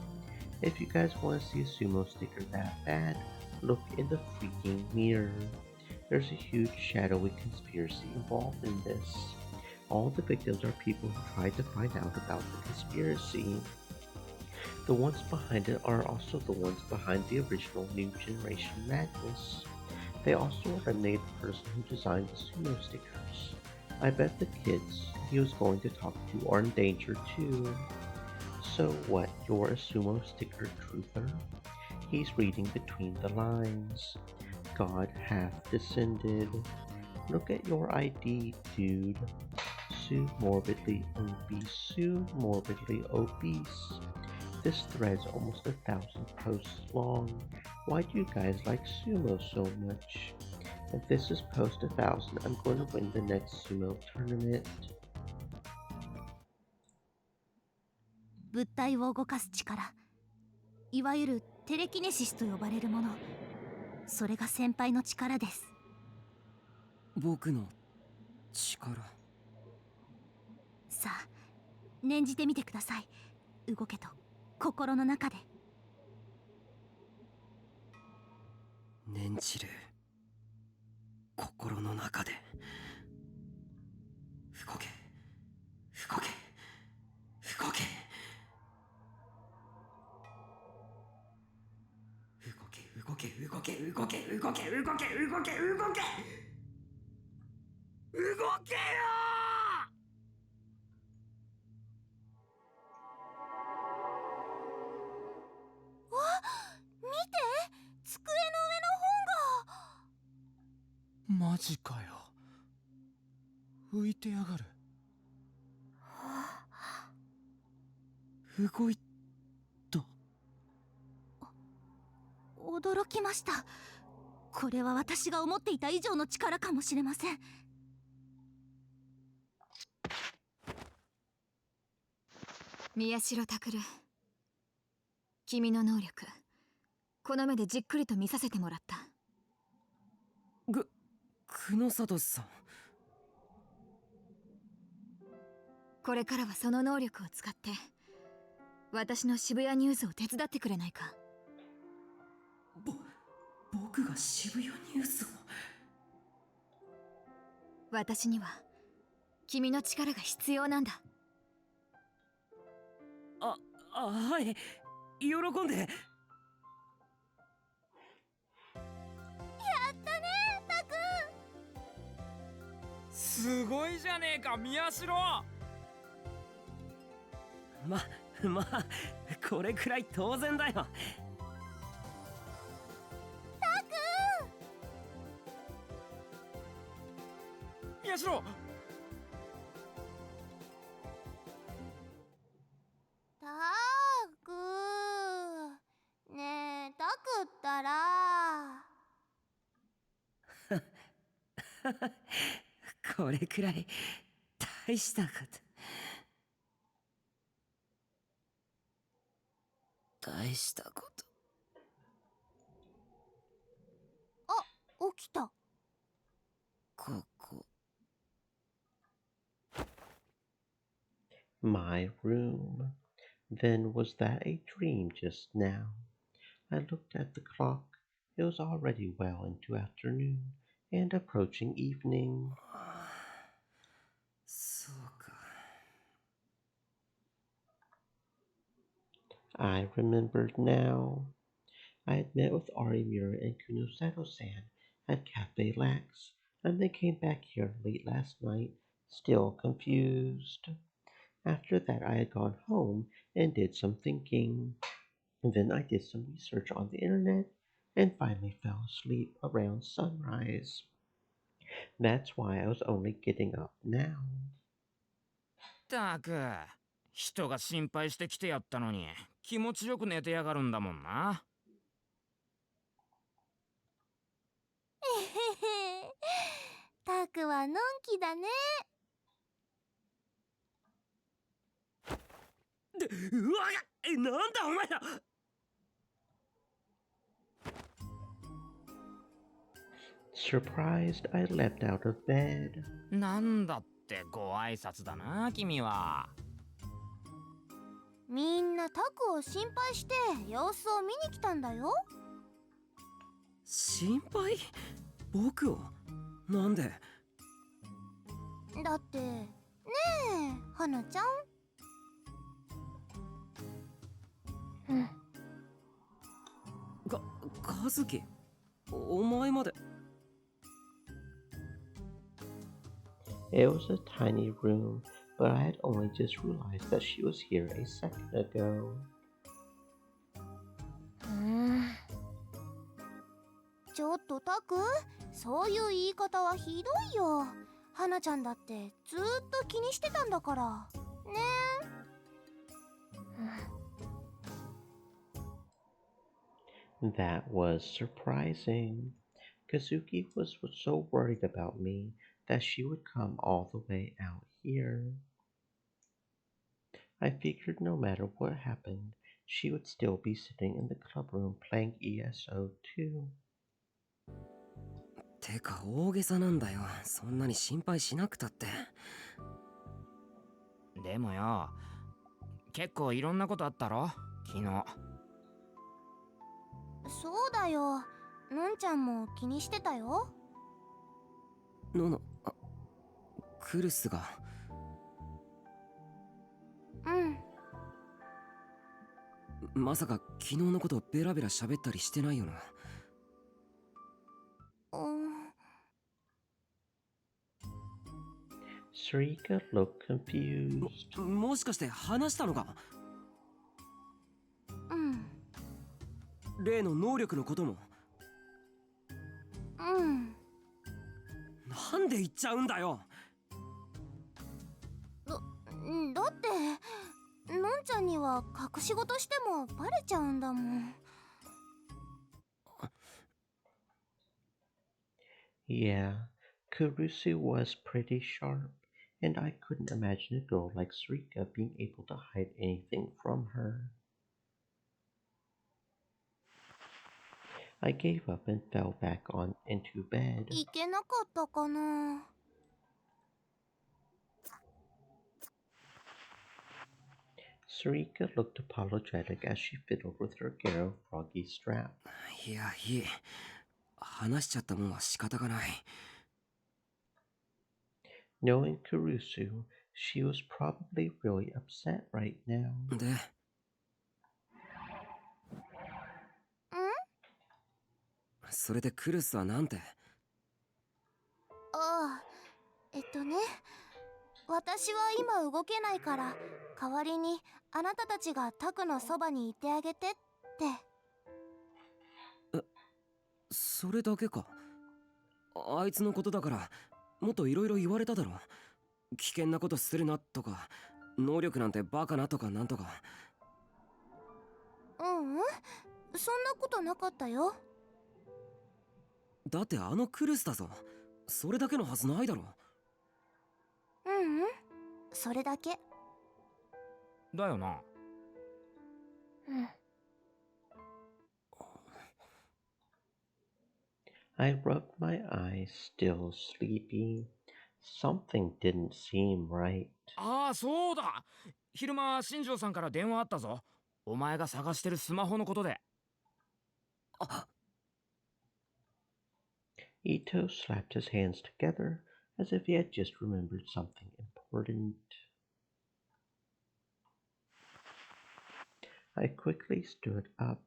If you guys want to see a sumo sticker that bad, look in the freaking mirror. There's a huge shadowy conspiracy involved in this. All the victims are people who tried to find out about the conspiracy. The ones behind it are also the ones behind the original New Generation Madness. They also eliminated the person who designed the sumo stickers. I bet the kids he was going to talk to are in danger too. So what, you're a sumo sticker truther? He's reading between the lines. God hath descended. Look at your ID, dude. Morbidly obese. Morbidly obese. This thread's almost 1,000 posts long. Why do you guys like sumo so much? If this is post 1,000, I'm going to win the next sumo tournament. 物体を動かす力、いわゆるテレキネシスと呼ばれるもの、それが先輩の力です。僕の力。さあ、念じてみてください。動けと心の中で。念じる心の中で。動け動け動け動け動け動け動け動け動け動け動け動け動けよ見て、机の上の本が。マジかよ。浮いてやがる。動いた。驚きました。これは私が思っていた以上の力かもしれません。宮代拓、君の能力この目でじっくりと見させてもらった。久野里さん。これからはその能力を使って私の渋谷ニュースを手伝ってくれないか。僕が渋谷ニュースを。私には君の力が必要なんだ。はい、喜んで。やったねタク。すごいじゃねえか宮代。まあこれくらい当然だよ。タク。宮代。タク。ねえタクったら。これくらい大したこと。大したこと。あ、起きた。ここ。My room. Then was that a dream just now? I looked at the clock. It was already well into afternoon and approaching evening. そうか。I remembered now. I had met with Arimura and Kunosato-san at Cafe Lax, and they came back here late last night, still confused. After that, I had gone home and did some thinking. And then I did some research on the internet and finally fell asleep around sunrise. That's why I was only getting up now. ったく、人が心配してきてやったのに気持ちよく寝てやがるんだもんな。えへへ。タクはのんきだね。うわっ、なんだお前ら。Surprised, I leapt out of bed. なんだってご挨拶だな君は。みんなタクを心配して様子を見に来たんだよ。心配？僕を？なんで？だってねえ花ちゃん。和樹、お前まで。It was a tiny room, but I had only just realized that she was here a second ago. ちょっとタク、そういう言い方はひどいよ。花ちゃんだってずーっと気にしてたんだからね。That was surprising. Kazuki was so worried about me that she would come all the way out here. I figured no matter what happened, she would still be sitting in the club room playing ESO too. てか大げさなんだよ。そんなに心配しなくたって。でもよ、結構いろんなことあったろ昨日。そうだよ。のんちゃんも気にしてたよ。クルスが。まさか昨日のことベラベラ喋ったりしてないよな。Sarika looked confused. もしかして話したのか？例の能力のことも。なんで言っちゃうんだよ。だってのんちゃんには隠し事してもバレちゃうんだもん。Yeah, Kurusu was pretty sharp, and I couldn't imagine a girl like Sarika being able to hide anything from her. I gave up and fell back on into bed. いけなかったかな。Sarika looked apologetic as she fiddled with her Garo froggy strap. いや、いい。話しちゃったもんは仕方がない。Knowing Kurusu, she was probably really upset right now. で、それでクルスはなんて？ああ、私は今動けないから、代わりにあなたたちがタクのそばにいてあげてって。それだけか。あいつのことだからもっといろいろ言われただろ。危険なことするなとか、能力なんてバカなとかなんとか。そんなことなかったよ。だってあのクルスだぞ。それだけのはずないだろ。それだけ。だよな。I rubbed my eyes, still sleepy. Something didn't seem right. ああ、そうだ。昼間新庄さんから電話あったぞ。お前が探してるスマホのことで。Ito slapped his hands together as if he had just remembered something important. I quickly stood up.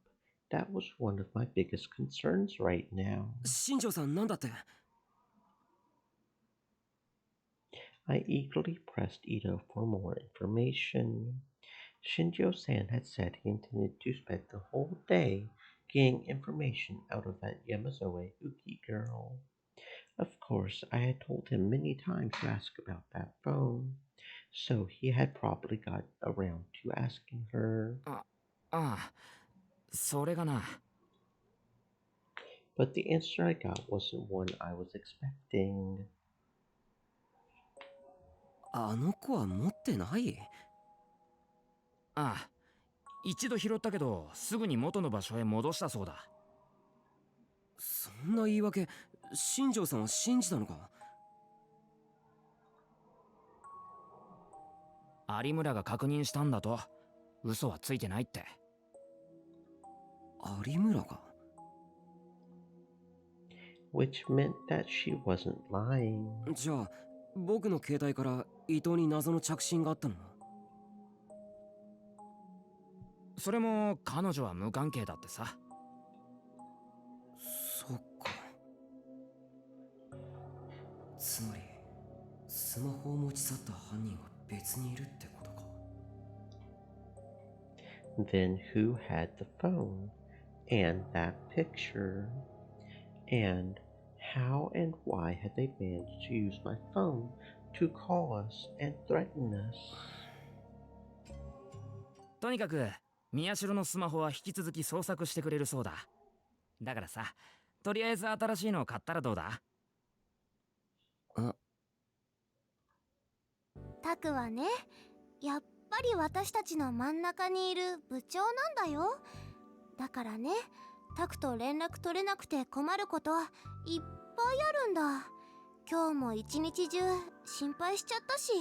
That was one of my biggest concerns right now. 新庄さんなんだって？ I eagerly pressed Ito for more information. Shinjo-san had said he intended to spend the whole day getting information out of that Yamazoe Uki girl. Of course, I had told him many times to ask about that phone, so he had probably got around to asking her. それがな。But the answer I got wasn't one I was expecting. あの子は持ってない？ああ、一度拾ったけどすぐに元の場所へ戻したそうだ。そんな言い訳、新庄さんは信じたのか？有村が確認したんだと。嘘はついてないって。有村が？ Which meant that she wasn't lying. じゃあ僕の携帯から伊藤に謎の着信があったの？それも彼女は無関係だってさ。そっか。つまりスマホを持ち去った犯人が別にいるってことか。Then who had the phone? And that picture? And how and why had they managed to use my phone to call us and threaten us? とにかく宮代のスマホは引き続き捜索してくれるそうだ。だからさ、とりあえず新しいのを買ったらどうだ？タクはね、やっぱり私たちの真ん中にいる部長なんだよ。だからね、タクと連絡取れなくて困ることはいっぱいあるんだ。今日も一日中心配しちゃったし。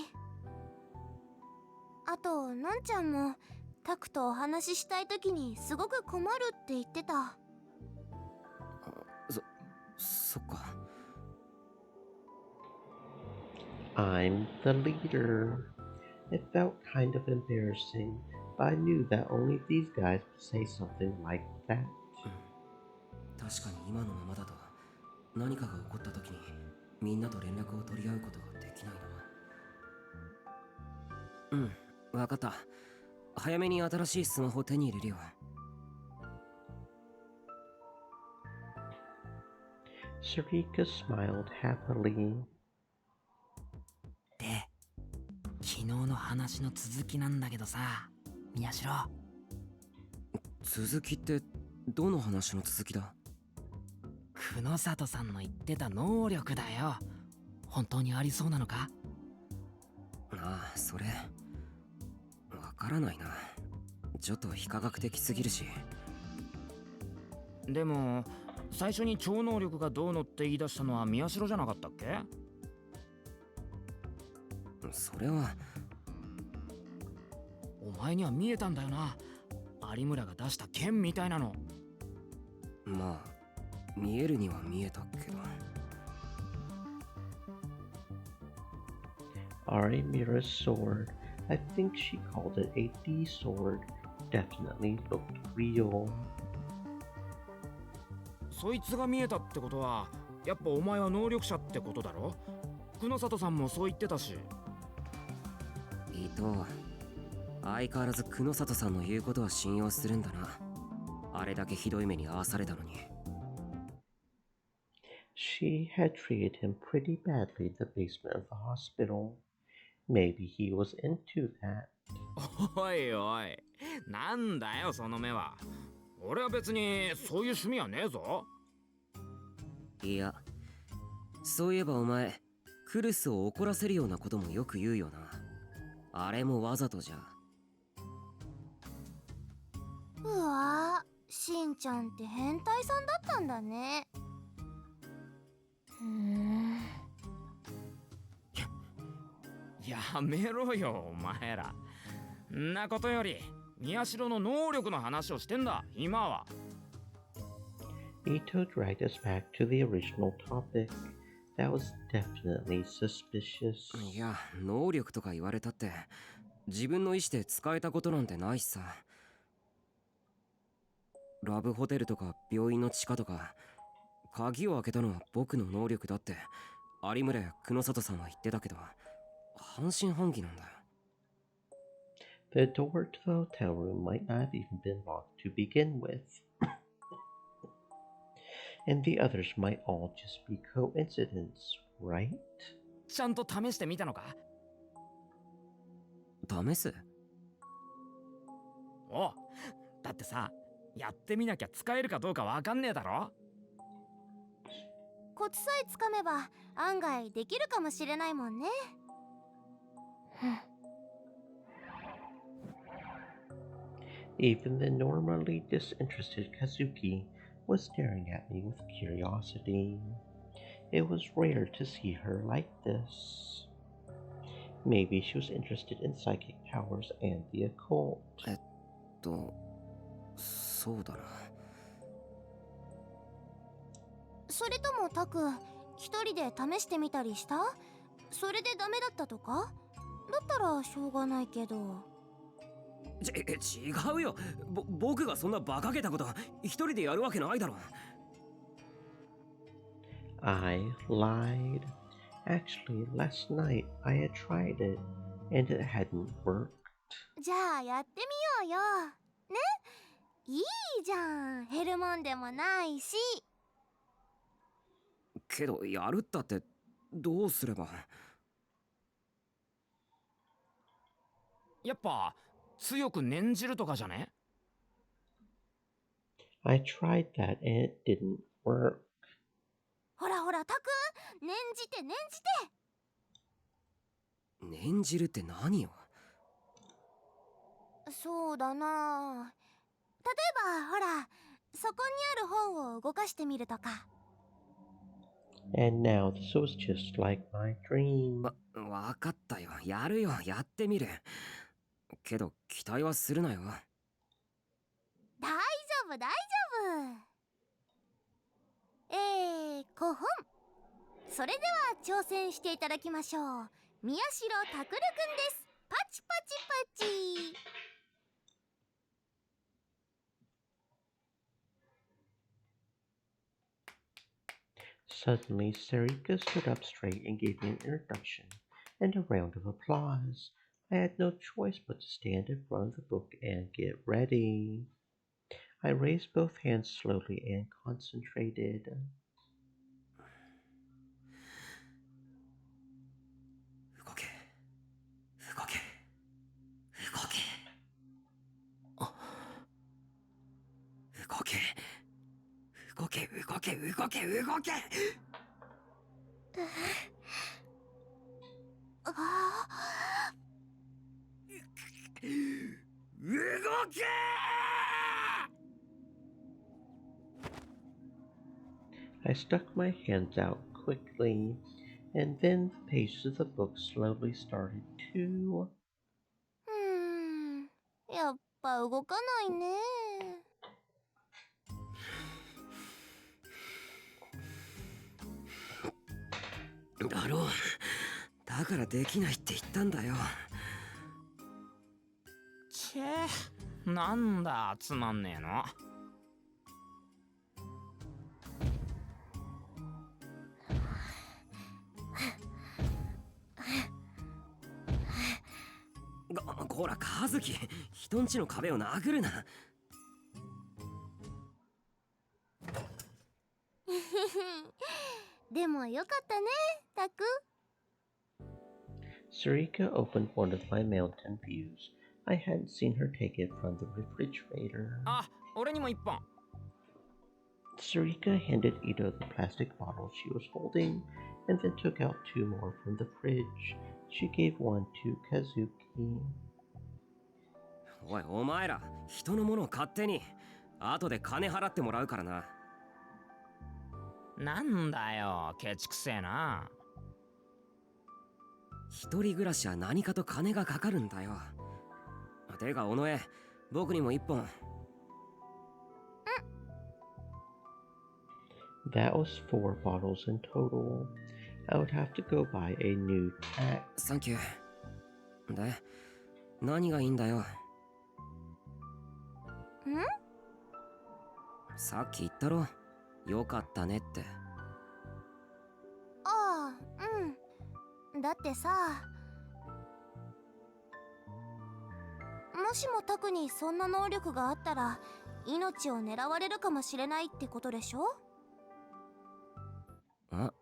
あと、のんちゃんもタクとお話ししたい時にすごく困るって言ってた。そっか。I'm the leader. It felt kind of embarrassing, but I knew that only these guys would say something like that. 確かに今のままだと何かが起こった時にみんなと連絡を取り合うことができないな。わかった。早めに新しいスマホを手に入れるよ。Sarika smiled happily. で、昨日の話話の続きなんだけどさ、宮代。続きってどの話の続きだ？久野里さんの言ってた能力だよ。本当にありそうなのか？ああ、それわからないな。ちょっと非科学的すぎるし。でも最初に超能力がどうのって言い出したのは宮代じゃなかったっけ？それはお前には見えたんだよな、有村が出した剣みたいなの。まあ見えるには見えたけど。Arimura's sword, I think she called it a D sword, definitely looked real. そいつが見えたってことはやっぱお前は能力者ってことだろ？久野里さんもそう言ってたし。伊藤、相変わらず久野里さんの言うことは信用するんだな。あれだけひどい目に遭わされたのに。She had treated him pretty badly in the basement of the hospital. Maybe he was into that. おいおい、なんだよその目は。俺は別にそういう趣味はねえぞ。いや、そういえばお前、クルスを怒らせるようなこともよく言うよな。あれもわざとじゃ。うわー、しんちゃんって変態さんだったんだね。やめろよお前ら。んなことより宮代の能力の話をしてんだ今は。Ito dragged us back to the original topic. That was definitely suspicious. いや、能力とか言われたって自分の意思で使えたことなんてないしさ。ラブホテルとか病院の地下とか、鍵を開けたのは僕の能力だって有村や久野里さんは言ってたけど、半信半疑なんだよ。The door to the hotel room might not have even been locked to begin with. And the others might all just be coincidence, right? ちゃんと試してみたのか？試す？お、だってさ、やってみなきゃ使えるかどうかわかんねえだろ？コツさえつかめば案外できるかもしれないもんね。Even the normally disinterested Kazuki was staring at me with curiosity. It was rare to see her like this. Maybe she was interested in psychic powers and the occult. そうだな。それともタク、一人で試してみたりした？それでダメだったとか？だったらしょうがないけど。違うよ。僕がそんな馬鹿げたこと一人でやるわけないだろ。I lied. Actually, last night I had tried it, and it hadn't worked. じゃあやってみようよ。ね？いいじゃん。減るもんでもないし。けどやるったってどうすれば。やっぱ強く念じるとかじゃね？ I tried that and it didn't work. ほらほらタク、念じて念じて。念じるって何よ？そうだな。例えばほら、そこにある本を動かしてみるとか。And now this was just like my dream. わかったよ。やるよ。やってみる。けど期待はするなよ。大丈夫大丈夫。5本。それでは挑戦していただきましょう。宮代拓くんです。パチパチパチ。Suddenly, Sarika stood up straight and gave me an introduction and a round of applause. I had no choice but to stand in front of the book and get ready. I raised both hands slowly and concentrated. 動け。動け。動け動け動け動け。ああ。動け。 I stuck my hands out quickly, and then the pages of the book slowly started to. やっぱ動かないね。だろう。だからできないって言ったんだよ。ちぇ、なんだつまんねえの。ほら和樹、人んちの壁を殴るな。でもよかったね、タク。Sarika opened one of my mountain views. I hadn't seen her take it from the refrigerator. あ、俺にも一本。Sarika handed Ito the plastic bottle she was holding, and then took out 2 more from the fridge. She gave one to Kazuki. おい、お前ら、人のものを勝手に。後で金払ってもらうからな。なんだよ、ケチくせえな。一人暮らしは何かと金がかかるんだよ。てか、尾上、僕にも一本。That was 4 bottles in total. I would have to go buy a new pack. サンキュー。で、何がいいんだよ。さっき言ったろ。よかったねって。ああ、うん。だってさ、もしもタクにそんな能力があったら命を狙われるかもしれないってことでしょ。あ、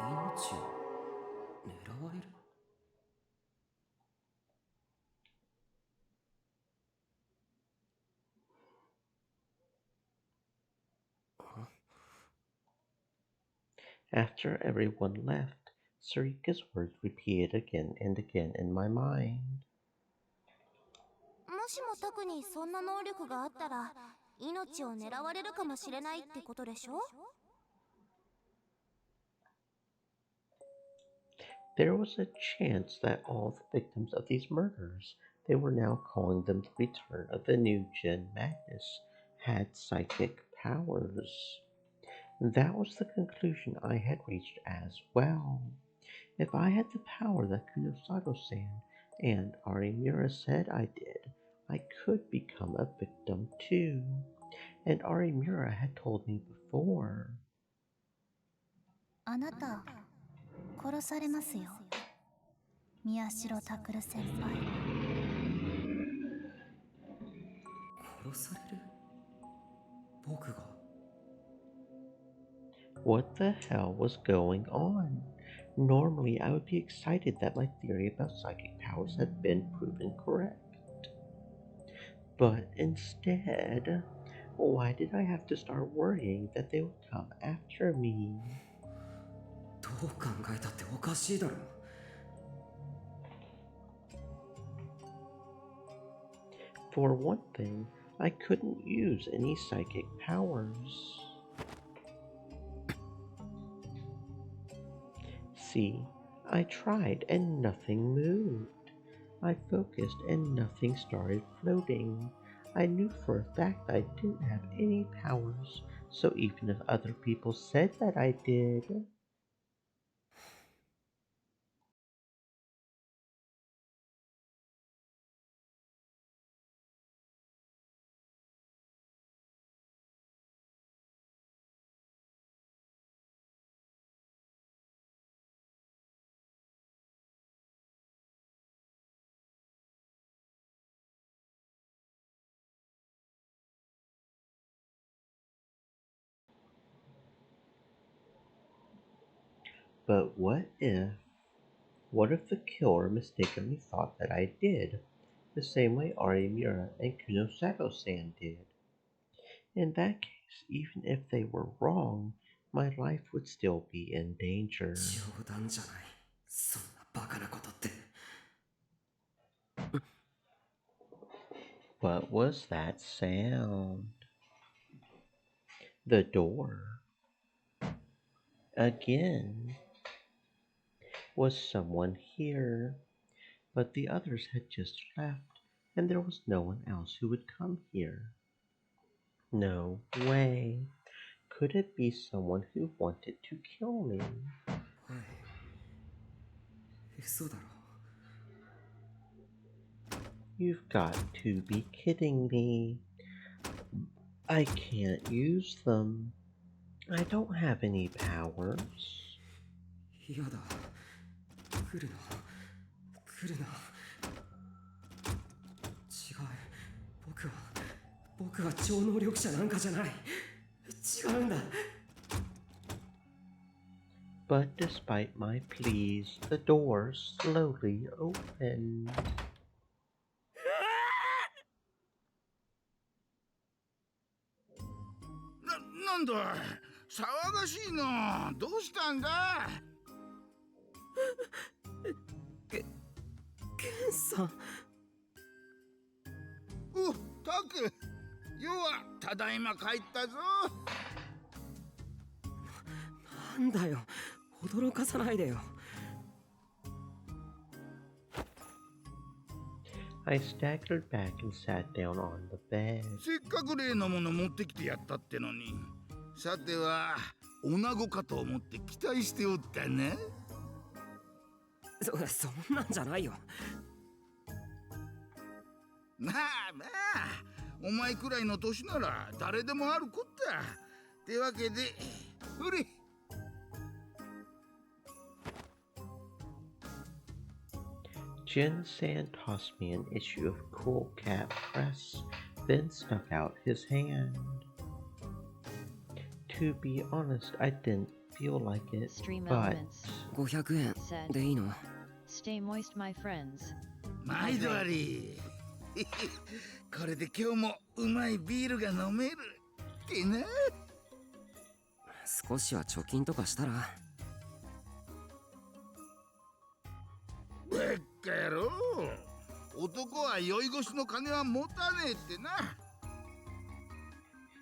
命を狙われる。After everyone left, Sarika's words repeated again and again in my mind. もしもタクにそんな能力があったら命を狙われるかもしれないってことでしょ。There was a chance that all the victims of these murders, they were now calling them the return of the new Gen Magnus, had psychic powers. That was the conclusion I had reached as well. If I had the power that Kunosato-san and Arimura said I did, I could become a victim too. And Arimura had told me before. あなた殺されますよ、宮代拓先輩。殺される？僕が？ What the hell was going on? Normally, I would be excited that my theory about psychic powers had been proven correct. But instead, why did I have to start worrying that they would come after me? どう考えたっておかしいだろ。For one thing, I couldn't use any psychic powers. See, I tried and nothing moved. I focused and nothing started floating. I knew for a fact I didn't have any powers, so even if other people said that I did, but what if the killer mistakenly thought that I did, the same way Arimura and Kunosato-san did? In that case, Even if they were wrong, my life would still be in danger. 冗談じゃない。そんなバカなことって。What was that sound? The door. Again. Was someone here? But the others had just left, and there was no one else who would come here. No way. Could it be someone who wanted to kill me? おい。嘘だろ。You've got to be kidding me. I can't use them. I don't have any powers. 嫌だ。来るな。来るな。違う。僕は超能力者なんかじゃない。違うんだ。But despite my pleas, the door slowly opened. なんだ騒がしいな。どうしたんだ。ケンさん。お、タク。要はただいま帰ったぞ。なんだよ。驚かさないでよ。I staggered back and sat down on the bed. せっかく例のもの持ってきてやったってのに。さては女子かと思って期待しておったな。そんなんじゃないよ。まあまあ、お前くらいの年なら誰でもあるこった。ってわけで、ほれ。Jin-san tossed me an issue of Cool Cat Press, then stuck out his hand. To be honest, I didn't feel like it, Stream but... Elements 500円 said, でいいの？ Stay moist, my friends. 毎度あり。これで今日もうまいビールが飲めるってな。少しは貯金とかしたら。ばっかやろ。男は酔い越しの金は持たねえってな。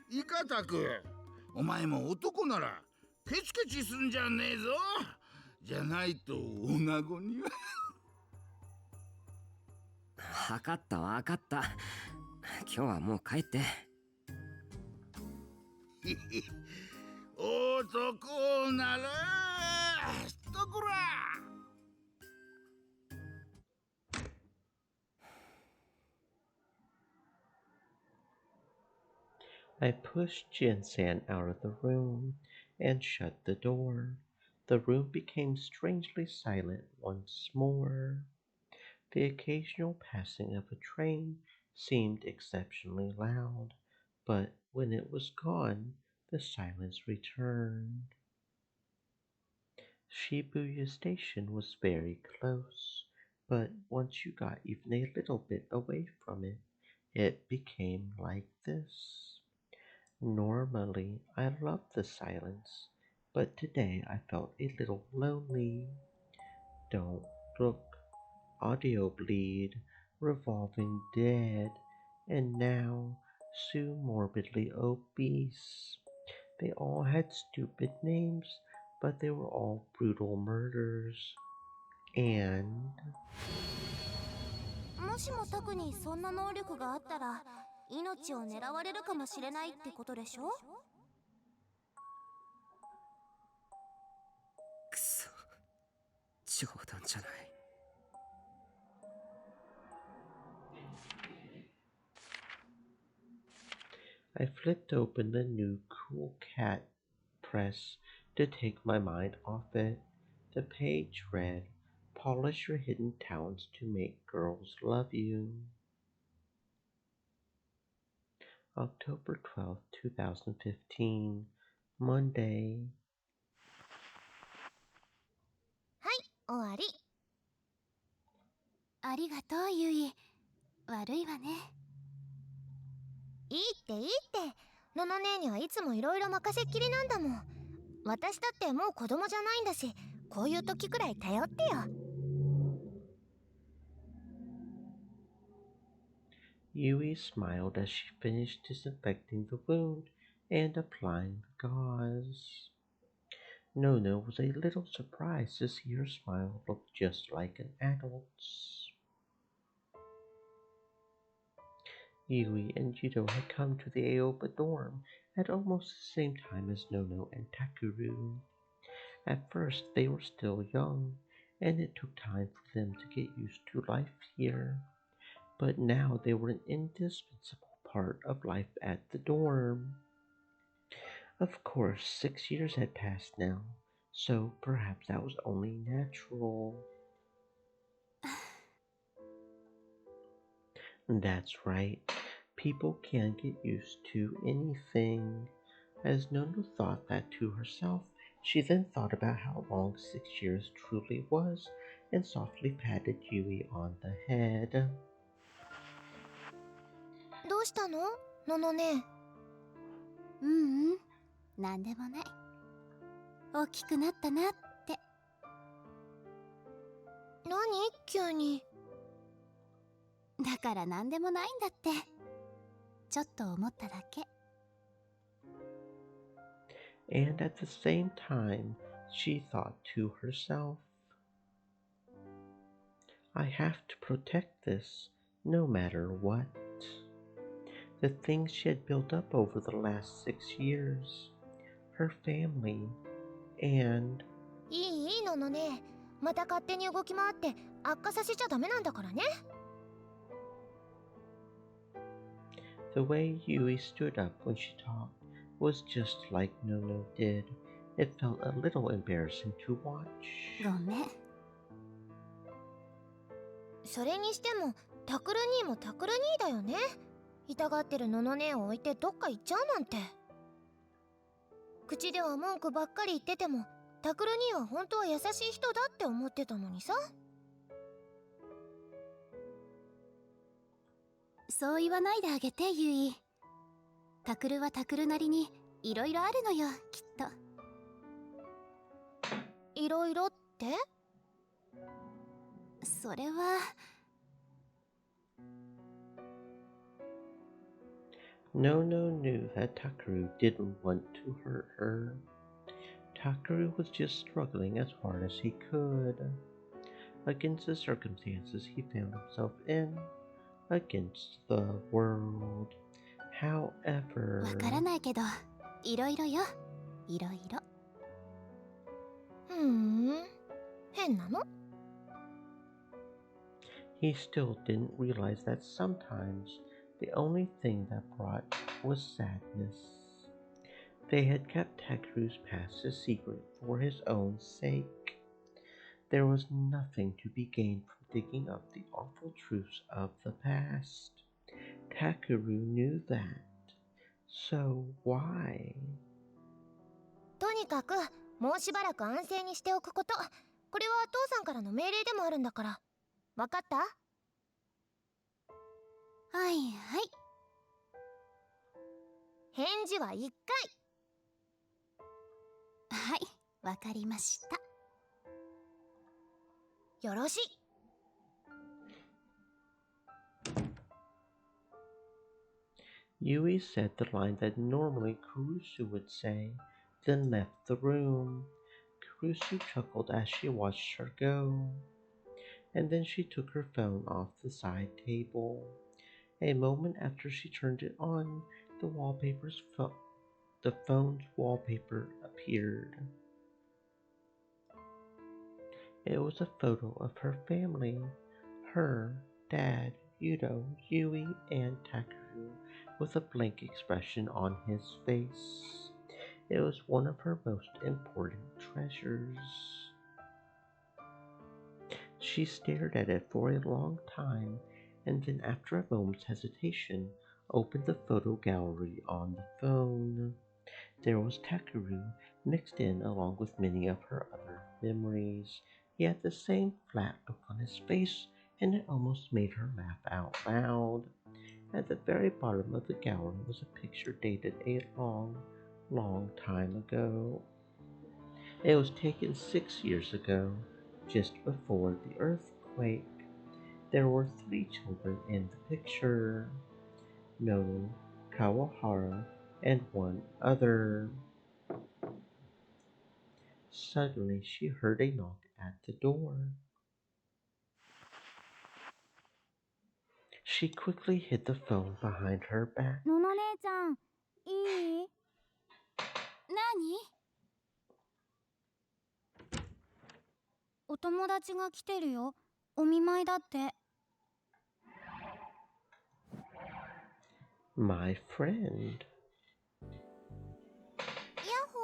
イカタク、お前も男ならケチケチすんじゃねえぞ。じゃないと女子には。わかったわかった。今日はもう帰って。男ならとこら。I pushed Jin-san out of the room and shut the door. The room became strangely silent once more. The occasional passing of a train seemed exceptionally loud, but when it was gone, the silence returned. Shibuya Station was very close, but once you got even a little bit away from it, it became like this. Normally, I love the silence, but today I felt a little lonely. Don't look. Audio bleed, revolving dead, and now Sue morbidly obese. They all had stupid names, but they were all brutal murders. And もしもタクにそんな能力があったら命を狙われるかもしれないってことでしょ。くそ。冗談じゃない。I flipped open the new Cool Cat Press to take my mind off it. The page read, "Polish your hidden talents to make girls love you." October 12th, 2015, Monday. はい、終わり。ありがとう、ゆい。悪いわね。いいっていいって。のの姉にはいつもいろいろ任せっきりなんだもん。私だってもう子供じゃないんだし、こういう時くらい頼ってよ。Yui smiled as she finished disinfecting the wound and applying the gauze. Nono was a little surprised to see her smile look just like an adult's. Yui and Jito had come to the Aoba dorm at almost the same time as Nono and Takuru. At first, they were still young, and it took time for them to get used to life here. But now they were an indispensable part of life at the dorm. Of course, 6 years had passed now, so perhaps that was only natural. That's right, people can get used to anything. As Nono thought that to herself, she then thought about how long 6 years truly was and softly patted Yui on the head. どうしたの？ののね。なんでもない。大きくなったなって。何？急に。だからなんでもないんだって。ちょっと思っただけ。And at the same time, she thought to herself, I have to protect this no matter what. The things she had built up over the last 6 years, her family, and いいののね。また勝手に動き回って悪化させちゃダメなんだからね。the way Yui stood up when she talked was just like Nono did. It felt a little embarrassing to watch. ごめん。それにしても、タクル兄もタクル兄だよね。痛がってるのの姉を置いてどっか行っちゃうなんて。口では文句ばっかり言ってても、タクル兄は本当は優しい人だって思ってたのにさ。そう言わないであげて、ユイ。タクルはタクルなりにいろいろあるのよ、きっと。いろいろって？それは。Nono knew that Takuru didn't want to hurt her. Takuru was just struggling as hard as he could. Against the circumstances he found himself in, against the world. However... わからないけど、いろいろよ。いろいろ。変なの？ He still didn't realize that sometimes the only thing that brought was sadness. They had kept Takuru's past a secret for his own sake. There was nothing to be gained from digging up the awful truths of the past. Takuru knew that. So why? とにかく、もうしばらく安静にしておくこと。これは父さんからの命令でもあるんだから。わかった？はいはい。返事は1回。はい、わかりました。よろしい。Yui said the line that normally Kurusu would say, then left the room. Kurusu chuckled as she watched her go. And then she took her phone off the side table. A moment after she turned it on, the phone's wallpaper appeared. It was a photo of her family, her, Dad, Yudo, Yui, and Takuru, with a blank expression on his face. It was one of her most important treasures. She stared at it for a long time, and then after a moment's hesitation, opened the photo gallery on the phone. There was Takuru mixed in along with many of her other memories. He had the same flat look on his face, and it almost made her laugh out loud. At the very bottom of the gallery was a picture dated a long, long time ago. It was taken 6 years ago, just before the earthquake. There were 3 children in the picture: Nono, Kawahara, and one other. Suddenly she heard a knock at the door. She quickly hid the phone behind her back. のの姉ちゃん、いい？何？お友達が来てるよ。お見舞いだって。My friend. やっほ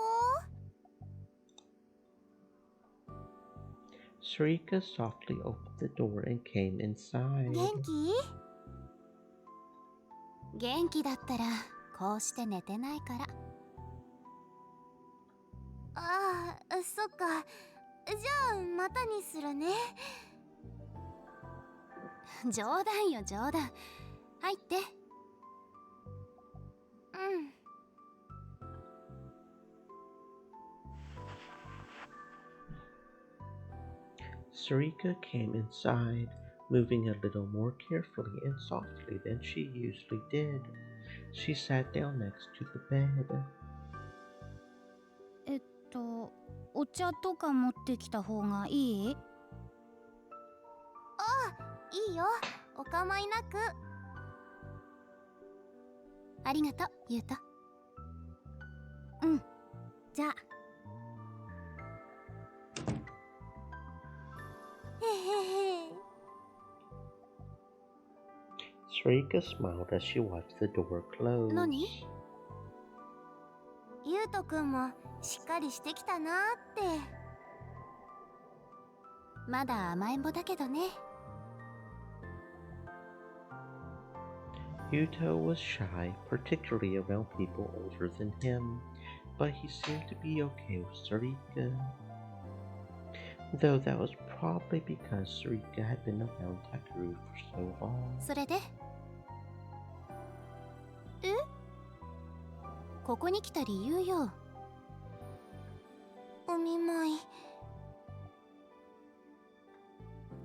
ー。Sarika softly opened the door and came inside. 元気？元気だったらこうして寝てないから。ああ、そっか。じゃあまたにするね。冗談よ冗談。入って。うん。Sarika came inside, moving a little more carefully and softly than she usually did. She sat down next to the bed. お茶とか持ってきた方がいい？ああ、いいよ。お構いなく。ありがとう、ゆうと。うん。じゃあ。へへへ。Sarika smiled as she watched the door close. 何？ゆうとくんもしっかりしてきたなーって。まだ甘えん坊だけどね。Yuto was shy, particularly around people older than him, but he seemed to be okay with Sarika. Though that was probably because Sarika had been around Takeru for so long. それで？え？ここに来た理由よ。お見舞い。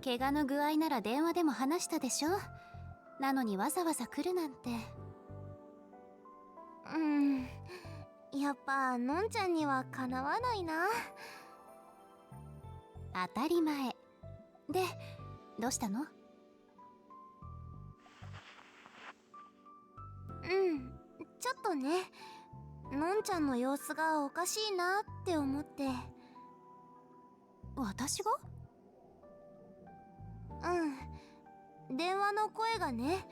怪我の具合なら電話でも話したでしょ。なのにわざわざ来るなんて。やっぱのんちゃんにはかなわないな。当たり前。で、どうしたの？ちょっとね。のんちゃんの様子がおかしいなって思って。私が？電話の声がね、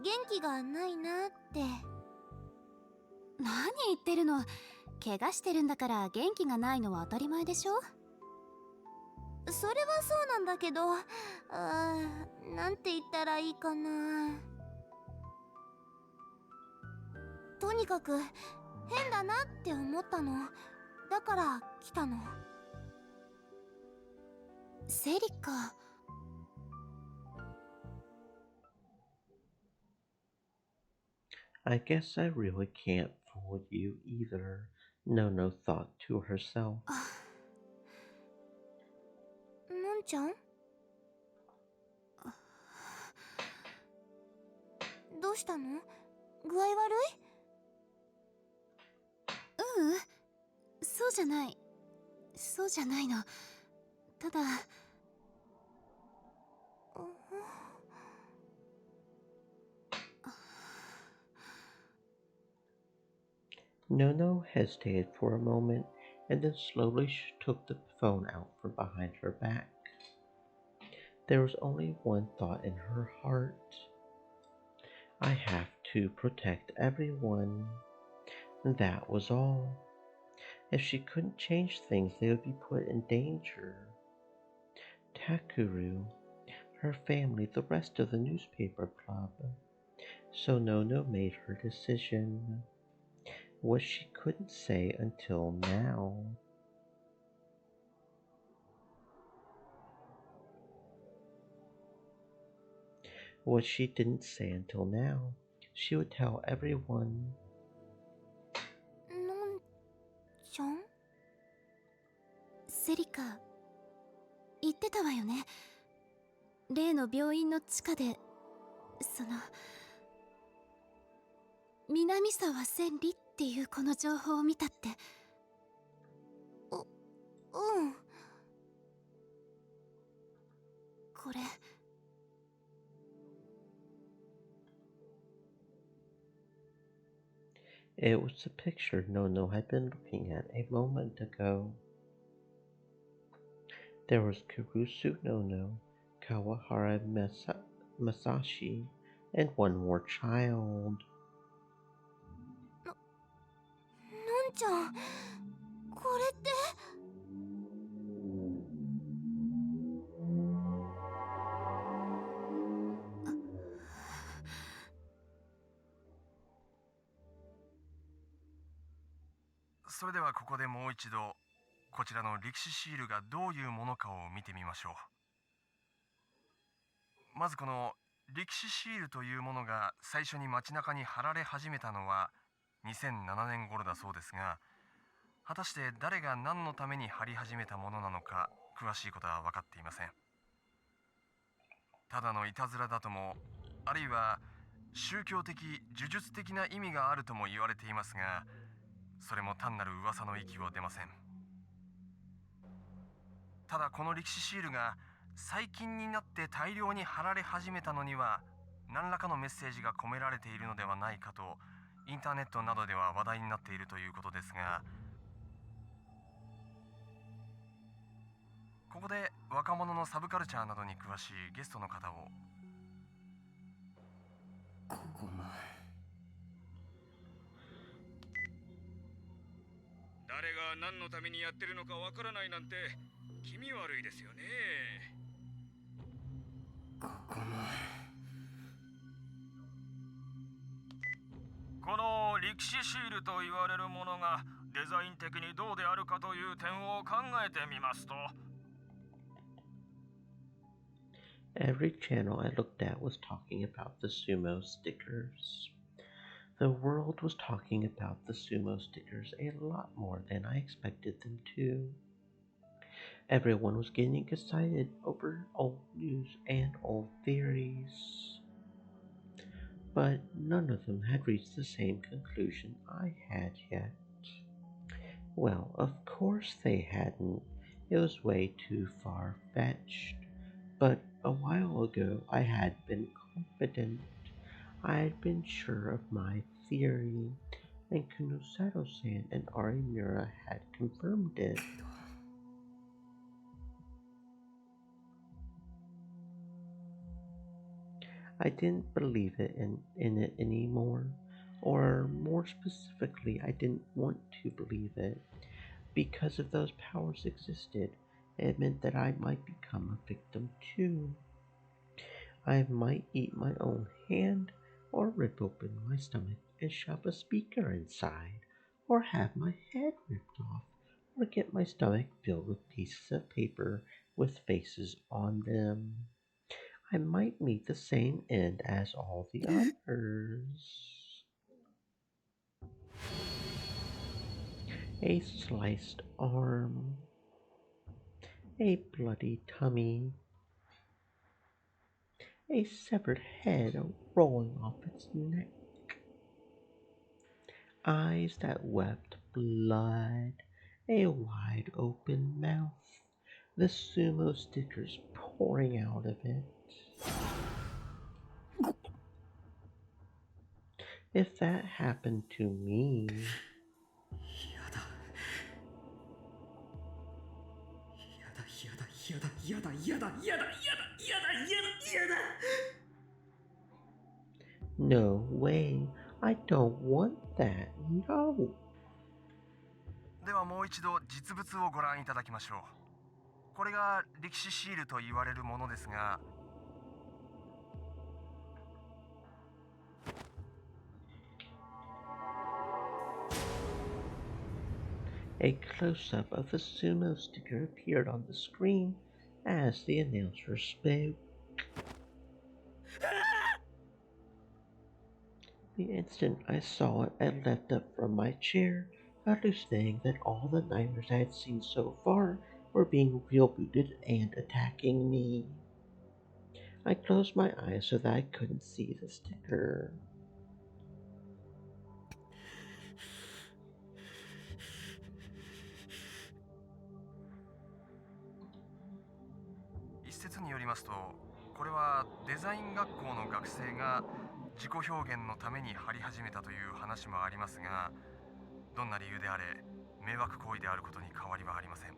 元気がないなって。何言ってるの？怪我してるんだから元気がないのは当たり前でしょ？それはそうなんだけど、なんて言ったらいいかな。とにかく変だなって思ったの。だから来たの。セリカ。I guess I really can't fool you either, Nono thought to herself. のんちゃん？どうしたの？具合悪い？そうじゃない。そうじゃないの。ただ。Nono hesitated for a moment and then slowly took the phone out from behind her back. There was only one thought in her heart. I have to protect everyone. That was all. If she couldn't change things, they would be put in danger. Takuru, her family, the rest of the newspaper club. So Nono made her decision. What she couldn't say until now. What she didn't say until now. She would tell everyone. のんちゃん？セリカ、言ってたわよね。例の病院の地下で、南沢千里っていう子の情報を見たって。うん。これ。It was the picture Nono had been looking at a moment ago. There was Kurusu Nono, Kawahara Masashi, and one more child. のんちゃん、これって。それではここでもう一度こちらの歴史シールがどういうものかを見てみましょう。まずこの歴史シールというものが最初に街中に貼られ始めたのは2007年頃だそうですが、果たして誰が何のために貼り始めたものなのか詳しいことは分かっていません。ただのいたずらだとも、あるいは宗教的呪術的な意味があるとも言われていますが、それも単なる噂の域を出ません。ただこの歴史シールが最近になって大量に貼られ始めたのには何らかのメッセージが込められているのではないかとインターネットなどでは話題になっているということですが、ここで若者のサブカルチャーなどに詳しいゲストの方を。ここも誰が何のためにやってるのかわからないなんて気味悪いですよね。ここもこの歴史シールと言われるものがデザイン的にどうであるかという点を考えてみますと、 Every channel I looked at was talking about the sumo stickers. The world was talking about the sumo stickers a lot more than I expected them to. Everyone was getting excited over old news and old theories. But none of them had reached the same conclusion I had yet. Well, of course they hadn't. It was way too far-fetched. But a while ago I had been confident. I had been sure of my theory, and Kunosato-san and Arimura had confirmed it. I didn't believe in it anymore, or more specifically, I didn't want to believe it. Because if those powers existed, it meant that I might become a victim too. I might eat my own hand, or rip open my stomach and shove a speaker inside, or have my head ripped off, or get my stomach filled with pieces of paper with faces on them. I might meet the same end as all the others. A sliced arm, a bloody tummy, a severed head rolling off its neck, eyes that wept blood, a wide open mouth, the sumo stickers pouring out of it. If that happened to me... No way. I don't want that. No. ではもう一度実物をご覧いただきましょう。これが歴史シールと言われるものですが、A close-up of the sumo sticker appeared on the screen as the announcer spoke. The instant I saw it, I leapt up from my chair, hallucinating that all the nightmares I had seen so far were being rebooted and attacking me. I closed my eyes so that I couldn't see the sticker.一説によりますと、これはデザイン学校の学生が自己表現のために貼り始めたという話もありますが、どんな理由であれ迷惑行為であることに変わりはありません。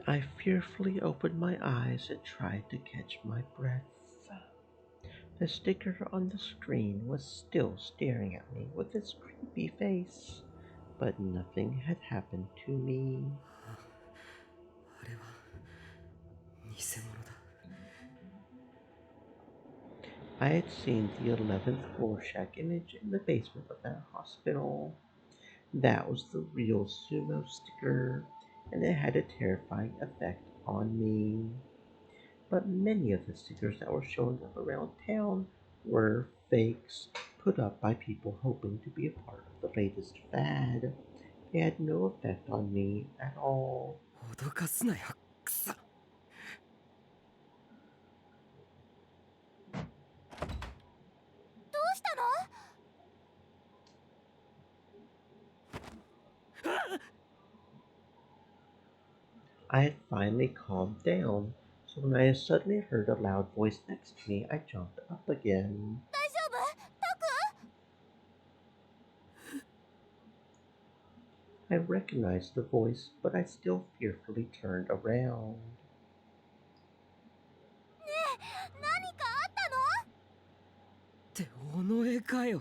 I fearfully opened my eyes and tried to catch my breath. The sticker on the screen was still staring at me with its creepy face, but nothing had happened to me. あれは偽物だ。I had seen the 11th Rorschach image in the basement of that hospital. That was the real Sumo sticker, and it had a terrifying effect on me. But many of the stickers that were showing up around town were fakes put up by people hoping to be a part of the latest fad. They had no effect on me at all. 脅かすなよ、くそ。どうしたの？ I had finally calmed down, so when I suddenly heard a loud voice next to me, I jumped up again. 大丈夫？タク？ I recognized the voice, but I still fearfully turned around. ねえ、何かあったの？っておのえかよ。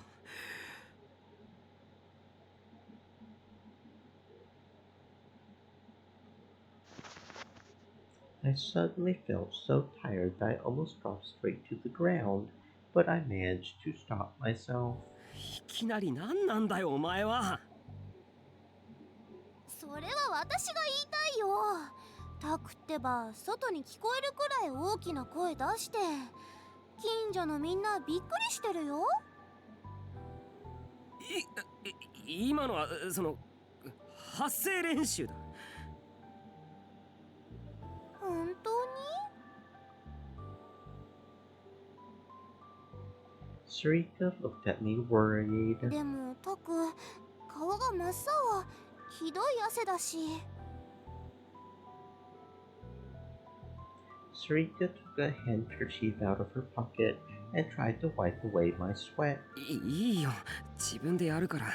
I suddenly felt so tired that I almost dropped straight to the ground, but I managed to stop myself. いきなり何なんだよお前は。それは私が言いたいよ。タクってば外に聞こえるくらい大きな声出して、近所のみんなびっくりしてるよ。今のはその発声練習だ。本当に？ Sarika looked at me worried. でもタク、顔が真っ青、ひどい汗だし。Sarika took a handkerchief out of her pocket and tried to wipe away my sweat. いいよ、自分でやるから。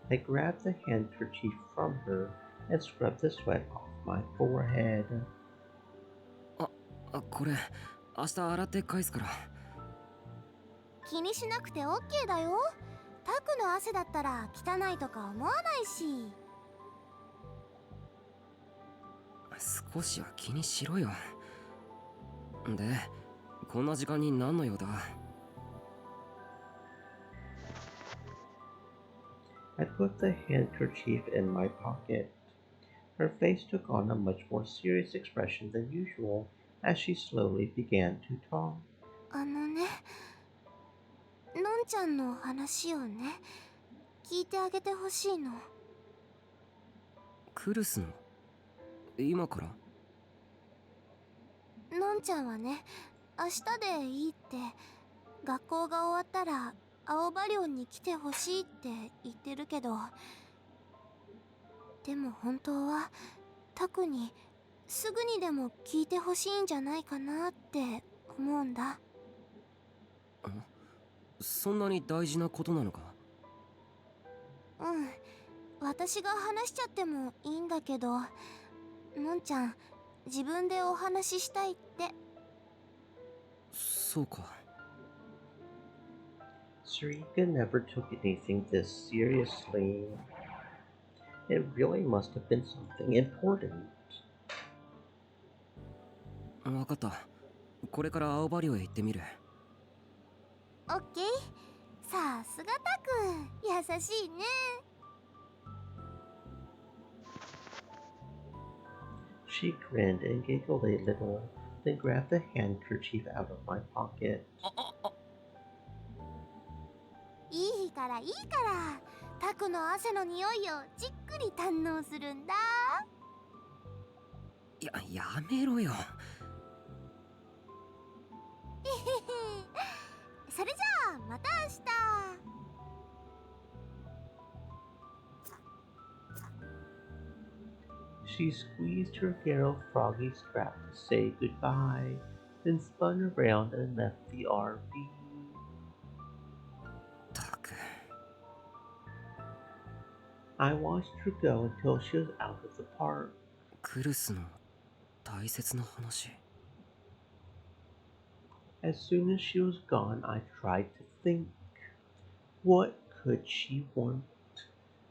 I grabbed the handkerchief from her and scrubbed the sweat off my forehead. これ明日洗って返すから。気にしなくて OK だよ。タクの汗だったら汚いとか思わないし。少しは気にしろよ。で、こんな時間に何の用だ？ I put the handkerchief in my pocket. Her face took on a much more serious expression than usual as she slowly began to talk. のんちゃんの話をね、聞いてあげてほしいの。クルスの今から？のんちゃんはね、明日でいいって、学校が終わったら青バリオンに来てほしいって言ってるけど、でも本当はタクにすぐにでも聞いてほしいんじゃないかなって思うんだ。そんなに大事なことなのか？うん、私が話しちゃってもいいんだけど、のんちゃん自分でお話ししたいって。そうか。Sarika never took anything this seriously. It really must have been something important. わかった。これから青バリオへ行ってみる。オッケー。さすがタク、優しいね。She grinned and giggled a little, then grabbed the handkerchief out of my pocket. いいからいいから、タクの汗の匂いをじっくり堪能するんだ。やめろよ。それじゃあまた明日。She squeezed her Garo froggy scrap to say goodbye, then spun around and left the RV. I watched her go until she was out of the park. クルスの大切な話。As soon as she was gone, I tried to think. What could she want?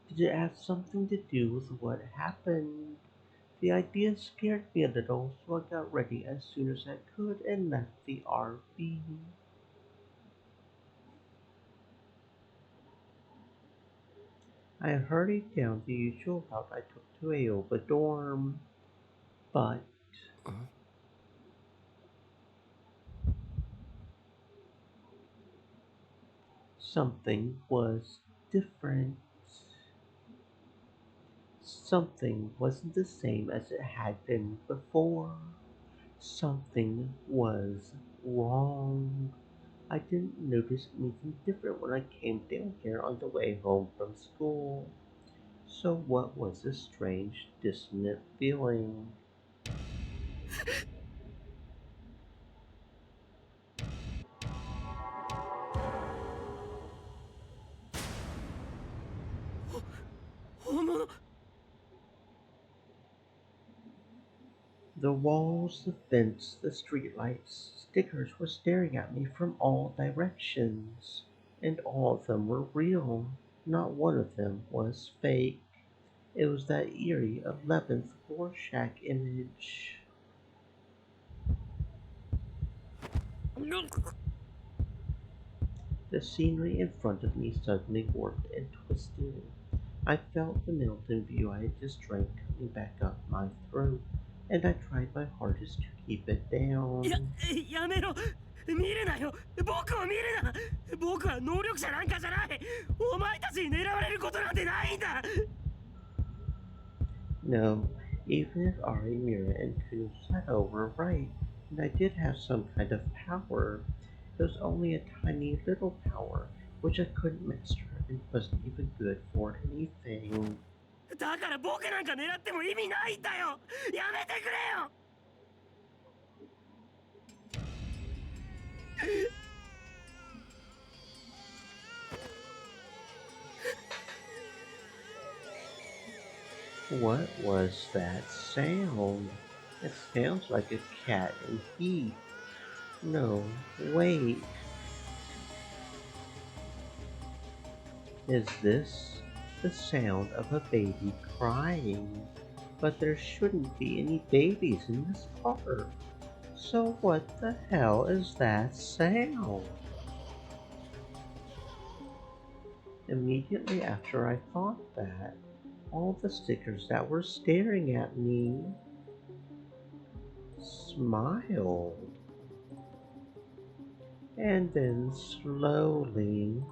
Did it have something to do with what happened? The idea scared me a little, so I got ready as soon as I could and left the RV. I hurried down the usual route I took to Aoba dorm, but something was different. Something wasn't the same as it had been before. Something was wrong. I didn't notice anything different when I came down here on the way home from school. So what was this strange, dissonant feeling? The walls, the fence, the streetlights, stickers were staring at me from all directions, and all of them were real. Not one of them was fake. It was that eerie 11th floor shack image. The scenery in front of me suddenly warped and twisted. I felt the mountain view I had just drank coming back up my throat, and I tried my hardest to keep it down. やめろ。見るなよ。僕を見るな。僕は能力者なんかじゃない。お前たちに狙われることなんてないんだ。No, even if Ari, Mira, and Kunosato were right, and I did have some kind of power, it was only a tiny little power, which I couldn't master and wasn't even good for anything. だから僕なんか狙っても意味ないんだよ。やめてくれよ。What was that sound? It sounds like a cat in heat. No, wait. Is this the sound of a baby crying? But there shouldn't be any babies in this park. So what the hell is that sound? Immediately after I thought that, all the stickers that were staring at me smiled. And then slowly,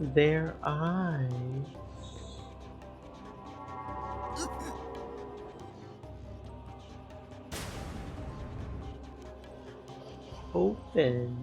their eyes opened.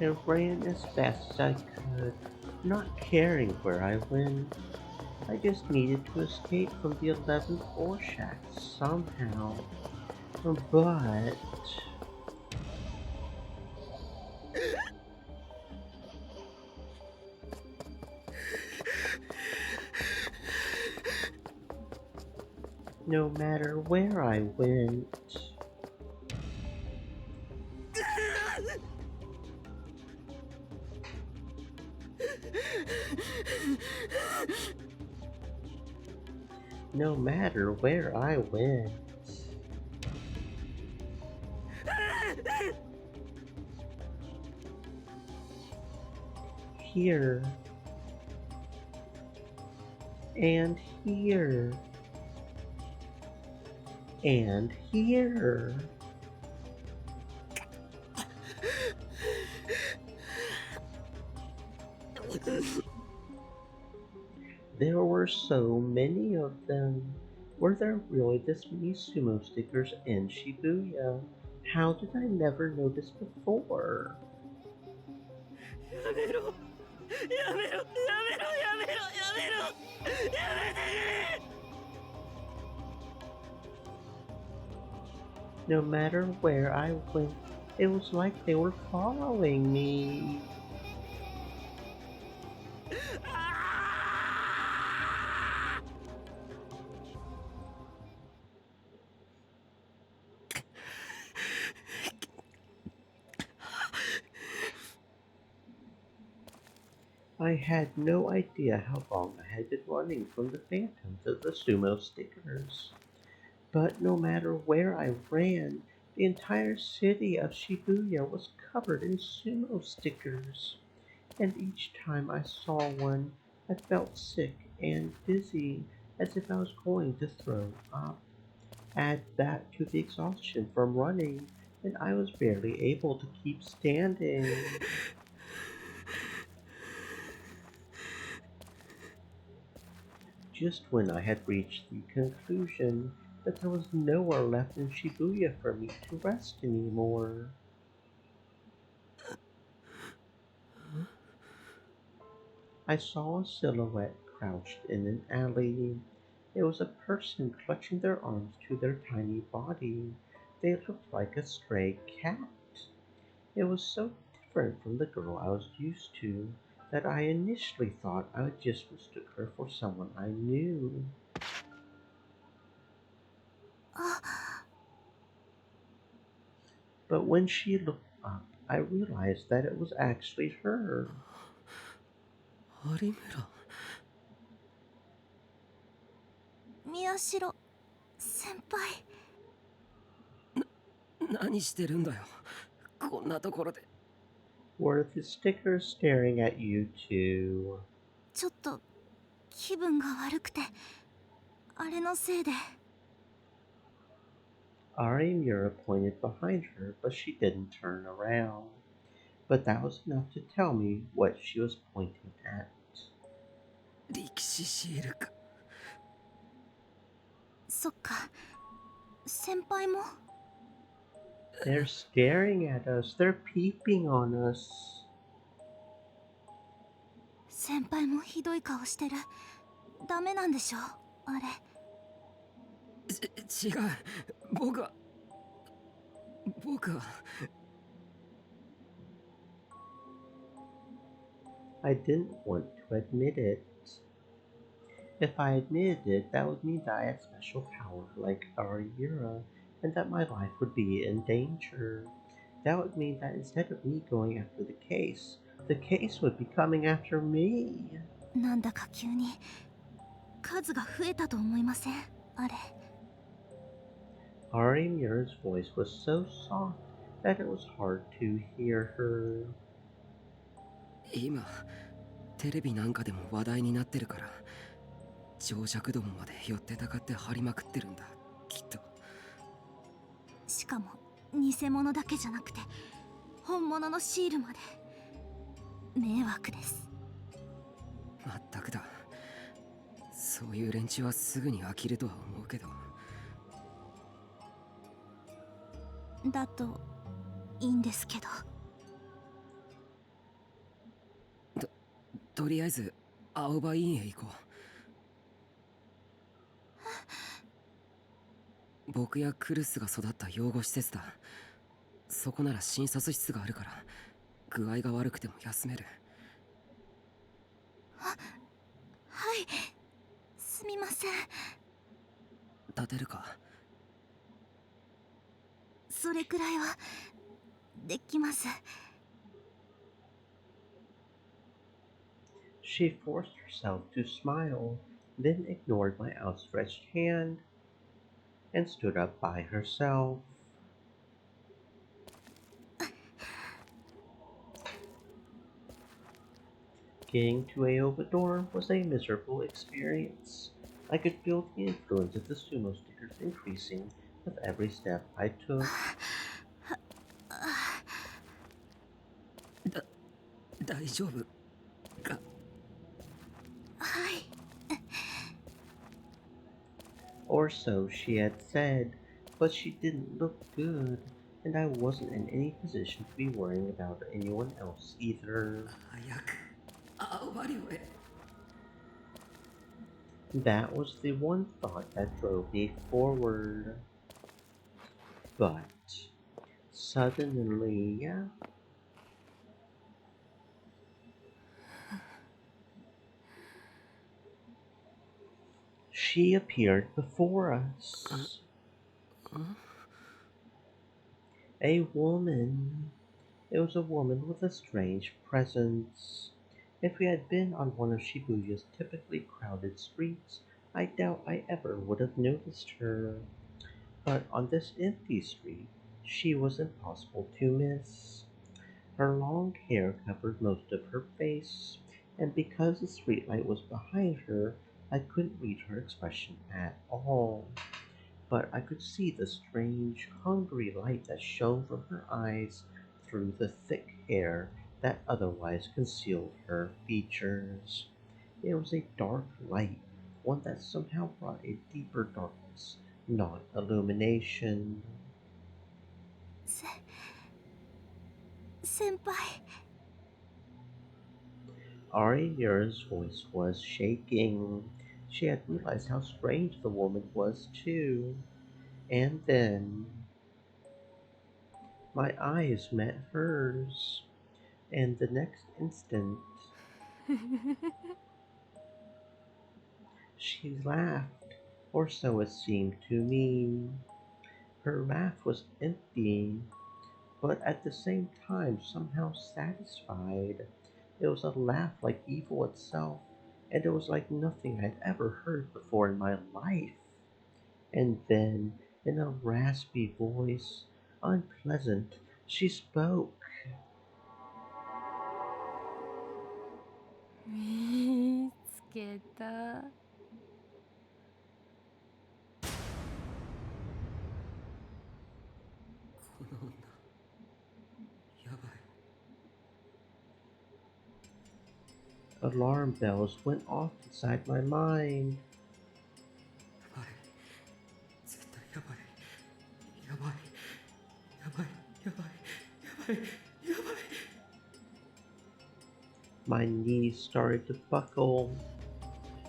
I ran as fast as I could, not caring where I went. I just needed to escape from the 11th floor shack somehow. But No matter where I went. No matter where I went. Here. And here. And here. There were so many of them. Were there really this many sumo stickers in Shibuya? How did I never notice before? No matter where I went, it was like they were following me. I had no idea how long I had been running from the phantoms of the sumo stickers. But no matter where I ran, the entire city of Shibuya was covered in sumo stickers. And each time I saw one, I felt sick and dizzy, as if I was going to throw up. Add that to the exhaustion from running, and I was barely able to keep standing. Just when I had reached the conclusion that there was nowhere left in Shibuya for me to rest anymore. I saw a silhouette crouched in an alley. It was a person clutching their arms to their tiny body. They looked like a stray cat. It was so different from the girl I was used to that I initially thought I just mistook her for someone I knew. But when she looked up, I realized that it was actually her. Harimura. 宮代先輩。何してるんだよ。こんなところで。Were the stickers staring at you too? ちょっと気分が悪くて、あれのせいで。Arimura pointed behind her, but she didn't turn around. But that was enough to tell me what she was pointing at. 力士シールか。そっか。先輩も They're staring at us. They're peeping on us. 先輩もひどい顔してる。ダメなんでしょあれ。違う。僕は。I didn't want to admit it. If I admitted it, that would mean that I had special power like Arimura, and that my life would be in danger. That would mean that instead of me going after the case would be coming after me. なんだか急に数が増えたと思いませんあれ。Arimura's voice was so soft that it was hard to hear her. 今、テレビなんかでも話題になってるから、長尺どもまで寄ってたかって張りまくってるんだ、きっと。しかも偽物だけじゃなくて本物のシールまで。迷惑です。まったくだ。そういう連中はすぐに飽きるとは思うけど。だといいんですけど。とりあえず青葉院へ行こう。僕やクルスが育った養護施設だ。そこなら診察室があるから具合が悪くても休める。はい、すみません。立てるか？それくらいはできます。She forced herself to smile, then ignored my outstretched hand and stood up by herself. Getting to Aoba door was a miserable experience. I could feel the influence of the sumo stickers increasing with every step I took. 大丈夫か？はい。Or so she had said, but she didn't look good, and I wasn't in any position to be worrying about anyone else either. 早く青マリオへ。That was the one thought that drove me forward. But suddenly, she appeared before us. A woman. It was a woman with a strange presence. If we had been on one of Shibuya's typically crowded streets, I doubt I ever would have noticed her. But on this empty street, she was impossible to miss. Her long hair covered most of her face, and because the streetlight was behind her, I couldn't read her expression at all. But I could see the strange, hungry light that shone from her eyes through the thick hair that otherwise concealed her features. It was a dark light, one that somehow brought a deeper darkness, not illumination. 先輩。 Ari Mura's voice was shaking. She had realized how strange the woman was, too. And then my eyes met hers, and the next instant she laughed, or so it seemed to me. Her laugh was empty, but at the same time somehow satisfied. It was a laugh like evil itself, and it was like nothing I'd ever heard before in my life. And then, in a raspy voice, unpleasant, she spoke. 見つけた。この女やばい。 Alarm bells went off inside my mind. やばい。絶対やばい。やばい。やばい。やばい。やばい。やばい。 My knees started to buckle.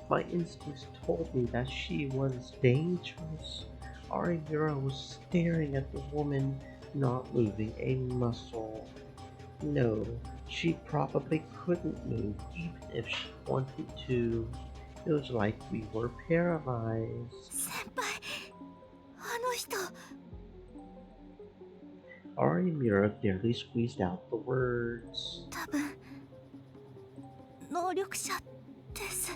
My instincts told me that she was dangerous. Arimura was staring at the woman, not moving a muscle. No, she probably couldn't move even if she wanted to. It was like we were paralyzed. 先輩、あの人。 Arimura barely squeezed out the words. 多分能力者です。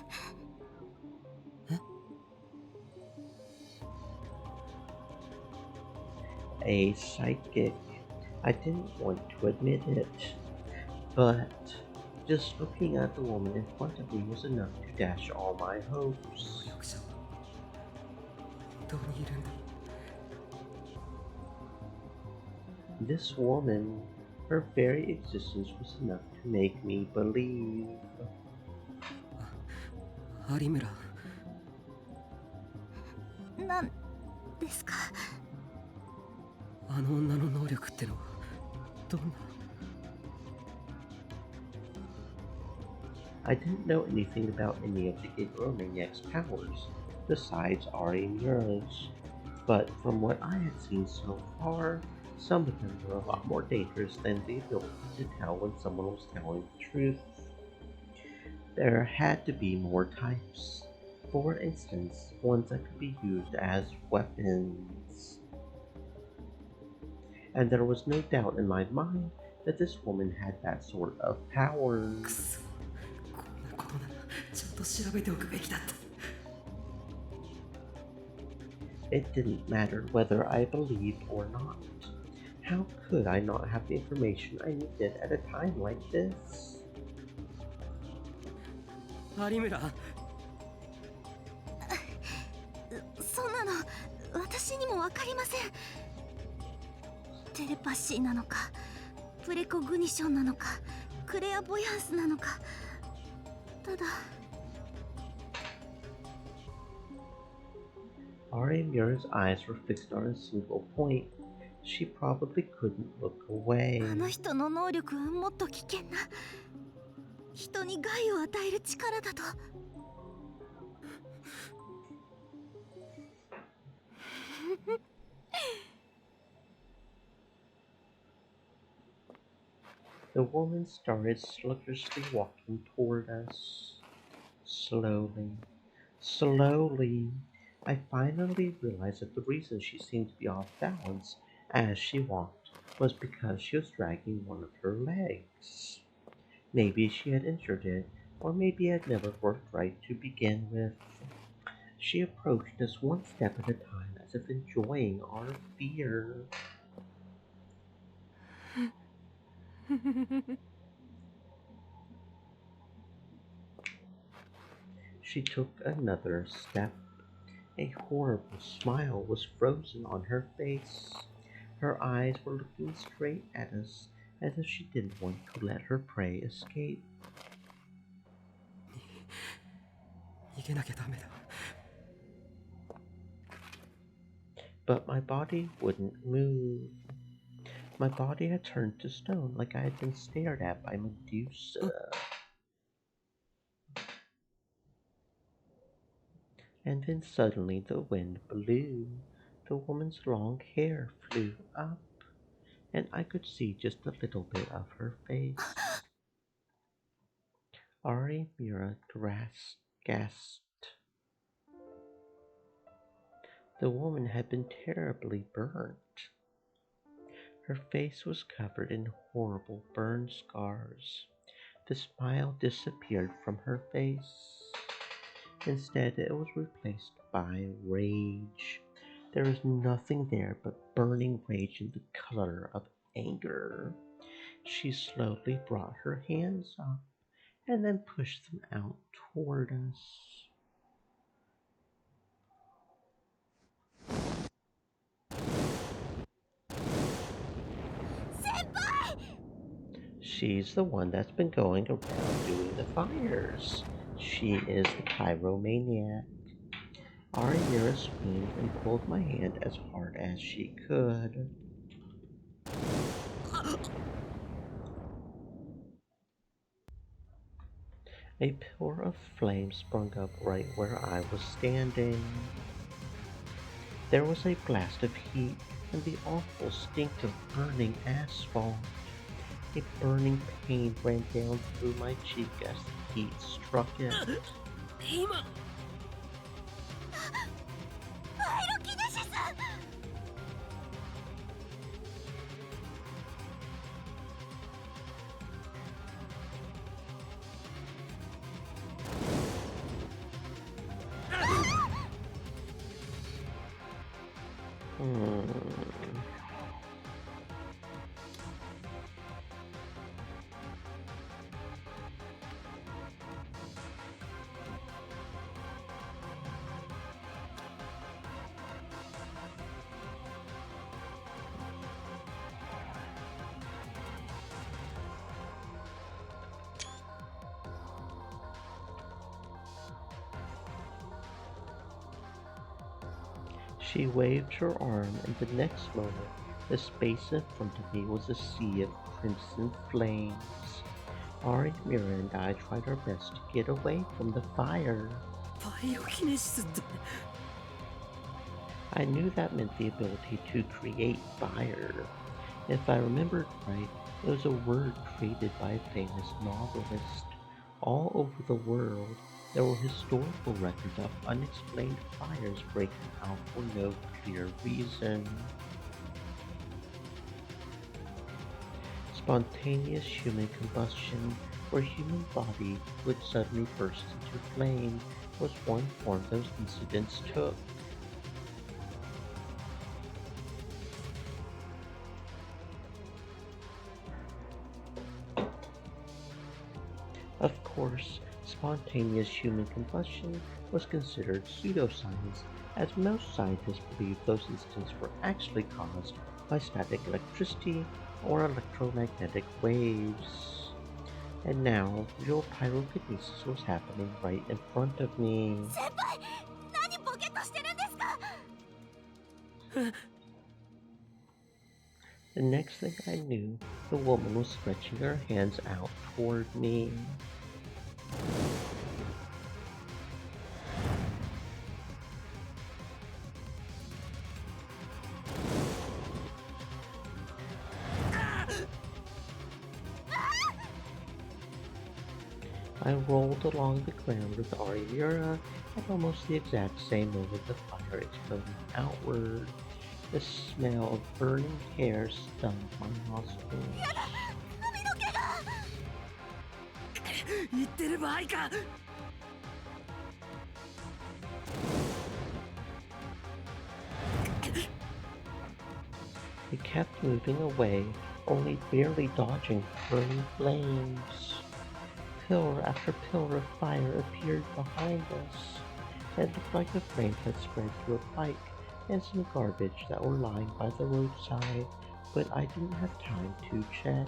A psychic. I didn't want to admit it, but just looking at the woman in front of me was enough to dash all my hopes. 能力者はどこにいるんだ？ This woman, her very existence was enough to make me believe. 有村。なんですか？ あの女の能力ってのはどんな？ I didn't know anything about any of the Gigeromaniac's powers, besides Arimura's, but from what I had seen so far, some of them were a lot more dangerous than the ability to tell when someone was telling the truth. There had to be more types. For instance, ones that could be used as weapons. And there was no doubt in my mind that this woman had that sort of power. It didn't matter whether I believed or not. How could I not have the information I needed at a time like this? 有村、そんなの私にもわかりません。テレパシーなのか、プレコグニションなのか、クレアボヤンスなのか。ただ Ari Mura's eyes were fixed on a single point. She probably couldn't look away. あの人の能力はもっと危険な、人に害を与える力だと。The woman started sluggishly walking toward us. Slowly, slowly, I finally realized that the reason she seemed to be off balance as she walked was because she was dragging one of her legs. Maybe she had injured it, or maybe it had never worked right to begin with. She approached us one step at a time as if enjoying our fear. She took another step. A horrible smile was frozen on her face. Her eyes were looking straight at us as if she didn't want to let her prey escape. But my body wouldn't move. My body had turned to stone like I had been stared at by Medusa. And then suddenly the wind blew. The woman's long hair flew up, and I could see just a little bit of her face. Ari Mura gasped. The woman had been terribly burnt. Her face was covered in horrible burn scars. The smile disappeared from her face. Instead, it was replaced by rage. There was nothing there but burning rage in the color of anger. She slowly brought her hands up and then pushed them out toward us. Senpai! She's the one that's been going around doing the fires. She is the pyromaniac. Ari Mura screamed and pulled my hand as hard as she could. A pillar of flame sprung up right where I was standing. There was a blast of heat and the awful stink of burning asphalt. A burning pain ran down through my cheek as the heat struck it. She waved her arm, and the next moment, the space in front of me was a sea of crimson flames. Ari Mura and I tried our best to get away from the fire. I knew that meant the ability to create fire. If I remembered right, it was a word created by a famous novelist. All over the world, There were historical records of unexplained fires breaking out for no clear reason. Spontaneous human combustion, where human body would suddenly burst into flame, was one form those incidents took. Of course, spontaneous human combustion was considered pseudoscience, as most scientists believed those incidents were actually caused by static electricity or electromagnetic waves. And now, real pyrokinesis was happening right in front of me. The next thing I knew, the woman was stretching her hands out toward me. I rolled along the ground with Arimura at almost the exact same moment the fire exploded outward. The smell of burning hair stung my nostrils. He kept moving away, only barely dodging burning flames. Pillar after pillar of fire appeared behind us. It looked like the flames had spread to a bike and some garbage that were lying by the roadside, but I didn't have time to check.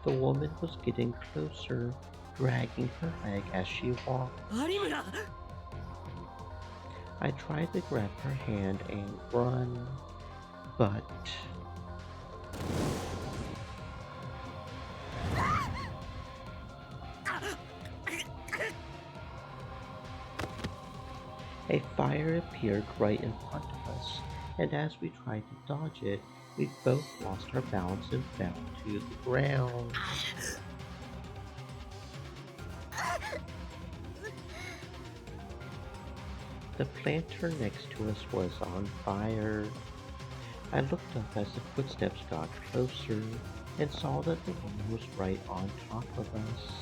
The woman was getting closer, dragging her leg as she walked. I tried to grab her hand and run, but a fire appeared right in front of us, and as we tried to dodge it, we both lost our balance and fell to the ground. The planter next to us was on fire. I looked up as the footsteps got closer and saw that the woman was right on top of us.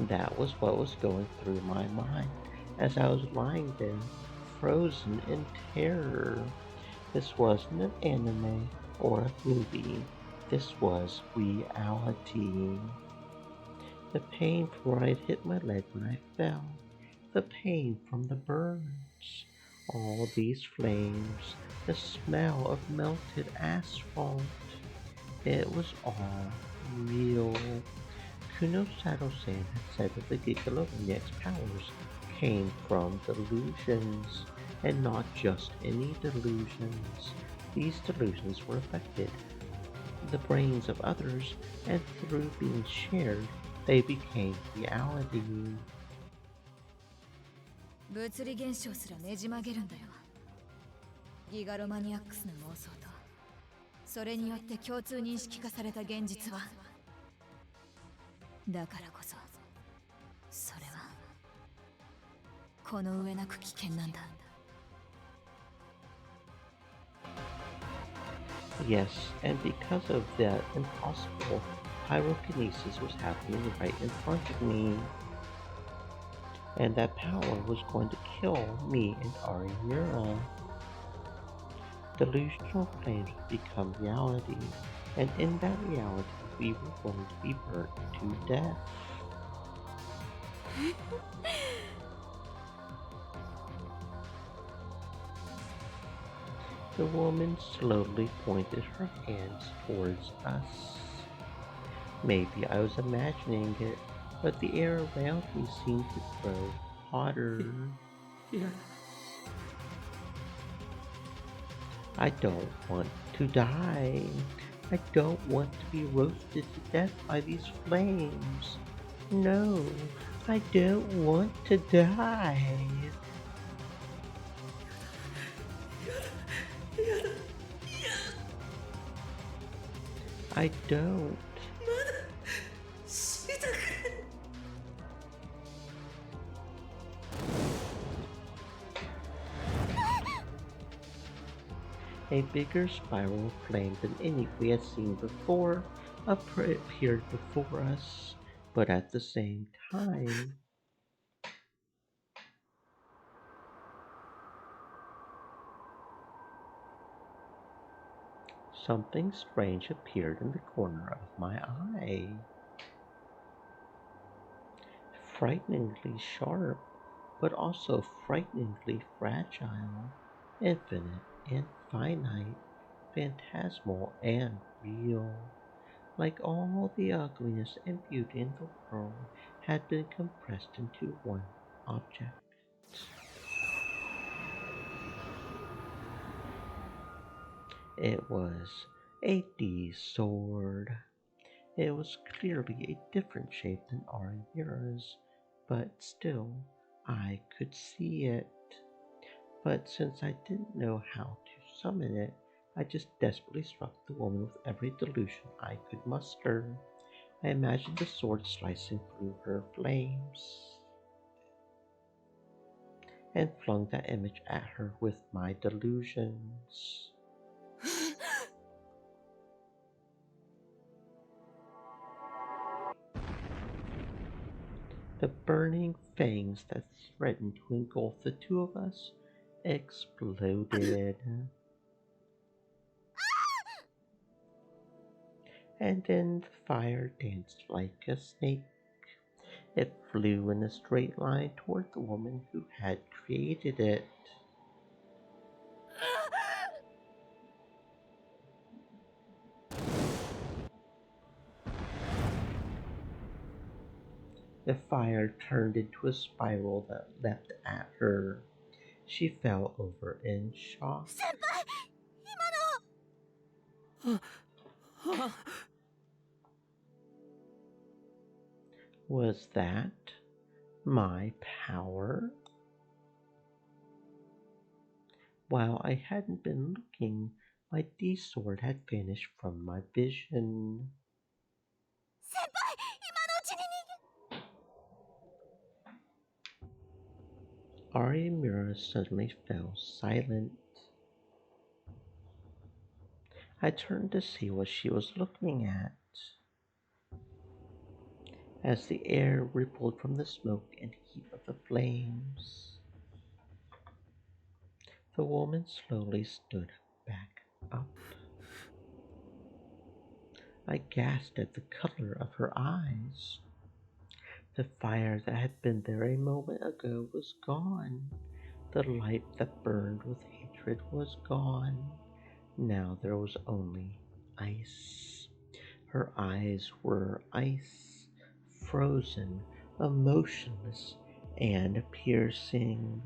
That was what was going through my mind as I was lying there, frozen in terror. This wasn't an anime or a movie. This was reality. The pain from where I'd hit my leg when I fell. The pain from the burns. All these flames. The smell of melted asphalt. It was all real. Kuno Sato-san had said that the Gigalomaniac's powers came from delusions, and not just any delusions. These delusions were affected the brains of others, and through being shared, they became reality. 物理現象すらねじ曲げるんだよ。ギガロマニアックスの妄想と、それによって共通認識化された現実は。だからこそ、それはこの上なく危険なんだ。Yes, and because of that impossible, pyrokinesis was happening right in front of me. And that power was going to kill me and Arimura. Delusional flames would become reality, and in that reality, we were going to be burnt to death. The woman slowly pointed her hands towards us. Maybe I was imagining it, but the air around me seemed to grow hotter. I don't want to die. I don't want to be roasted to death by these flames. No, I don't want to die. I don't. A bigger spiral of flame than any we had seen before appeared before us, but at the same time, something strange appeared in the corner of my eye. Frighteningly sharp, but also frighteningly fragile, infinite and finite, phantasmal and real, like all the ugliness and beauty in the world had been compressed into one object. It was a D sword. It was clearly a different shape than Arimira's, but still I could see it. But since I didn't know how to summon it, I just desperately struck the woman with every delusion I could muster. I imagined the sword slicing through her flames, and flung that image at her with my delusions. The burning fangs that threatened to engulf the two of us exploded. And then the fire danced like a snake. It flew in a straight line toward the woman who had created it. The fire turned into a spiral that leapt at her. She fell over in shock. Senpai! Was that my power? While I hadn't been looking, my D-sword had vanished from my vision. Senpai! Arimura suddenly fell silent. I turned to see what she was looking at. As the air rippled from the smoke and heat of the flames, the woman slowly stood back up. I gasped at the color of her eyes. The fire that had been there a moment ago was gone. The light that burned with hatred was gone. Now there was only ice. Her eyes were ice, frozen, emotionless, and piercing.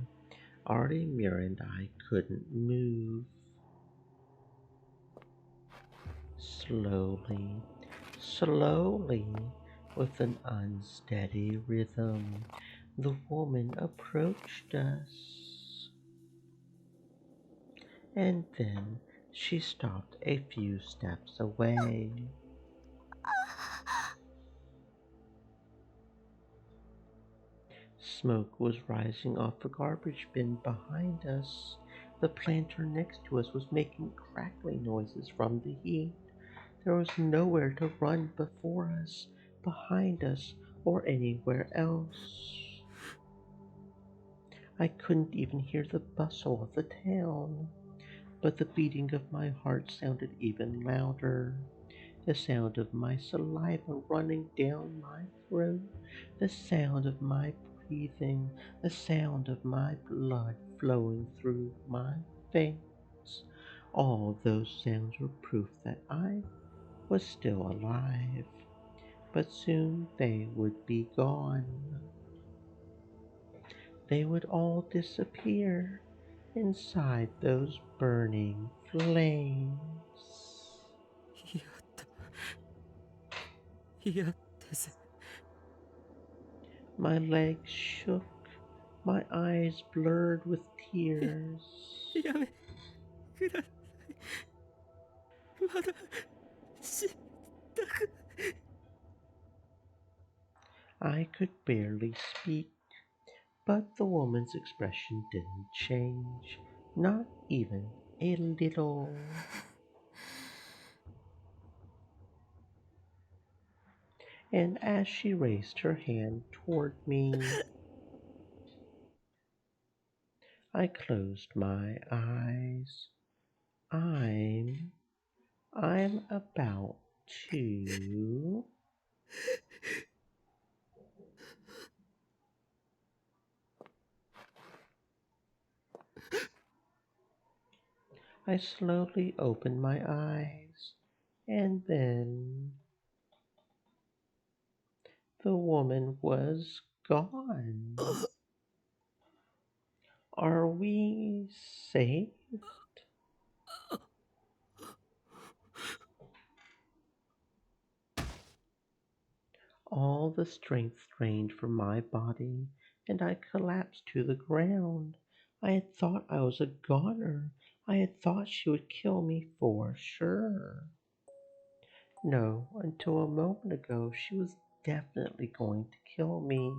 Arimura and I couldn't move. Slowly, slowly, with an unsteady rhythm, the woman approached us. And then she stopped a few steps away. Smoke was rising off a garbage bin behind us. The planter next to us was making crackling noises from the heat. There was nowhere to run before us, behind us, or anywhere else. I couldn't even hear the bustle of the town, but the beating of my heart sounded even louder. The sound of my saliva running down my throat, the sound of my breathing, the sound of my blood flowing through my veins. All those sounds were proof that I was still alive, but soon they would be gone. They would all disappear inside those burning flames. My legs shook, my eyes blurred with tears. I could barely speak, but the woman's expression didn't change, not even a little. And as she raised her hand toward me, I closed my eyes. I'm about to. I slowly opened my eyes, and then the woman was gone. Are we safe? All the strength drained from my body, and I collapsed to the ground. I had thought I was a goner. I had thought she would kill me for sure. No, until a moment ago, she was definitely going to kill me.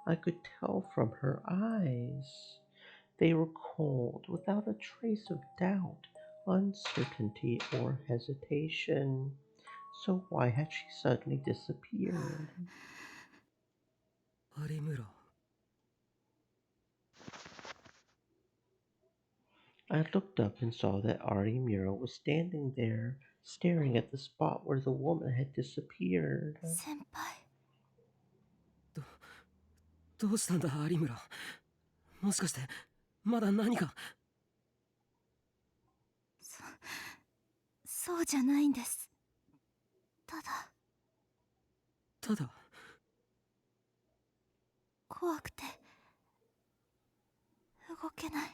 I could tell from her eyes. They were cold, without a trace of doubt, uncertainty, or hesitation. So why had she suddenly disappeared? 有村 I looked up and saw that Arimura was standing there, staring at the spot where the woman had disappeared. どうしたんだ有村。もしかしてまだ何か。そうじゃないんです。ただただ怖くて動けない。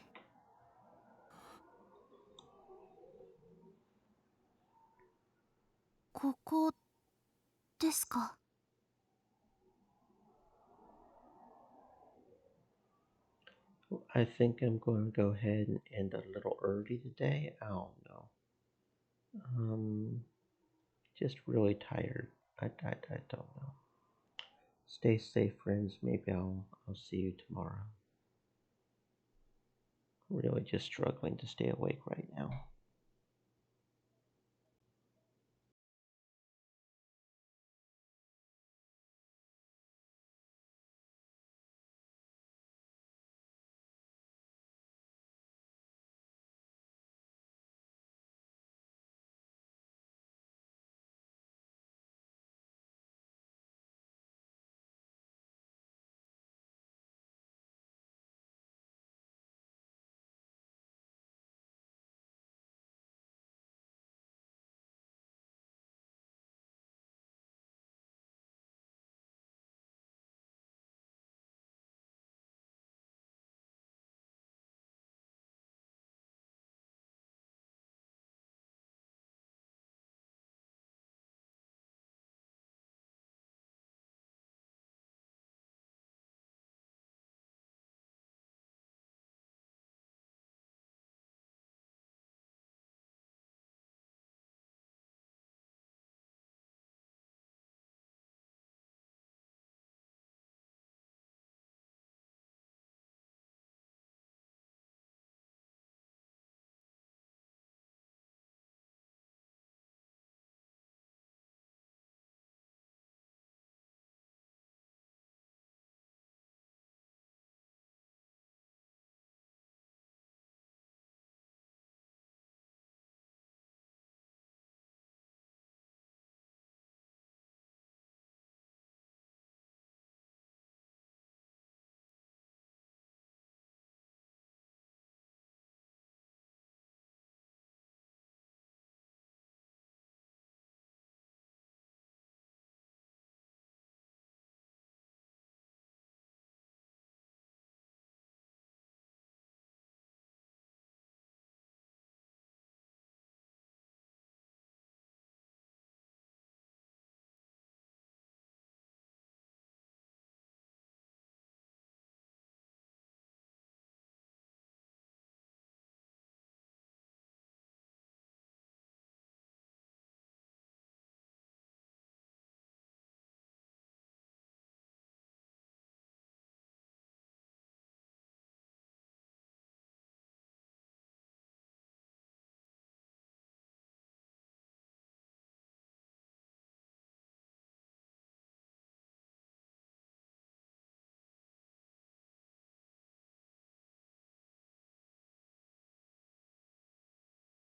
ここですか？ I think I'm going to go ahead and end a little early today. I don't know. Just really tired. I don't know. Stay safe, friends. Maybe I'll see you tomorrow. Really just struggling to stay awake right now.